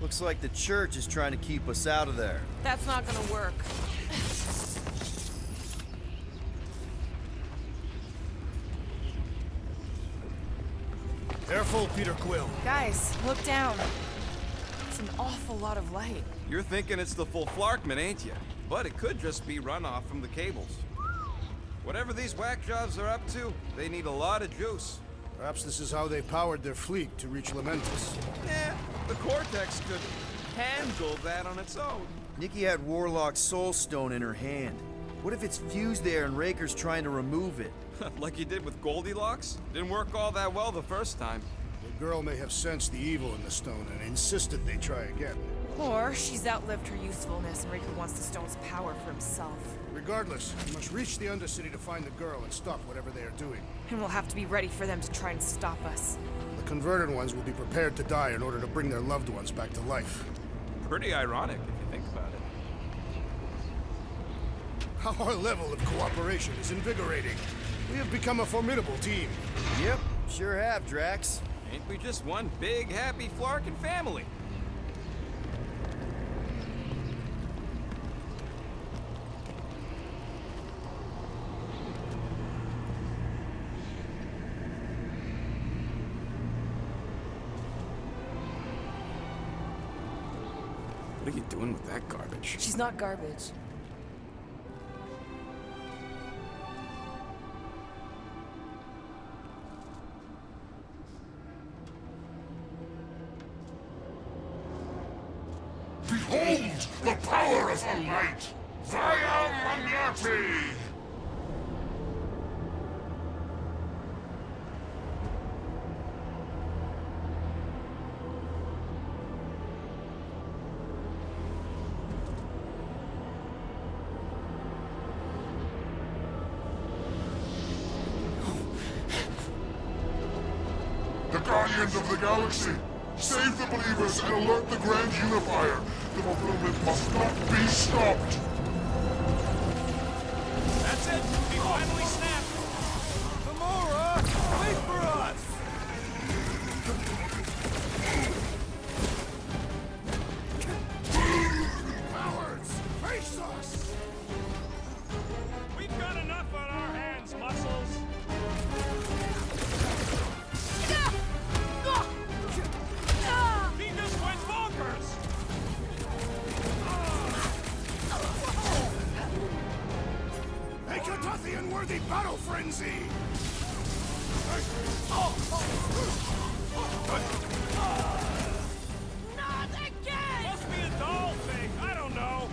Speaker 1: Looks like the church is trying to keep us out of there.
Speaker 5: That's not gonna work.
Speaker 13: Careful, Peter Quill.
Speaker 5: Guys, look down. It's an awful lot of light.
Speaker 4: You're thinking it's the full Flarkman, ain't you? But it could just be runoff from the cables. Whatever these whack jobs are up to, they need a lot of juice.
Speaker 13: Perhaps this is how they powered their fleet to reach Lamentus.
Speaker 4: The Cortex could handle that on its own.
Speaker 1: Nikki had Warlock's soul stone in her hand. What if it's fused there and Raker's trying to remove it?
Speaker 4: Like you did with Goldilocks? Didn't work all that well the first time.
Speaker 13: The girl may have sensed the evil in the stone and insisted they try again.
Speaker 5: Or she's outlived her usefulness and Raker wants the stone's power for himself.
Speaker 13: Regardless, we must reach the Undercity to find the girl and stop whatever they are doing.
Speaker 5: And we'll have to be ready for them to try and stop us.
Speaker 13: The converted ones will be prepared to die in order to bring their loved ones back to life.
Speaker 4: Pretty ironic, if you think about it.
Speaker 13: Our level of cooperation is invigorating. We have become a formidable team.
Speaker 1: Yep, sure have, Drax.
Speaker 4: Ain't we just one big, happy Flarkin family? What are you doing with that garbage?
Speaker 5: She's not garbage.
Speaker 10: Behold the power of the light! Via Magnati! The Guardians of the Galaxy! Save the believers and alert the Grand Unifier! The fulfillment must not be stopped!
Speaker 4: That's it! We finally snapped!
Speaker 1: Gamora! Wait for us!
Speaker 13: Cowards! Face us!
Speaker 4: We've got enough on our hands!
Speaker 13: easy!
Speaker 7: Not again!
Speaker 4: Must be a doll thing. I don't know.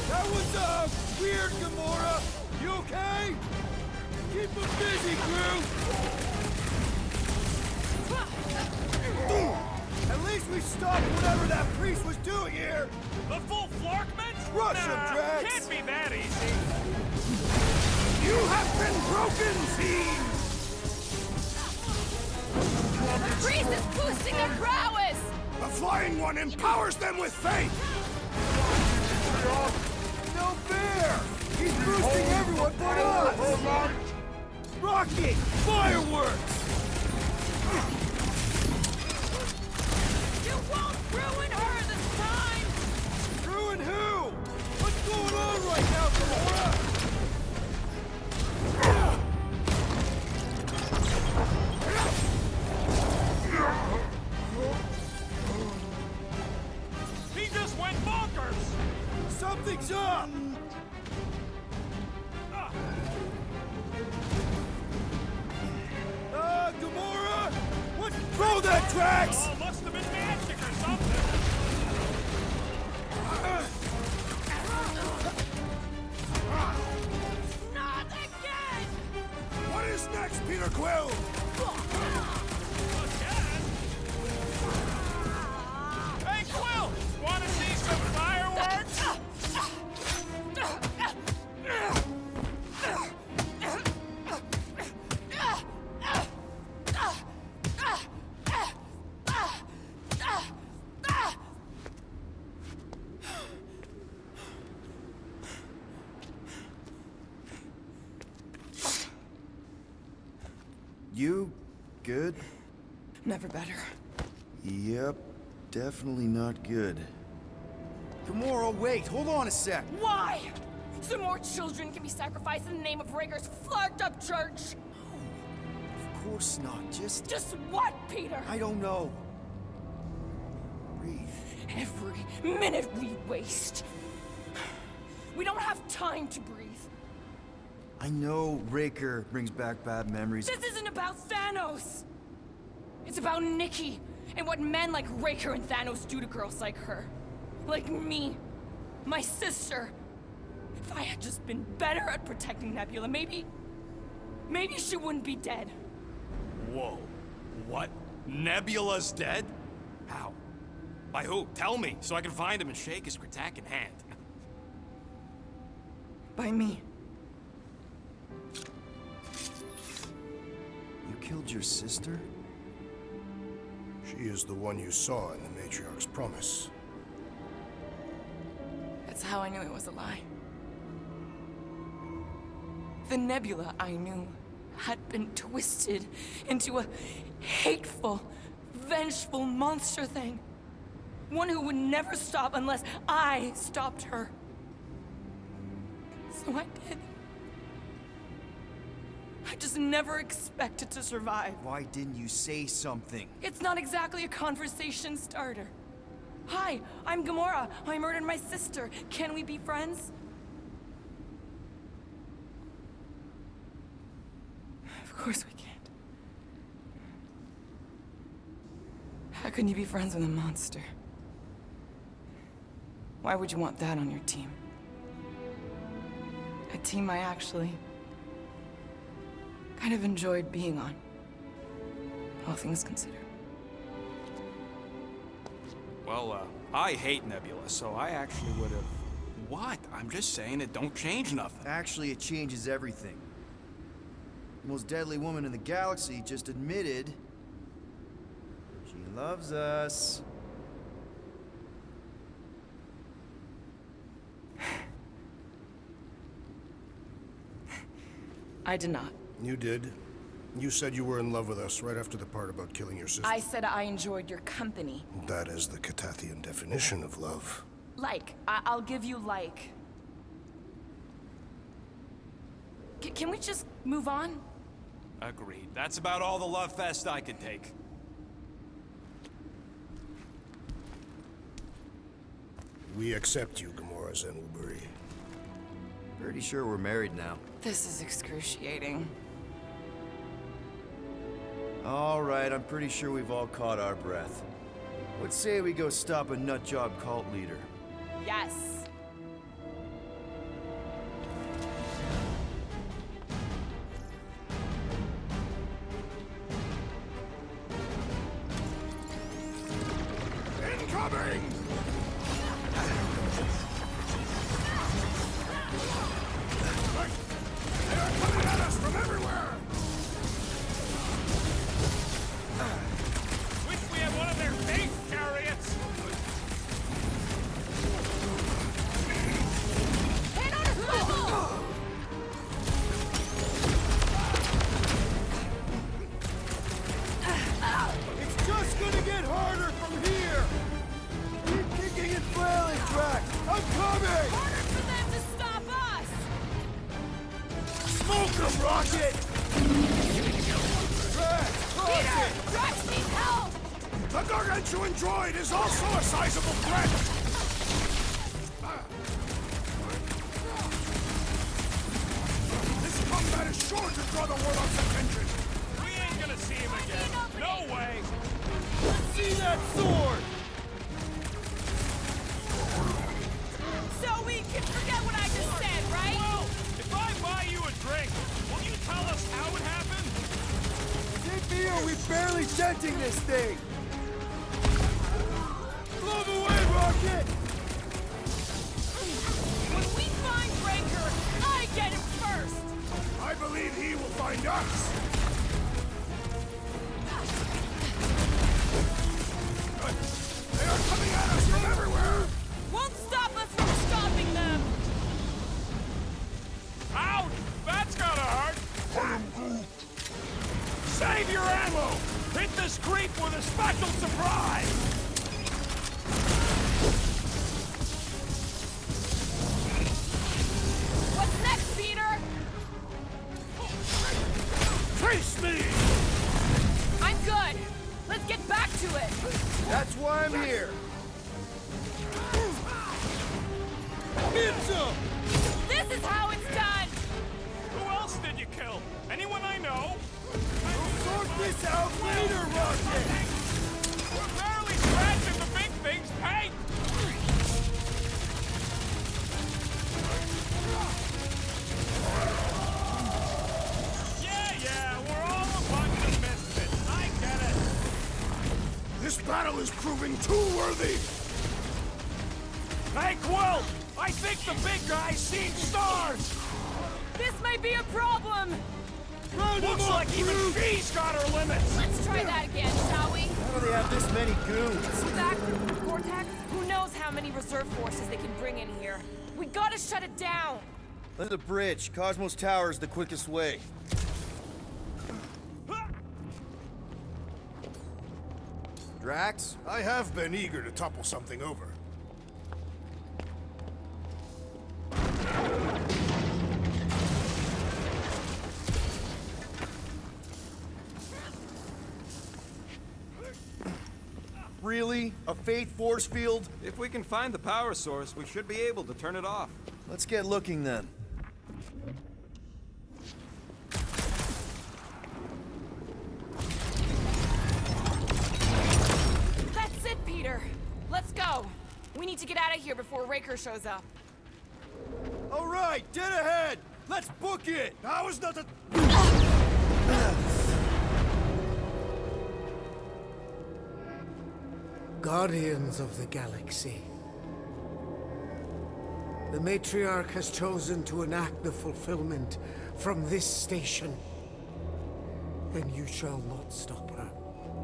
Speaker 1: That was, weird, Gamora! You okay? Keep them busy, crew! At least we stopped whatever that priest was doing here!
Speaker 4: The full Flarkment?
Speaker 1: Crush him, Drax!
Speaker 4: Can't be that easy.
Speaker 1: You have been broken, Fiend!
Speaker 5: The priest is boosting their prowess!
Speaker 13: The Flying One empowers them with faith!
Speaker 1: No fair! He's boosting everyone but us! Rocket! Fireworks!
Speaker 7: You won't ruin her this time!
Speaker 1: Ruin who? What's going on right now, Gamora?
Speaker 4: He just went bonkers.
Speaker 1: Something's up! Gamora? What? Throw that, Drax!
Speaker 4: Oh, must have been magic or something.
Speaker 7: Not again!
Speaker 13: What is next, Peter Quill?
Speaker 4: Hey, Quill! Want to see some fireworks?
Speaker 1: You good?
Speaker 15: Never better.
Speaker 1: Yep, definitely not good. Gamora, wait, hold on a sec.
Speaker 5: Why? So more children can be sacrificed in the name of Raker's flarked up church?
Speaker 1: Of course not, just...
Speaker 5: Just what, Peter?
Speaker 1: I don't know. Breathe.
Speaker 5: Every minute we waste. We don't have time to breathe.
Speaker 1: I know Raker brings back bad memories.
Speaker 5: This isn't about Thanos! It's about Nikki, and what men like Raker and Thanos do to girls like her. Like me. My sister. If I had just been better at protecting Nebula, maybe she wouldn't be dead.
Speaker 8: Whoa. What? Nebula's dead? How? By who? Tell me, so I can find him and shake his Kratak in hand.
Speaker 15: By me.
Speaker 1: You killed your sister?
Speaker 13: She is the one you saw in the Matriarch's promise.
Speaker 15: That's how I knew it was a lie. The Nebula I knew had been twisted into a hateful, vengeful monster thing. One who would never stop unless I stopped her. So I did. I just never expected to survive.
Speaker 1: Why didn't you say something?
Speaker 5: It's not exactly a conversation starter. Hi, I'm Gamora. I murdered my sister. Can we be friends?
Speaker 15: Of course we can't. How can you be friends with a monster? Why would you want that on your team? A team I actually kind of enjoyed being on, all things considered.
Speaker 8: Well, I hate Nebula, so I actually would have... What? I'm just saying it don't change nothing.
Speaker 1: Actually, it changes everything. The most deadly woman in the galaxy just admitted she loves us.
Speaker 15: I did not.
Speaker 13: You did. You said you were in love with us right after the part about killing your sister.
Speaker 5: I said I enjoyed your company.
Speaker 13: That is the Catathian definition of love.
Speaker 5: Like. I'll give you like. Can we just move on?
Speaker 8: Agreed. That's about all the love fest I could take.
Speaker 13: We accept you, Gamora Zenwilbury.
Speaker 1: Pretty sure we're married now.
Speaker 5: This is excruciating.
Speaker 1: All right, I'm pretty sure we've all caught our breath. Let's say we go stop a nutjob cult leader.
Speaker 5: Yes.
Speaker 13: Incoming! They are coming at us from everywhere!
Speaker 4: Wish we had one of their base chariots!
Speaker 15: Hit on his level!
Speaker 1: It's just gonna get harder from here! Keep kicking and flailing, Drax! I'm coming!
Speaker 15: Harder for them to stop us!
Speaker 1: Smoke them, Rocket! Drax, cross
Speaker 15: Peter!
Speaker 1: it!
Speaker 15: Drax needs help!
Speaker 13: The gargantuan droid is also a sizable threat! This combat is sure to draw the Warlock's attention!
Speaker 4: We ain't gonna see him again. No way!
Speaker 1: See that sword!
Speaker 15: So we can forget what I just said, right?
Speaker 4: Whoa! If I buy you a drink, will you tell us how it happened?
Speaker 1: Sit here, we're barely denting this thing! Move away, Rocket!
Speaker 15: When we find Breaker, I get him first!
Speaker 13: I believe he will find us! They are coming at us from everywhere!
Speaker 15: Won't stop us from stopping them!
Speaker 4: Ouch! That's gotta hurt! Save your ammo! Hit this creep with a special surprise!
Speaker 15: What's next, Peter?
Speaker 13: Face me!
Speaker 15: I'm good. Let's get back to it.
Speaker 1: That's why I'm here! Hit some!
Speaker 15: This is how it's done.
Speaker 4: Who else did you kill? Anyone I know?
Speaker 1: Sort this out later, Rocket!
Speaker 4: We're barely scratching the big thing's paint! Yeah, we're all a bunch of misfits. I get it.
Speaker 13: This battle is proving too worthy!
Speaker 4: Hey, Quill! I think the big guy's seen stars!
Speaker 15: This may be a problem.
Speaker 4: Looks like even she's got her limits!
Speaker 15: Let's try that again, shall we?
Speaker 1: How do they have this many goons?
Speaker 15: Back from the Cortex? Who knows how many reserve forces they can bring in here? We gotta shut it down.
Speaker 1: Under the bridge. Cosmos Tower is the quickest way. Drax?
Speaker 13: I have been eager to topple something over.
Speaker 1: Really? A Fate force field?
Speaker 8: If we can find the power source, we should be able to turn it off.
Speaker 1: Let's get looking then.
Speaker 15: That's it, Peter. Let's go. We need to get out of here before Raker shows up.
Speaker 1: All right, dead ahead! Let's book it!
Speaker 13: Now is not the...
Speaker 17: Guardians of the Galaxy. The Matriarch has chosen to enact the fulfillment from this station. And you shall not stop her.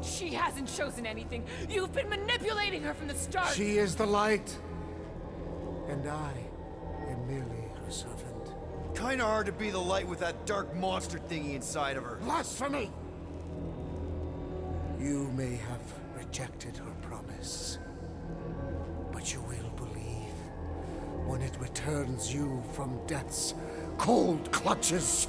Speaker 15: She hasn't chosen anything. You've been manipulating her from the start.
Speaker 17: She is the light. And I am merely her servant.
Speaker 1: Kinda hard to be the light with that dark monster thingy inside of her.
Speaker 17: Blasphemy! You may have rejected her promise, but you will believe when it returns you from death's cold clutches.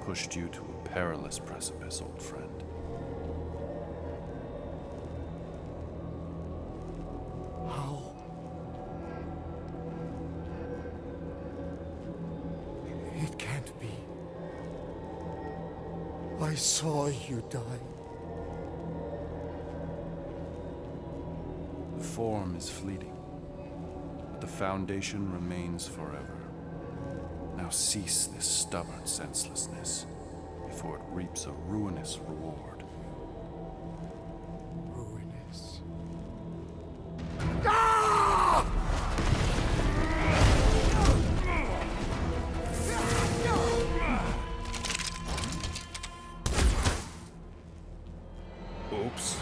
Speaker 6: pushed you to a perilous precipice, old friend.
Speaker 17: How? It can't be. I saw you die.
Speaker 6: The form is fleeting, but the foundation remains forever. Now cease this stubborn senselessness before it reaps a ruinous reward.
Speaker 17: Ruinous.
Speaker 6: Oops.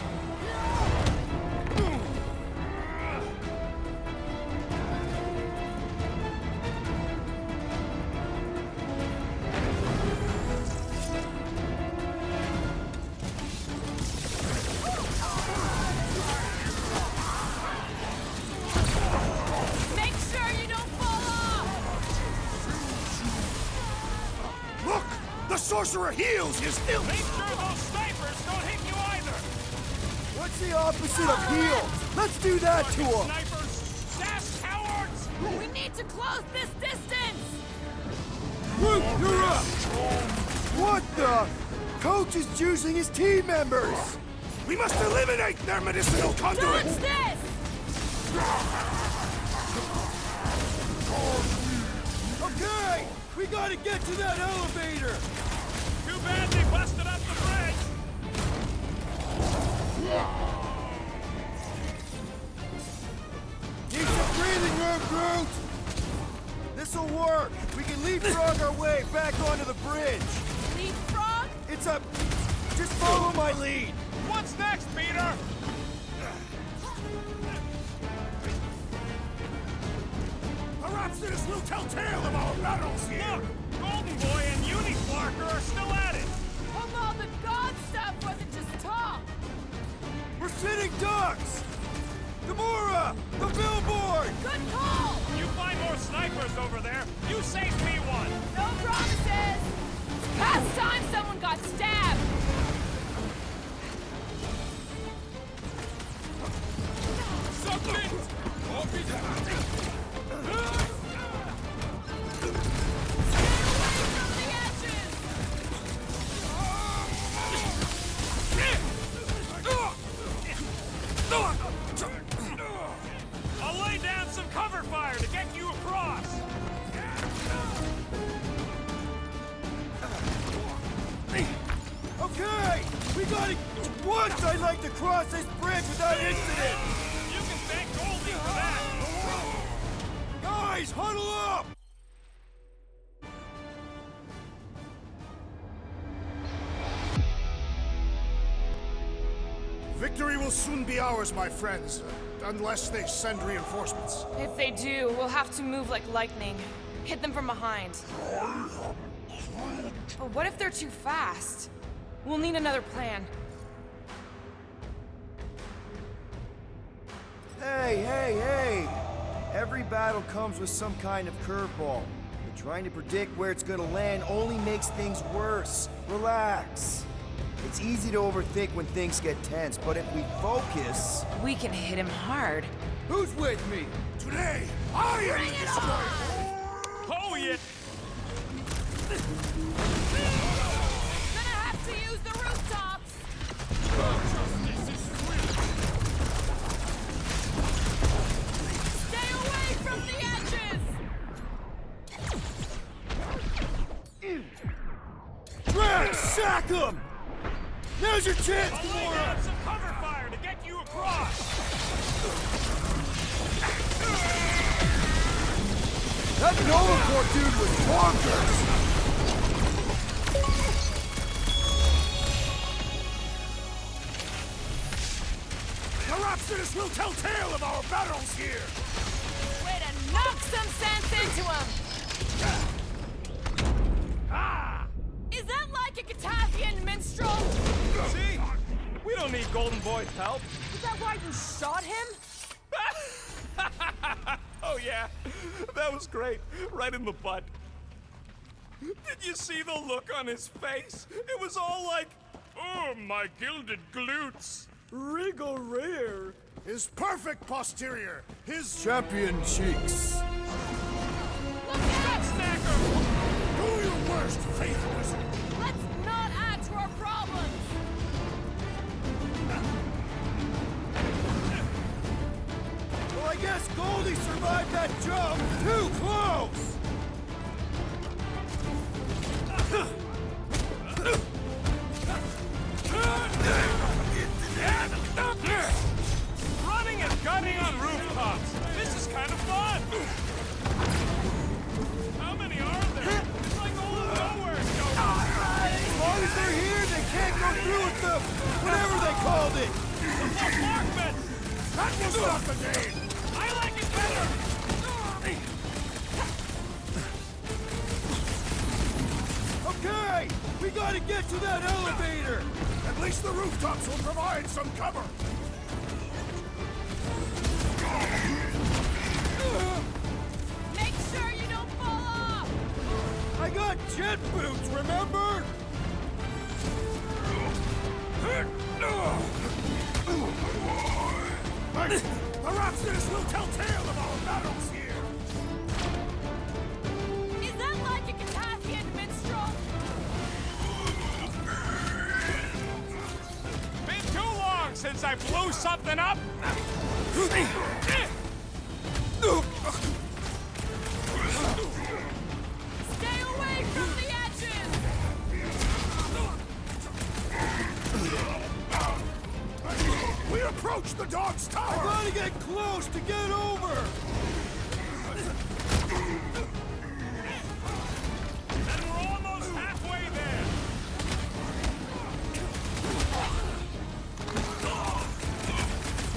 Speaker 15: Make sure you don't fall off!
Speaker 13: Look! The sorcerer heals his ills!
Speaker 4: Make sure those snipers don't hit you either!
Speaker 1: What's the opposite of heal? Let's do that to him!
Speaker 4: Snipers! Dash cowards!
Speaker 15: We need to close this distance!
Speaker 1: Root, you're up! What the? Coach is juicing his team members!
Speaker 13: We must eliminate their medicinal conduit!
Speaker 15: Dodge this!
Speaker 1: Okay! We gotta get to that elevator!
Speaker 4: Too bad they busted up the bridge!
Speaker 1: Need some breathing room, Groot! This'll work! We can leapfrog our way back onto the bridge!
Speaker 15: Leapfrog?
Speaker 1: It's a... Just follow my lead!
Speaker 4: What's next, Peter?
Speaker 13: Perhaps this will tell tale of our battles here!
Speaker 4: Look! Golden Boy and Uniflarker are still at it!
Speaker 15: Hope all the god stuff wasn't just talk!
Speaker 1: We're sitting ducks! Gamora! The billboard!
Speaker 15: Good call!
Speaker 4: You find more snipers over there, you save me one!
Speaker 15: No promises! Past time someone got stabbed!
Speaker 4: Something! I'll lay down some cover fire to get you across!
Speaker 1: Okay! We gotta... Once I'd like to cross this bridge without incident!
Speaker 4: You can thank Goldie for that!
Speaker 1: Guys, huddle up!
Speaker 13: Victory will soon be ours, my friends, unless they send reinforcements.
Speaker 5: If they do, we'll have to move like lightning. Hit them from behind. But what if they're too fast? We'll need another plan.
Speaker 1: Hey! Every battle comes with some kind of curveball. But trying to predict where it's gonna land only makes things worse. Relax. It's easy to overthink when things get tense, but if we focus...
Speaker 5: We can hit him hard.
Speaker 1: Who's with me?
Speaker 13: Today, I am the destroyer!
Speaker 4: Oh, yeah!
Speaker 15: Gonna have to use the rooftops! Stay away from the edges!
Speaker 1: Drag, sack him! Now's your chance,
Speaker 4: I'll lay
Speaker 1: Gamora!
Speaker 4: down some cover fire to get you across!
Speaker 1: That Knowhere dude was bonkers!
Speaker 13: Perhaps this will tell tale of our battles here!
Speaker 15: Way to knock some sense into him! Is that like a Catasthian minstrel?
Speaker 4: See? We don't need Golden Boy's help.
Speaker 15: Is that why you shot him?
Speaker 4: Oh yeah, that was great. Right in the butt. Did you see the look on his face? It was all like, oh, my gilded glutes.
Speaker 13: Regal rear. His perfect posterior. His
Speaker 1: champion cheeks.
Speaker 15: Look out!
Speaker 4: Snacker!
Speaker 13: Do your worst, faithless.
Speaker 15: Let's not add to our problems!
Speaker 1: Well, I guess Goldie survived that jump. Too close!
Speaker 4: Running and gunning on rooftops. This is kind of fun. How many are there? It's like all of Knowhere going on.
Speaker 1: As long as they're here, they can't go through with them. Whatever they called it.
Speaker 4: The bombardment.
Speaker 13: That was not the game.
Speaker 4: I like it better.
Speaker 1: Okay, we gotta get to that elevator.
Speaker 13: At least the rooftops will provide some cover.
Speaker 15: Make sure you don't fall off!
Speaker 1: I got jet boots, remember?
Speaker 13: The Raptors will tell tale of our battles here.
Speaker 15: Is that like a Catasthian minstrel?
Speaker 4: Been too long since I blew something up.
Speaker 15: Stay away from the edges!
Speaker 13: We approach the dog's tower.
Speaker 1: I gotta get close to get over.
Speaker 4: And we're almost halfway there.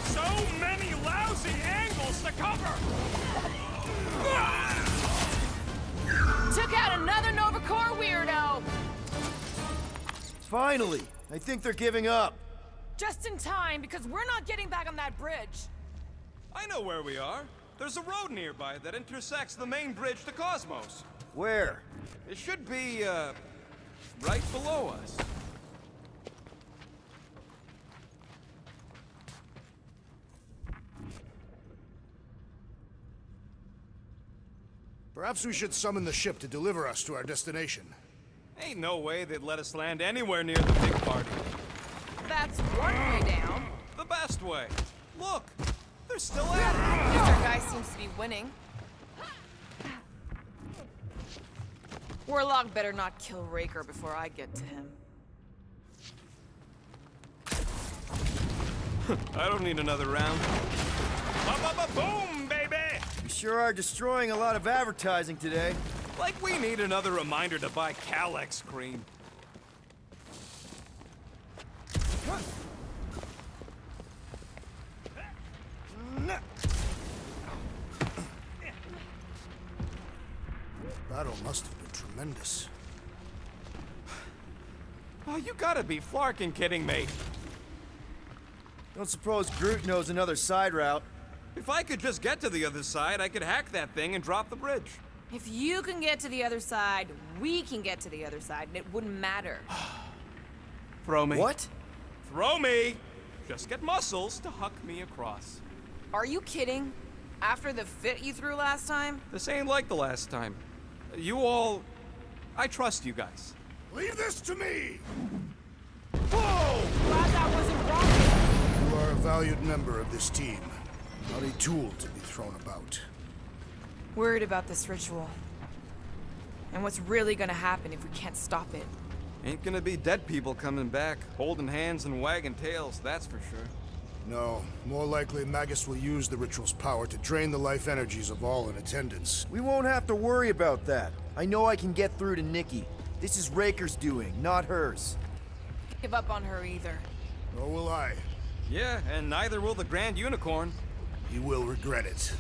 Speaker 4: So many lousy angles to cover.
Speaker 15: Took out another Nova Corps weirdo!
Speaker 1: Finally, I think they're giving up.
Speaker 15: Just in time, because we're not getting back on that bridge.
Speaker 4: I know where we are. There's a road nearby that intersects the main bridge to Cosmos.
Speaker 1: Where?
Speaker 4: It should be, right below us.
Speaker 13: Perhaps we should summon the ship to deliver us to our destination.
Speaker 4: Ain't no way they'd let us land anywhere near the big party.
Speaker 5: That's one way down.
Speaker 4: The best way. Look, they're still at it.
Speaker 5: This our guy seems to be winning. Warlock better not kill Raker before I get to him.
Speaker 4: I don't need another round. Ba-ba-ba-boom, baby!
Speaker 1: We sure are destroying a lot of advertising today.
Speaker 4: Like we need another reminder to buy Calyx cream.
Speaker 13: Battle must have been tremendous.
Speaker 4: Oh, you gotta be flarkin' kidding me.
Speaker 1: Don't suppose Groot knows another side route.
Speaker 4: If I could just get to the other side, I could hack that thing and drop the bridge.
Speaker 5: If you can get to the other side, we can get to the other side, and it wouldn't matter.
Speaker 4: Throw me.
Speaker 1: What?
Speaker 4: Throw me! Just get muscles to huck me across.
Speaker 5: Are you kidding? After the fit you threw last time?
Speaker 4: This ain't like the last time. You all... I trust you guys.
Speaker 13: Leave this to me!
Speaker 5: Whoa! Glad that wasn't wrong.
Speaker 13: You are a valued member of this team, not a tool to be thrown about.
Speaker 5: Worried about this ritual. And what's really gonna happen if we can't stop it.
Speaker 4: Ain't gonna be dead people coming back, holding hands and wagging tails, that's for sure.
Speaker 13: No, more likely Magus will use the ritual's power to drain the life energies of all in attendance.
Speaker 1: We won't have to worry about that. I know I can get through to Nikki. This is Raker's doing, not hers.
Speaker 5: Give up on her either.
Speaker 13: Nor will I.
Speaker 4: Yeah, and neither will the Grand Unicorn.
Speaker 13: He will regret it.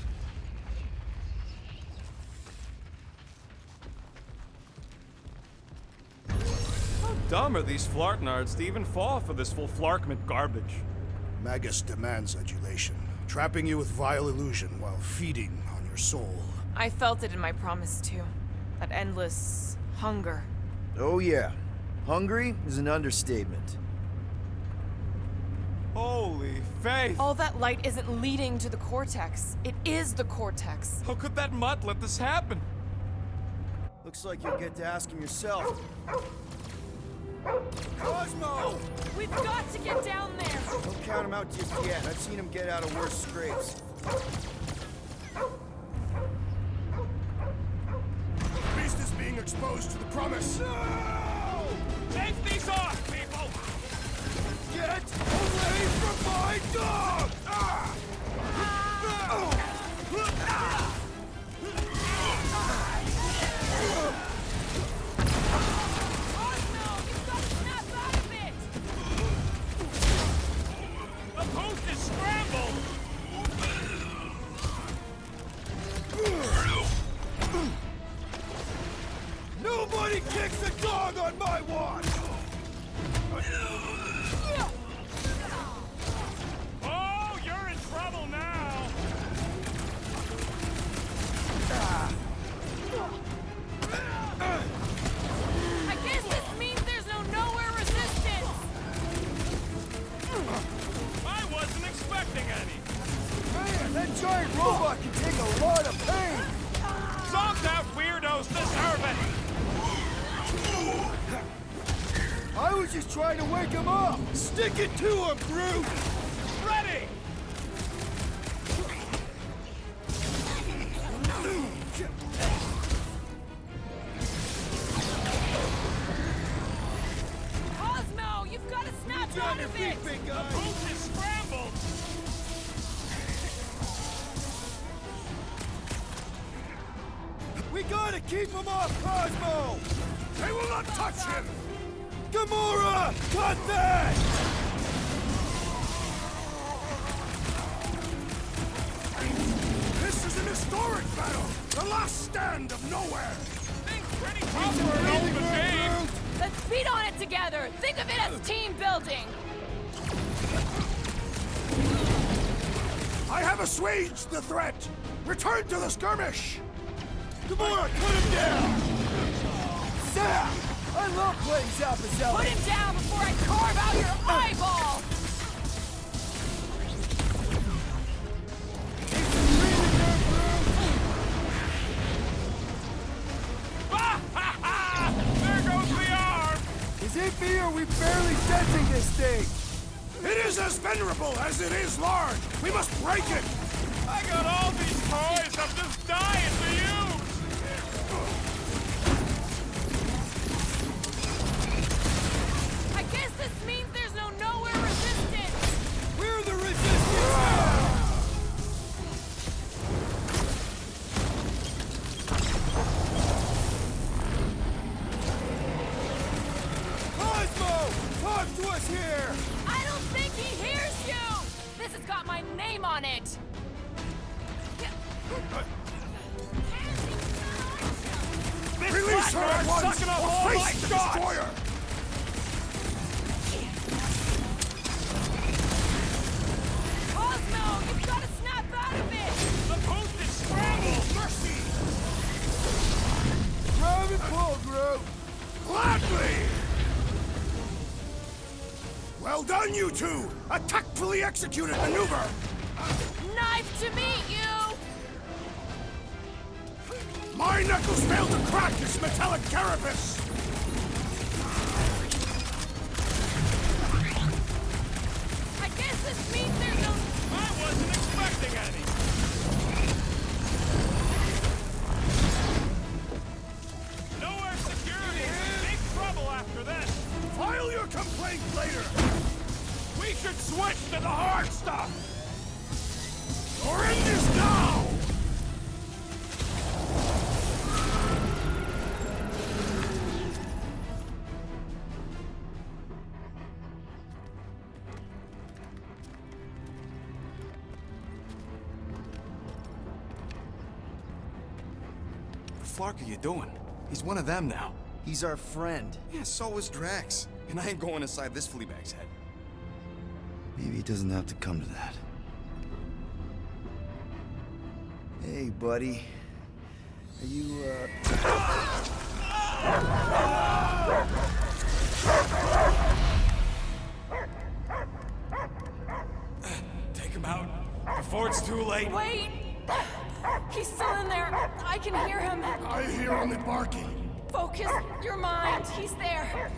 Speaker 4: How dumb are these flartnards to even fall for this full flarkment garbage?
Speaker 13: Magus demands adulation, trapping you with vile illusion while feeding on your soul.
Speaker 5: I felt it in my promise too. That endless Hunger.
Speaker 1: Oh yeah. Hungry is an understatement.
Speaker 4: Holy faith!
Speaker 5: All that light isn't leading to the cortex. It is the cortex.
Speaker 4: How could that mutt let this happen?
Speaker 1: Looks like you'll get to ask him yourself. Cosmo!
Speaker 5: We've got to get down there!
Speaker 1: Don't count him out just yet. I've seen him get out of worse scrapes.
Speaker 13: The beast is being exposed to the promise.
Speaker 4: No! Take these off, people!
Speaker 1: Get away from my dog! Ah!
Speaker 4: The post is scrambled!
Speaker 1: Nobody kicks a dog on my watch!
Speaker 4: Oh, you're in trouble now!
Speaker 5: I guess this means there's no Knowhere resistance!
Speaker 4: I wasn't expecting any!
Speaker 1: Man, that giant robot can take a lot of pain!
Speaker 4: Zonked out weirdos deserve it!
Speaker 1: I was just trying to wake him up! Stick it to him, Groot!
Speaker 4: Ready!
Speaker 5: Cosmo, you've got to snap
Speaker 1: Get on
Speaker 5: out
Speaker 1: your
Speaker 5: of
Speaker 1: feet,
Speaker 5: it!
Speaker 1: big
Speaker 4: The
Speaker 1: guy!
Speaker 4: post is scrambled!
Speaker 1: We gotta keep him off Cosmo!
Speaker 13: They will not touch him!
Speaker 1: Gamora! Cut that!
Speaker 13: This is an historic battle! The last stand of Knowhere!
Speaker 4: Things pretty tough for an open game!
Speaker 5: Let's beat on it together! Think of it as team building!
Speaker 13: I have assuaged the threat! Return to the skirmish!
Speaker 1: Gamora, cut him down! Zap! I love playing Zappazelli!
Speaker 5: Put him down before I carve out your eyeball!
Speaker 4: There goes the arm!
Speaker 1: Is it me or are we barely sensing this thing?
Speaker 13: It is as venerable as it is large! We must break it!
Speaker 4: I got all these toys I'm just dying to use!
Speaker 5: I guess this means there's no Knowhere resistance!
Speaker 1: We're the resistance! Cosmo! Talk to us here!
Speaker 5: I don't think he hears you! This has got my name on it!
Speaker 4: This
Speaker 13: Release her at once!
Speaker 4: sucking up
Speaker 13: Or
Speaker 4: all my
Speaker 13: face the
Speaker 4: shots!
Speaker 13: destroyer!
Speaker 5: Cosmo, you've got to snap out of it!
Speaker 4: The post is scrambled!
Speaker 13: Mercy!
Speaker 1: Grab and pull, Groot!
Speaker 13: Gladly! Well done, you two! A tactfully executed maneuver!
Speaker 5: Nice to meet you!
Speaker 13: My knuckles failed to crack its metallic carapace!
Speaker 5: I guess this means there's no...
Speaker 4: I wasn't expecting any! Knowhere security is in big trouble after this!
Speaker 13: File your complaint later!
Speaker 4: We should switch to the hard stuff!
Speaker 13: Your end is now!
Speaker 8: The Flark are you doing? He's one of them now.
Speaker 1: He's our friend.
Speaker 8: Yeah, so is Drax. And I ain't going inside this fleabag's head.
Speaker 1: Maybe it doesn't have to come to that. Hey, buddy. Are you,
Speaker 4: Take him out before it's too late.
Speaker 15: Wait! He's still in there. I can hear him.
Speaker 13: I hear only barking.
Speaker 15: Focus your mind. He's there.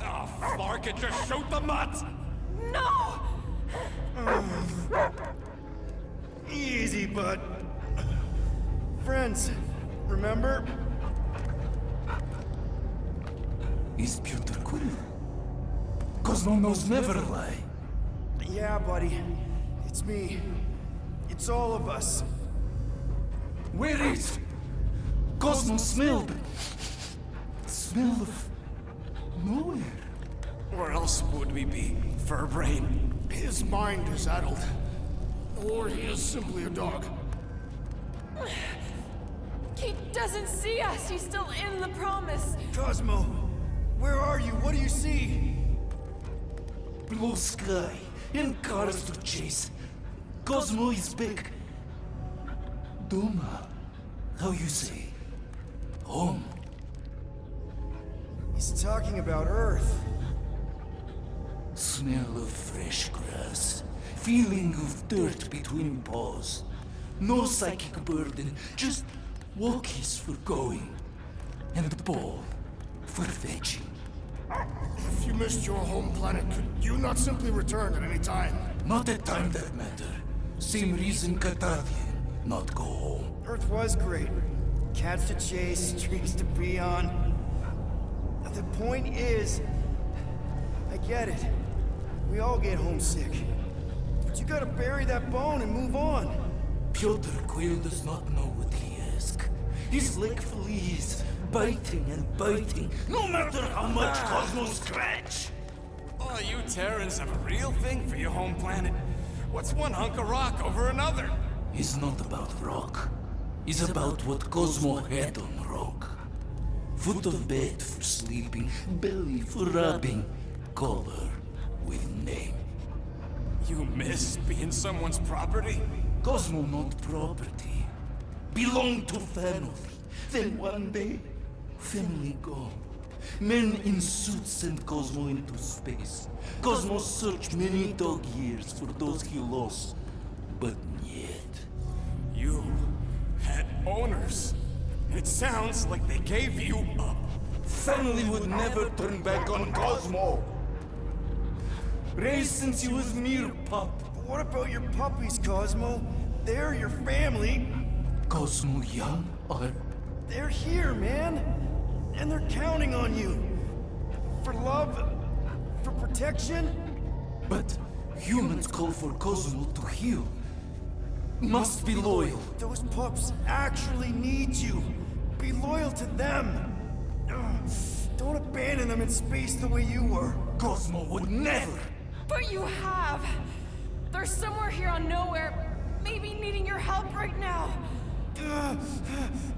Speaker 4: Oh, Flark, it just shoot the mutts!
Speaker 15: No!
Speaker 1: Easy, bud. Friends, remember?
Speaker 18: Is Pyotr Quill? Cosmo knows never lie.
Speaker 1: Yeah, buddy. It's me. It's all of us.
Speaker 18: Where is Cosmo smelled? Smell of nowhere.
Speaker 4: Where else would we be, Furbrain?
Speaker 13: His mind is addled. Or he is simply a dog.
Speaker 15: He doesn't see us. He's still in the promise.
Speaker 1: Cosmo, where are you? What do you see?
Speaker 18: Blue sky and cars to chase. Cosmo is back. Doma, how you say? Home.
Speaker 1: He's talking about Earth.
Speaker 18: Smell of fresh grass. Feeling of dirt between paws. No psychic burden, just walkies for going. And the ball for fetching.
Speaker 13: If you missed your home planet, could you not simply return at any time?
Speaker 18: Not at time that matter. Same reason Carthavian not go home.
Speaker 1: Earth was great. Cats to chase, trees to be on. The point is, I get it. We all get homesick. But you gotta bury that bone and move on.
Speaker 18: Pyotr Quill does not know what he asks. He's like fleas, biting and biting, no matter how much Cosmo scratch.
Speaker 4: Oh, you Terrans have a real thing for your home planet. What's one hunk of rock over another?
Speaker 18: It's not about rock. It's about what Cosmo had on rock. Foot of bed for sleeping, belly for rubbing, color with name.
Speaker 4: You miss being someone's property?
Speaker 18: Cosmo not property. Belong to family. Then one day, family gone. Men in suits send Cosmo into space. Cosmo searched many dog years for those he lost. But yet...
Speaker 4: You had owners. It sounds like they gave you up.
Speaker 18: Family would never turn back on Cosmo. Raised since he was mere pup.
Speaker 1: But what about your puppies, Cosmo? They're your family.
Speaker 18: Cosmo young or...
Speaker 1: They're here, man. And they're counting on you. For love, for protection.
Speaker 18: But humans call for Cosmo to heal. Must be loyal.
Speaker 1: Those pups actually need you. Be loyal to them. Don't abandon them in space the way you were.
Speaker 18: Cosmo would never.
Speaker 15: But you have. They're somewhere here on Knowhere, maybe needing your help right now.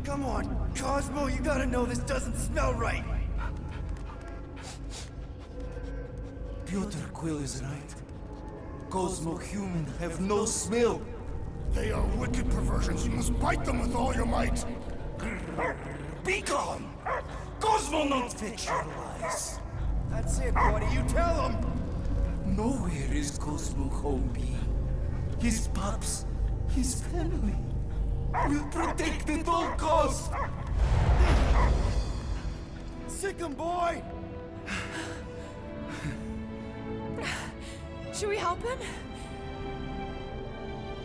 Speaker 1: Come on, Cosmo, you gotta know this doesn't smell right.
Speaker 18: Pyotr Quill is right. Cosmo human have no smell.
Speaker 13: They are wicked perversions. You must bite them with all your might.
Speaker 18: Be gone! Cosmo not fetch your lies.
Speaker 1: That's it, buddy. You tell him.
Speaker 18: Nowhere is Cosmo home be. His pups, his family, will protect at all costs.
Speaker 1: Sick 'em, boy.
Speaker 15: Should we help him?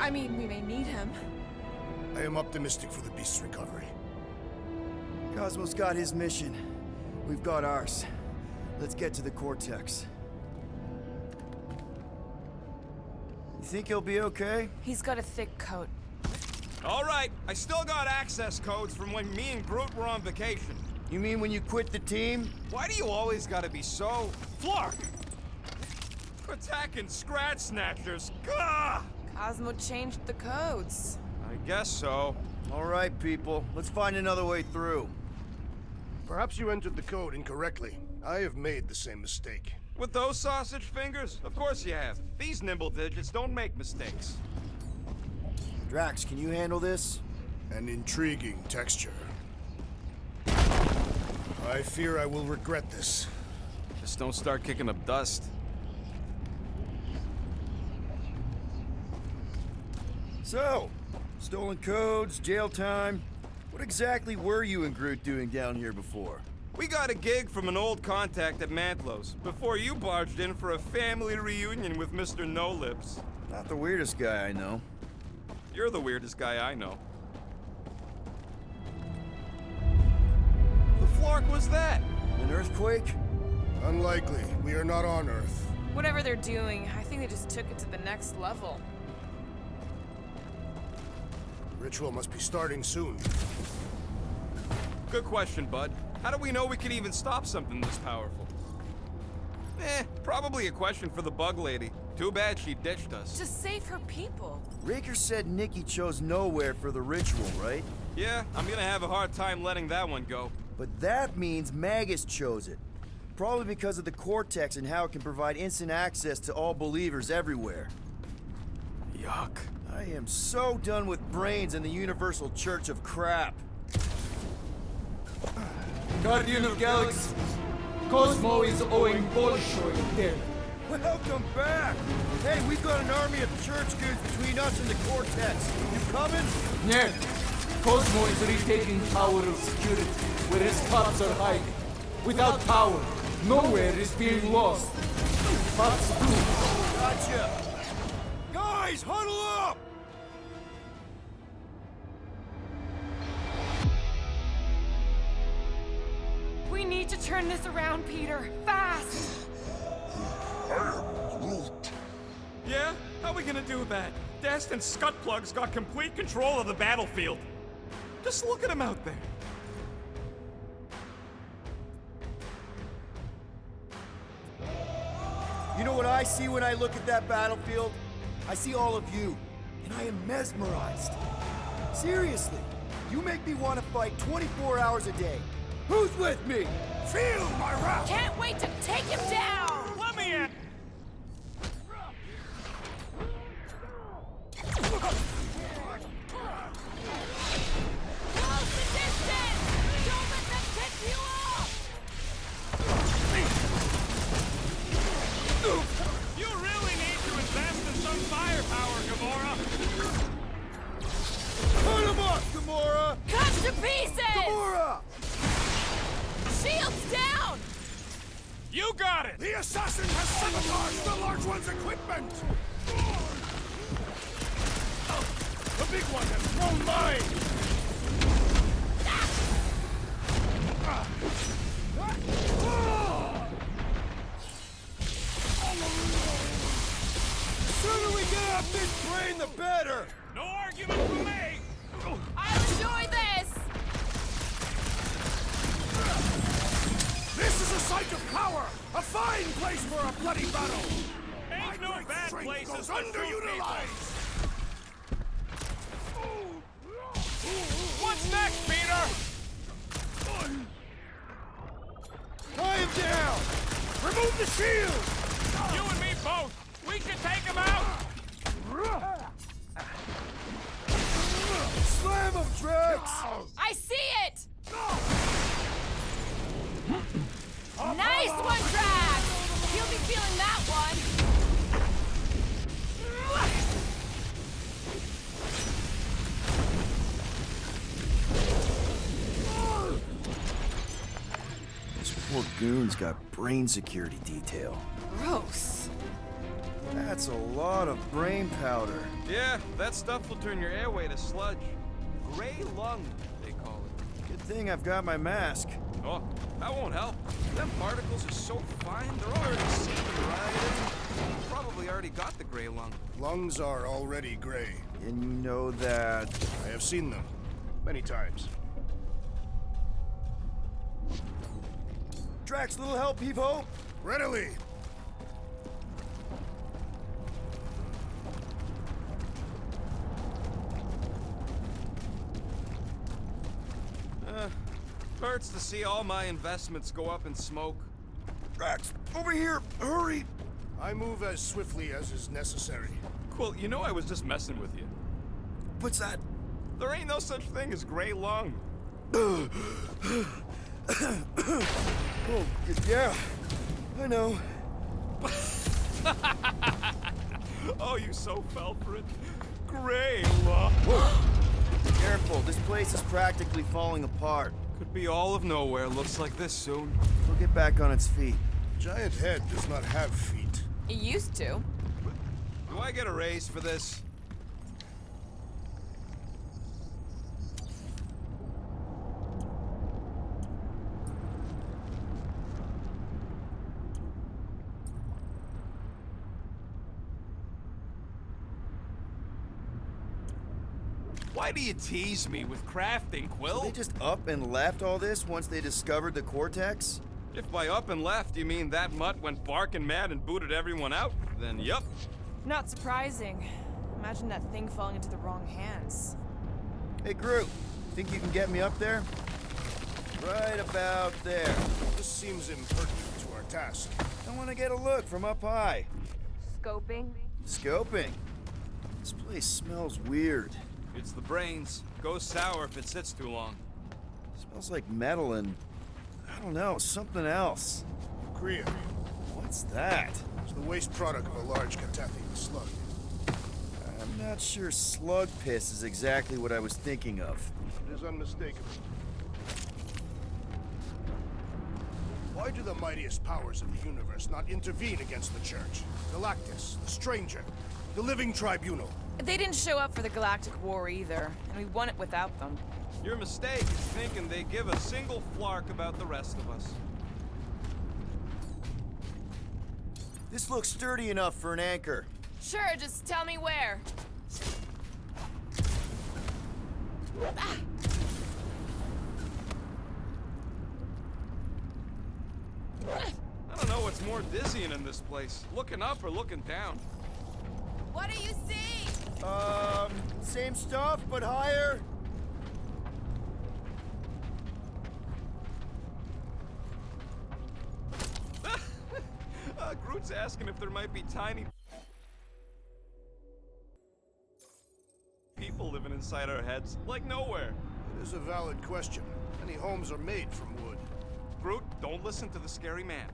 Speaker 15: I mean, we may need him.
Speaker 13: I am optimistic for the beast's recovery.
Speaker 1: Cosmo's got his mission. We've got ours. Let's get to the Cortex. You think he'll be okay?
Speaker 5: He's got a thick coat.
Speaker 4: All right, I still got access codes from when me and Groot were on vacation.
Speaker 1: You mean when you quit the team?
Speaker 4: Why do you always gotta be so... Flark! Attacking Scratch Snatchers. Gah!
Speaker 5: Cosmo changed the codes.
Speaker 4: I guess so.
Speaker 1: All right, people. Let's find another way through.
Speaker 13: Perhaps you entered the code incorrectly. I have made the same mistake.
Speaker 4: With those sausage fingers? Of course you have. These nimble digits don't make mistakes.
Speaker 1: Drax, can you handle this?
Speaker 13: An intriguing texture. I fear I will regret this.
Speaker 4: Just don't start kicking up dust.
Speaker 1: So, stolen codes, jail time. What exactly were you and Groot doing down here before?
Speaker 4: We got a gig from an old contact at Mantlow's before you barged in for a family reunion with Mr. No-Lips.
Speaker 1: Not the weirdest guy I know.
Speaker 4: You're the weirdest guy I know. The flark was that?
Speaker 1: An earthquake?
Speaker 13: Unlikely. We are not on Earth.
Speaker 5: Whatever they're doing, I think they just took it to the next level.
Speaker 13: The ritual must be starting soon.
Speaker 4: Good question, bud. How do we know we can even stop something this powerful? Probably a question for the bug lady. Too bad she ditched us.
Speaker 5: To save her people.
Speaker 1: Raker said Nikki chose Knowhere for the ritual, right?
Speaker 4: Yeah, I'm gonna have a hard time letting that one go.
Speaker 1: But that means Magus chose it. Probably because of the Cortex and how it can provide instant access to all believers everywhere.
Speaker 4: Yuck.
Speaker 1: I am so done with brains and the Universal Church of Crap.
Speaker 18: Guardian of Galaxies, Cosmo is owing Bolshoi dead.
Speaker 1: Welcome back! Hey, we've got an army of church goons between us and the Cortex. You coming?
Speaker 18: Ned, Cosmo is retaking Tower of Security, where his cops are hiding. Without power, Knowhere is being lost. Cops do.
Speaker 1: Gotcha! Guys, huddle up!
Speaker 5: We need to turn this around, Peter. Fast!
Speaker 4: Yeah? How are we gonna do that? Dest and Scutplug's got complete control of the battlefield. Just look at him out there.
Speaker 1: You know what I see when I look at that battlefield? I see all of you, and I am mesmerized. Seriously, you make me want to fight 24 hours a day. Who's with me? Feel my wrath!
Speaker 5: Can't wait to take him down!
Speaker 4: Let me in!
Speaker 5: Close the distance! Don't let them pick you off!
Speaker 4: You really need to invest in some firepower, Gamora!
Speaker 1: Cut him off, Gamora!
Speaker 5: Cut to pieces!
Speaker 1: Gamora!
Speaker 5: Shields down!
Speaker 4: You got it!
Speaker 13: The assassin has sabotaged the large one's equipment! The big one has thrown mine!
Speaker 1: The sooner we get off this brain, the better!
Speaker 4: No argument from me!
Speaker 5: I'll enjoy this!
Speaker 13: This is a site of power! A fine place for a bloody battle!
Speaker 4: Ain't no bad places
Speaker 13: goes
Speaker 4: for
Speaker 13: underutilized!
Speaker 4: What's next, Peter?
Speaker 1: Tie him down!
Speaker 13: Remove the shield!
Speaker 4: You and me both! We can take him out!
Speaker 1: Slam him, Drax!
Speaker 5: I see it! Nice one, Drax! He'll be feeling that one!
Speaker 1: This poor goon's got brain security detail.
Speaker 5: Gross.
Speaker 1: That's a lot of brain powder.
Speaker 4: Yeah, that stuff will turn your airway to sludge. Gray lung, they call it.
Speaker 1: Good thing I've got my mask.
Speaker 4: Oh, that won't help. Them particles are so fine, they're already seeping right in. You probably already got the gray lung.
Speaker 13: Lungs are already gray.
Speaker 1: And you know that...
Speaker 13: I have seen them. Many times.
Speaker 1: Drax, little help, Heave-Ho?
Speaker 13: Readily!
Speaker 4: Hurts to see all my investments go up in smoke.
Speaker 1: Drax, over here! Hurry!
Speaker 13: I move as swiftly as is necessary.
Speaker 4: Quill, you know I was just messing with you.
Speaker 1: What's that?
Speaker 4: There ain't no such thing as gray lung.
Speaker 1: Oh, yeah. I know.
Speaker 4: Oh, you so fell for it. Grayla.
Speaker 1: Whoa. Careful, this place is practically falling apart.
Speaker 8: Could be all of Nowhere looks like this soon.
Speaker 1: We'll get back on its feet.
Speaker 13: Giant head does not have feet.
Speaker 5: It used to.
Speaker 8: Do I get a raise for this? Why do you tease me with crafting, Quill?
Speaker 1: So they just up and left all this once they discovered the Cortex?
Speaker 4: If by up and left you mean that mutt went barking mad and booted everyone out, then yup.
Speaker 5: Not surprising. Imagine that thing falling into the wrong hands.
Speaker 1: Hey, Groot, think you can get me up there? Right about there.
Speaker 13: This seems impertinent to our task.
Speaker 1: I want to get a look from up high.
Speaker 5: Scoping?
Speaker 1: Scoping? This place smells weird.
Speaker 8: It's the brains. Goes sour if it sits too long.
Speaker 1: Smells like metal and, I don't know, something else.
Speaker 13: Korea.
Speaker 1: What's that?
Speaker 13: It's the waste product of a large Catathian slug.
Speaker 1: I'm not sure slug piss is exactly what I was thinking of.
Speaker 13: It is unmistakable. Why do the mightiest powers of the universe not intervene against the Church? Galactus, the Stranger, the Living Tribunal.
Speaker 5: They didn't show up for the Galactic War either, and we won it without them.
Speaker 8: Your mistake is thinking they give a single flark about the rest of us.
Speaker 1: This looks sturdy enough for an anchor.
Speaker 5: Sure, just tell me where. Ah.
Speaker 4: I don't know what's more dizzying in this place. Looking up or looking down.
Speaker 5: What do you see?
Speaker 1: Same stuff, but higher.
Speaker 4: Groot's asking if there might be tiny people living inside our heads, like Nowhere.
Speaker 13: It is a valid question. Many homes are made from wood.
Speaker 4: Groot, don't listen to the scary man.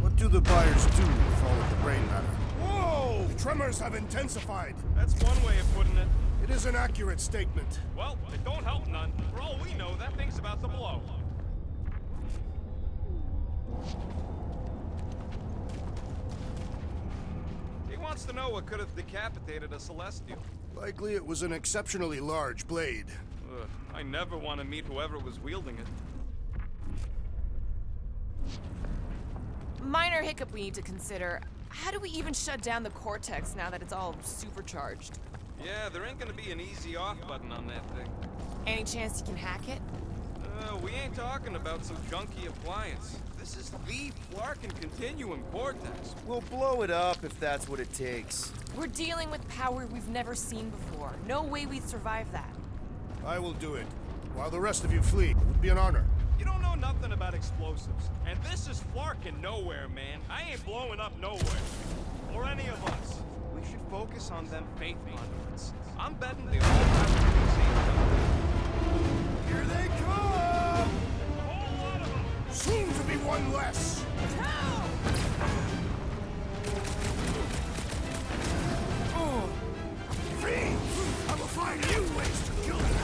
Speaker 13: What do the buyers do with all of the brain matter? Whoa! The tremors have intensified.
Speaker 4: That's one way of putting it.
Speaker 13: It is an accurate statement.
Speaker 4: Well, it don't help none. For all we know, that thing's about to blow. He wants to know what could have decapitated a Celestial.
Speaker 13: Likely it was an exceptionally large blade.
Speaker 4: Ugh, I never want to meet whoever was wielding it.
Speaker 5: Minor hiccup we need to consider. How do we even shut down the Cortex now that it's all supercharged?
Speaker 4: Yeah, there ain't gonna be an easy off button on that thing.
Speaker 5: Any chance you can hack it?
Speaker 4: We ain't talking about some junky appliance. This is the Flarkin Continuum Cortex.
Speaker 1: We'll blow it up if that's what it takes.
Speaker 5: We're dealing with power we've never seen before. No way we'd survive that.
Speaker 13: I will do it. While the rest of you flee, it would be an honor.
Speaker 4: You don't know nothing about explosives. And this is Flarkin Nowhere, man. I ain't blowing up Nowhere. Or any of us. We should focus on them faith conduits. I'm betting they all have the same thing.
Speaker 1: Here they come!
Speaker 4: A whole lot of them!
Speaker 13: Soon to be one less! Fiends! I will find new ways to kill them!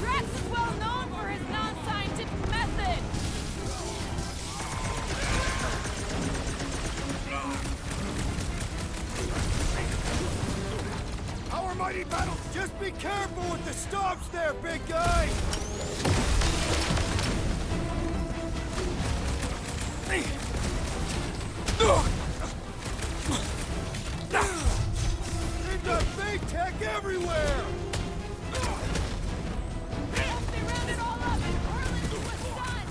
Speaker 5: Rex is well known for his non-scientific method!
Speaker 13: Our mighty battle!
Speaker 1: Just be careful with the stops there, big guy! They've got big tech everywhere!
Speaker 5: They round it all up and hurl it into a sun!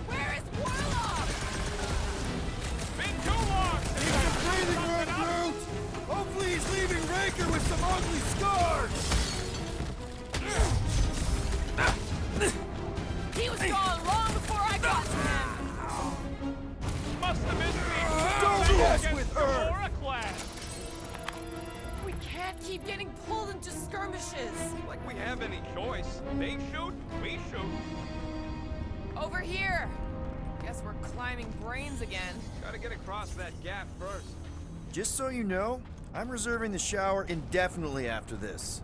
Speaker 5: Where is Warlock?
Speaker 4: Been too long!
Speaker 1: Keep the breathing room, Groot! Hopefully he's leaving Raker with some ugly scars!
Speaker 15: skirmishes.
Speaker 4: Like we have any choice. They shoot, we shoot.
Speaker 5: Over here! Guess we're climbing brains again.
Speaker 4: Gotta get across that gap first.
Speaker 1: Just so you know, I'm reserving the shower indefinitely after this.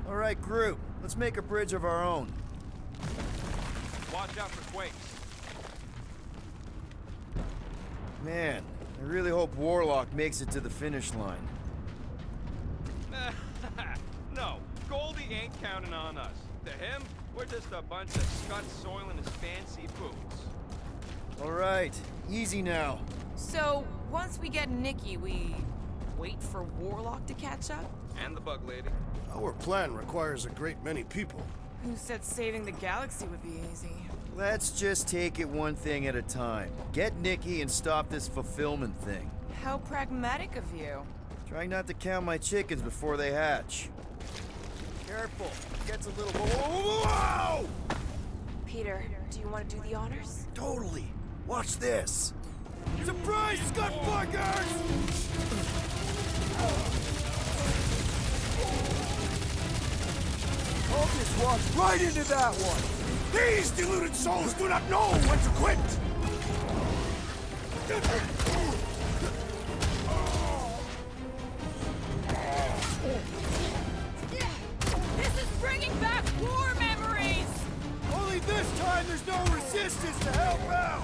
Speaker 1: All right, group, let's make a bridge of our own.
Speaker 4: Watch out for quakes.
Speaker 1: Man, I really hope Warlock makes it to the finish line.
Speaker 4: No, Goldie ain't counting on us. To him, we're just a bunch of scuds soiling his fancy boots.
Speaker 1: All right, easy now.
Speaker 5: So, once we get Nikki, we wait for Warlock to catch up?
Speaker 4: And the bug lady.
Speaker 13: Our plan requires a great many people.
Speaker 5: Who said saving the galaxy would be easy?
Speaker 1: Let's just take it one thing at a time. Get Nikki and stop this fulfillment thing.
Speaker 5: How pragmatic of you.
Speaker 1: Trying not to count my chickens before they hatch. Careful, it gets a little... Whoa!
Speaker 3: Peter, do you want to do the honors?
Speaker 1: Totally. Watch this. Surprise, Scud Fuckers! Focus walks right into that one.
Speaker 13: These deluded souls do not know when to quit!
Speaker 5: This is bringing back war memories!
Speaker 1: Only this time there's no resistance to help out!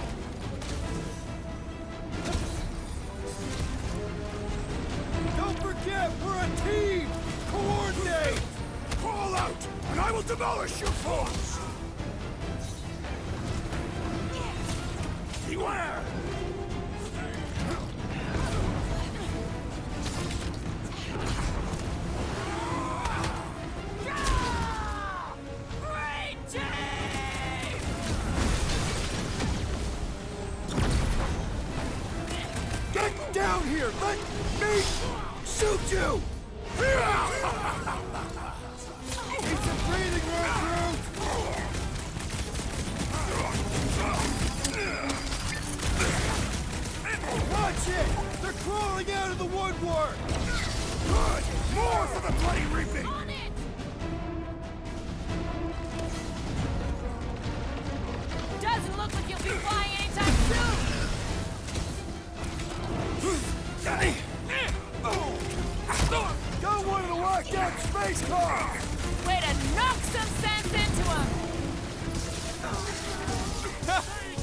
Speaker 1: Don't forget, we're a team! Coordinate!
Speaker 13: Call out, and I will demolish your forts! Beware!
Speaker 1: Get down here! Let me shoot you! Need some breathing room, Watch it! They're crawling out of the woodwork!
Speaker 13: Good! More for the bloody reaping!
Speaker 5: On it! Doesn't look like you'll be flying anytime soon!
Speaker 1: Got one of the lockdown space cars!
Speaker 5: Way to knock some sense into him!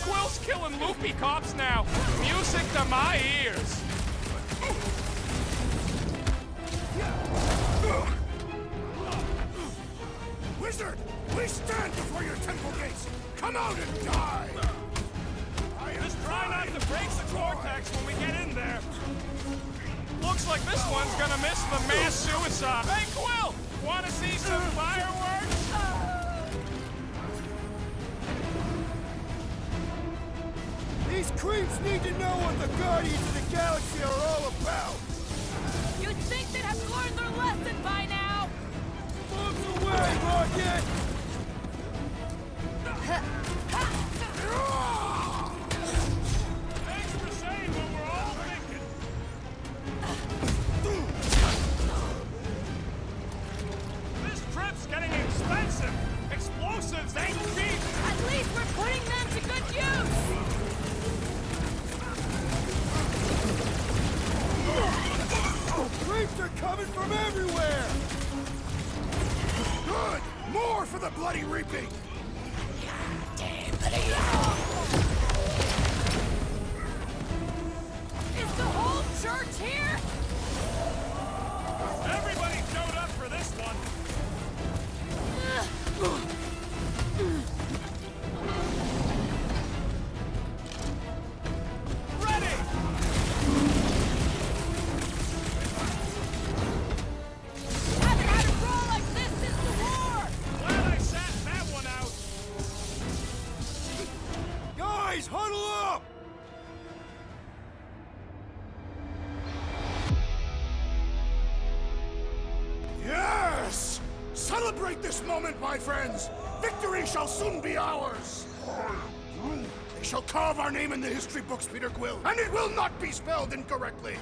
Speaker 4: Quill's killing loopy cops now. Music to my ears.
Speaker 13: Wizard! We stand before your temple gates! Come out and die!
Speaker 4: Just try not to break the cortex when we get in there. Looks like this one's gonna miss the mass suicide. Hey, Quill! Wanna see some fireworks?
Speaker 1: These creeps need to know what the Guardians of the Galaxy are all about!
Speaker 5: You'd think they'd have learned their lesson by now!
Speaker 1: Move away, Rocket!
Speaker 4: Thanks for saying what we're all thinking. This trip's getting expensive. Explosives ain't cheap.
Speaker 5: At least we're putting them to good use!
Speaker 1: Creeps are coming from everywhere!
Speaker 13: Good! More for the bloody reaping!
Speaker 5: Is the whole church here?
Speaker 4: Everybody showed up for this one. Ready!
Speaker 5: Haven't had a brawl like this since the war!
Speaker 4: Glad I sat that one out.
Speaker 1: Guys, huddle up!
Speaker 13: Yes! Celebrate this moment, my friends! Victory shall soon be ours! They shall carve our name in the history books, Peter Quill, and it will not be spelled incorrectly!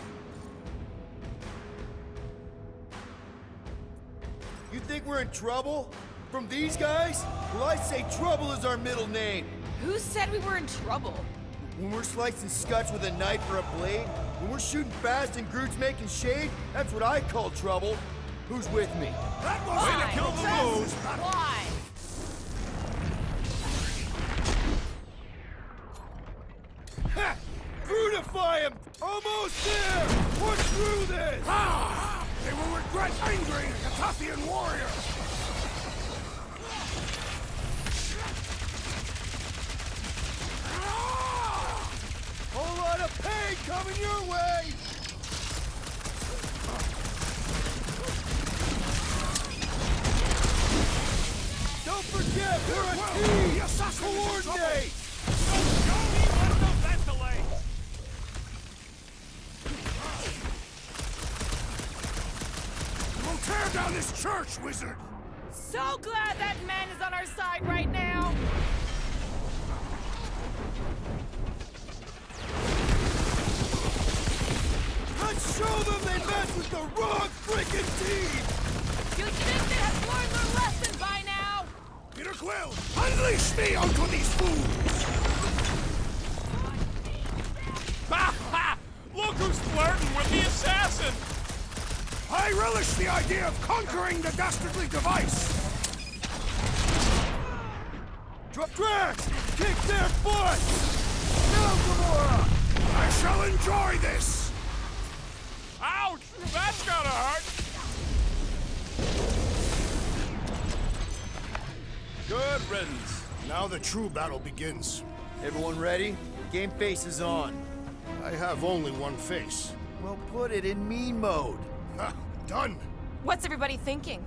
Speaker 1: You think we're in trouble? From these guys? Well, I say trouble is our middle name.
Speaker 5: Who said we were in trouble?
Speaker 1: When we're slicing scutch with a knife or a blade, when we're shooting fast and Groot's making shade, that's what I call trouble. Who's with me?
Speaker 13: That was
Speaker 4: Way to kill the mood!
Speaker 5: Why?
Speaker 1: Ha! Brutify him! Almost there! We're through this!
Speaker 13: Ah! They will regret angering a Kathathian warrior!
Speaker 1: Whole lot of pain coming your way! Don't forget, we're a team! Coordinate!
Speaker 13: We'll tear down this church, wizard!
Speaker 5: So glad that man is on our side right now!
Speaker 1: Let's show them they mess with the wrong freaking team!
Speaker 5: You'd think they have learned their lesson by now!
Speaker 13: Peter Quill, unleash me onto these fools!
Speaker 4: Ha ha! Look who's flirting with the assassin!
Speaker 13: I relish the idea of conquering the dastardly device!
Speaker 1: Drax! Kick their butt! Now, Gamora!
Speaker 13: I shall enjoy this!
Speaker 4: Ouch! That's gotta hurt!
Speaker 1: Good riddance.
Speaker 13: Now the true battle begins.
Speaker 1: Everyone ready? Game face is on.
Speaker 13: I have only one face.
Speaker 1: Well, put it in mean mode.
Speaker 13: Ha! Done!
Speaker 5: What's everybody thinking?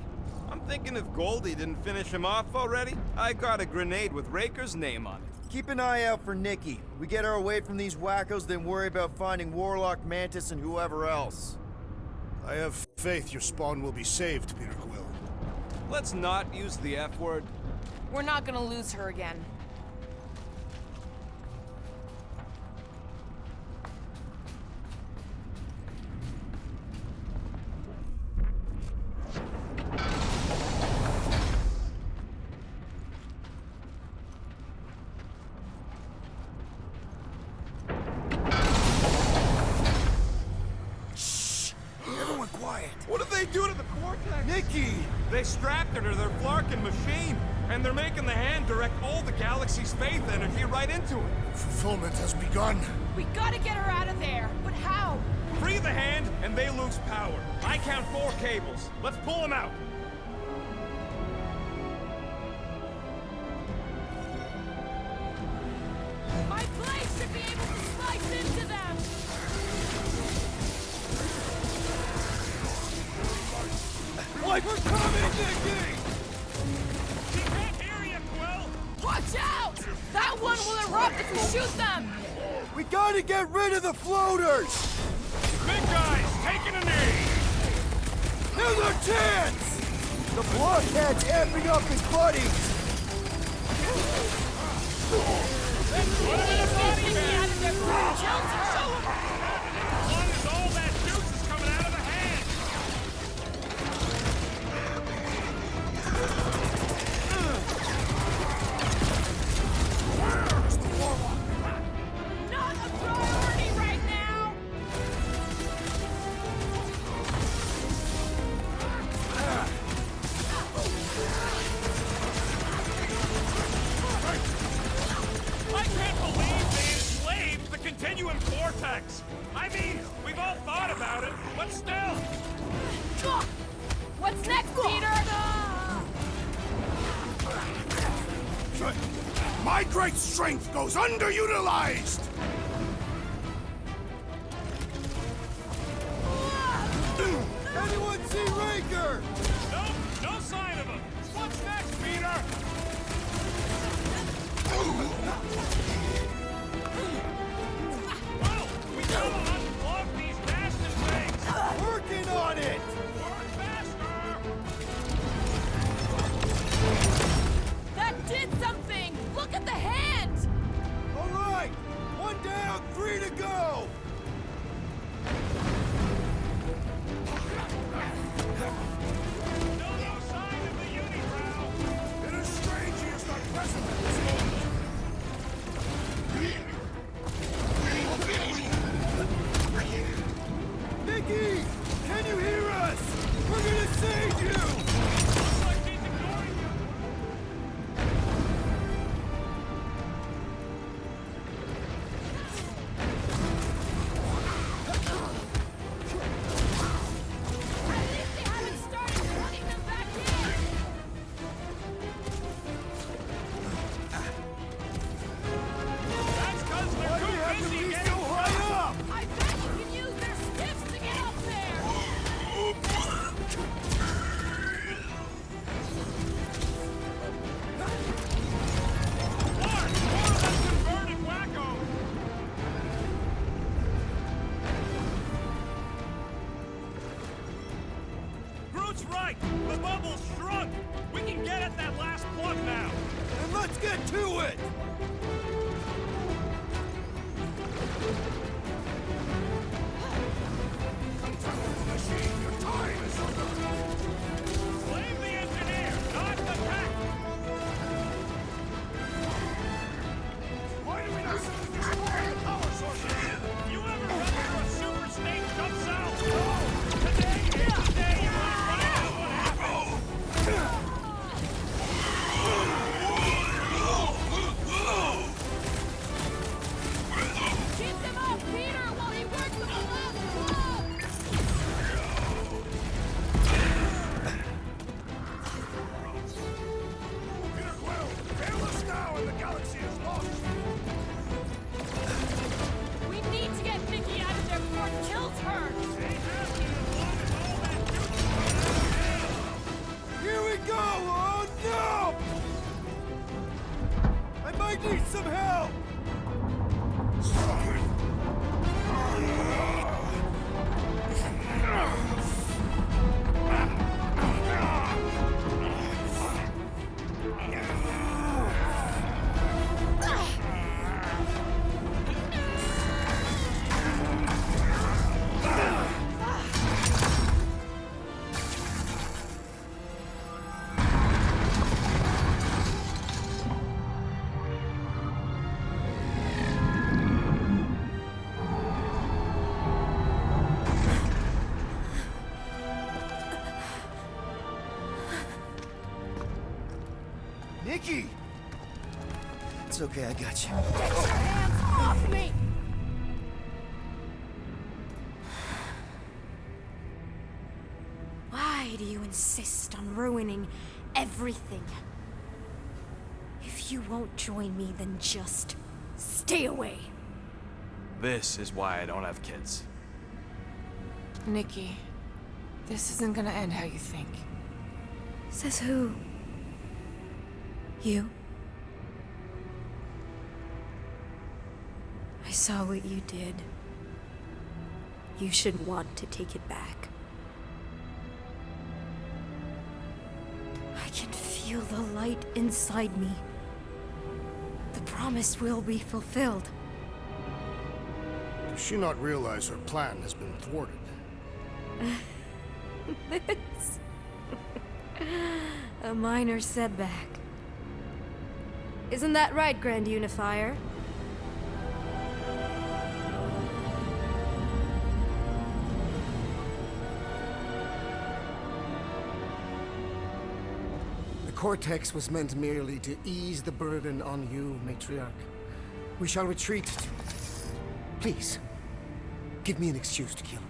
Speaker 4: I'm thinking if Goldie didn't finish him off already, I got a grenade with Raker's name on it.
Speaker 1: Keep an eye out for Nikki. We get her away from these wackos, then worry about finding Warlock, Mantis, and whoever else.
Speaker 13: I have faith your spawn will be saved, Peter Quill.
Speaker 4: Let's not use the F word.
Speaker 5: We're not gonna lose her again.
Speaker 1: Everyone quiet.
Speaker 4: What did they do to the vortex?
Speaker 1: Nikki!
Speaker 4: They strapped her to their Flarkin machine, and they're making the hand direct all the galaxy's faith energy right into it.
Speaker 13: Fulfillment has begun.
Speaker 5: We gotta get her out of there, but how?
Speaker 4: Free the hand, and they lose power. I count 4 cables. Let's pull them out.
Speaker 5: My blade should be able to slice into them!
Speaker 1: Like we're coming, Nikki!
Speaker 4: He can't hear you, Quill!
Speaker 5: Watch out! That one will erupt if we shoot them!
Speaker 1: We gotta get rid of the floaters!
Speaker 4: Big guy's taking a knee!
Speaker 1: Now's our chance! The blockhead's amping up his buddies!
Speaker 4: Put him in a body bag!
Speaker 5: Out of there before he kills her!
Speaker 4: As long as all that juice is coming out of the hand!
Speaker 13: Where's the warlock?
Speaker 5: Not a priority right now!
Speaker 4: I can't believe they enslaved the continuum vortex! I mean, we've all thought about it, but still!
Speaker 5: What's next, Peter?
Speaker 13: My great strength goes underutilized!
Speaker 1: Anyone see Raker?
Speaker 4: Nope, no sign of him! What's next, Peter? Well, we gotta unplug these bastard things!
Speaker 1: Working on it!
Speaker 4: Work faster!
Speaker 5: That did something! Look at the hand!
Speaker 1: All right! One down, 3 to go!
Speaker 4: No sign
Speaker 1: it!
Speaker 4: Blame the engineer, not the tech!
Speaker 13: Why do we not destroy the power sources?
Speaker 4: You ever remember a super snake jumps out? No! Today is the day you will find out what happened!
Speaker 15: Keep them off Peter while he works on the last blow!
Speaker 13: Peter Quill, fail us now and the galaxy is lost!
Speaker 15: We need to get Nikki out of there before it kills her!
Speaker 1: Here we go! Oh no! I might need some help! Nikki! It's okay, I got you.
Speaker 15: Get your hands off me!
Speaker 12: Why do you insist on ruining everything? If you won't join me, then just stay away.
Speaker 8: This is why I don't have kids.
Speaker 5: Nikki, this isn't gonna end how you think.
Speaker 12: Says who? You? I saw what you did. You should want to take it back. I can feel the light inside me. The promise will be fulfilled.
Speaker 13: Does she not realize her plan has been thwarted?
Speaker 12: This... a minor setback. Isn't that right, Grand Unifier?
Speaker 17: The Cortex was meant merely to ease the burden on you, Matriarch. We shall retreat. Please, give me an excuse to kill him.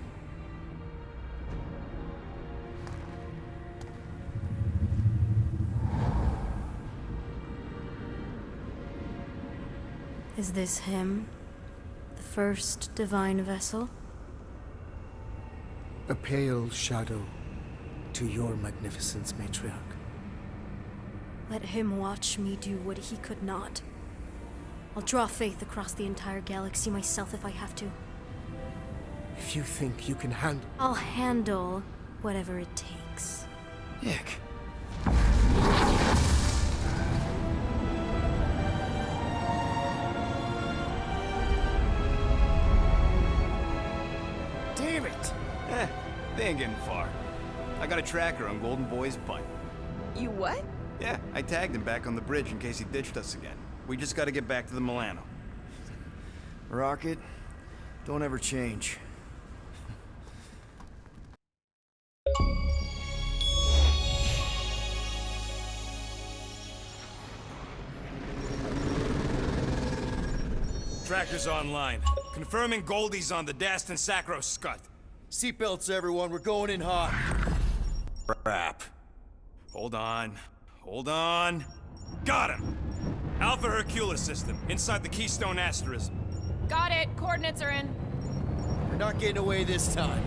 Speaker 12: Is this him? The first divine vessel?
Speaker 17: A pale shadow to your magnificence, Matriarch.
Speaker 12: Let him watch me do what he could not. I'll draw faith across the entire galaxy myself if I have to.
Speaker 17: If you think you can handle...
Speaker 12: I'll handle whatever it takes.
Speaker 1: Nick. Damn it!
Speaker 8: They ain't getting far. I got a tracker on Golden Boy's butt.
Speaker 5: You what?
Speaker 8: Yeah, I tagged him back on the bridge in case he ditched us again. We just gotta get back to the Milano.
Speaker 1: Rocket, don't ever change.
Speaker 4: Tracker's online. Confirming Goldie's on the Dastan Sacro Scut.
Speaker 1: Seatbelts, everyone, we're going in hot.
Speaker 4: Crap. Hold on. Hold on. Got him! Alpha Hercules system, inside the Keystone Asterism.
Speaker 5: Got it. Coordinates are in.
Speaker 1: We're not getting away this time.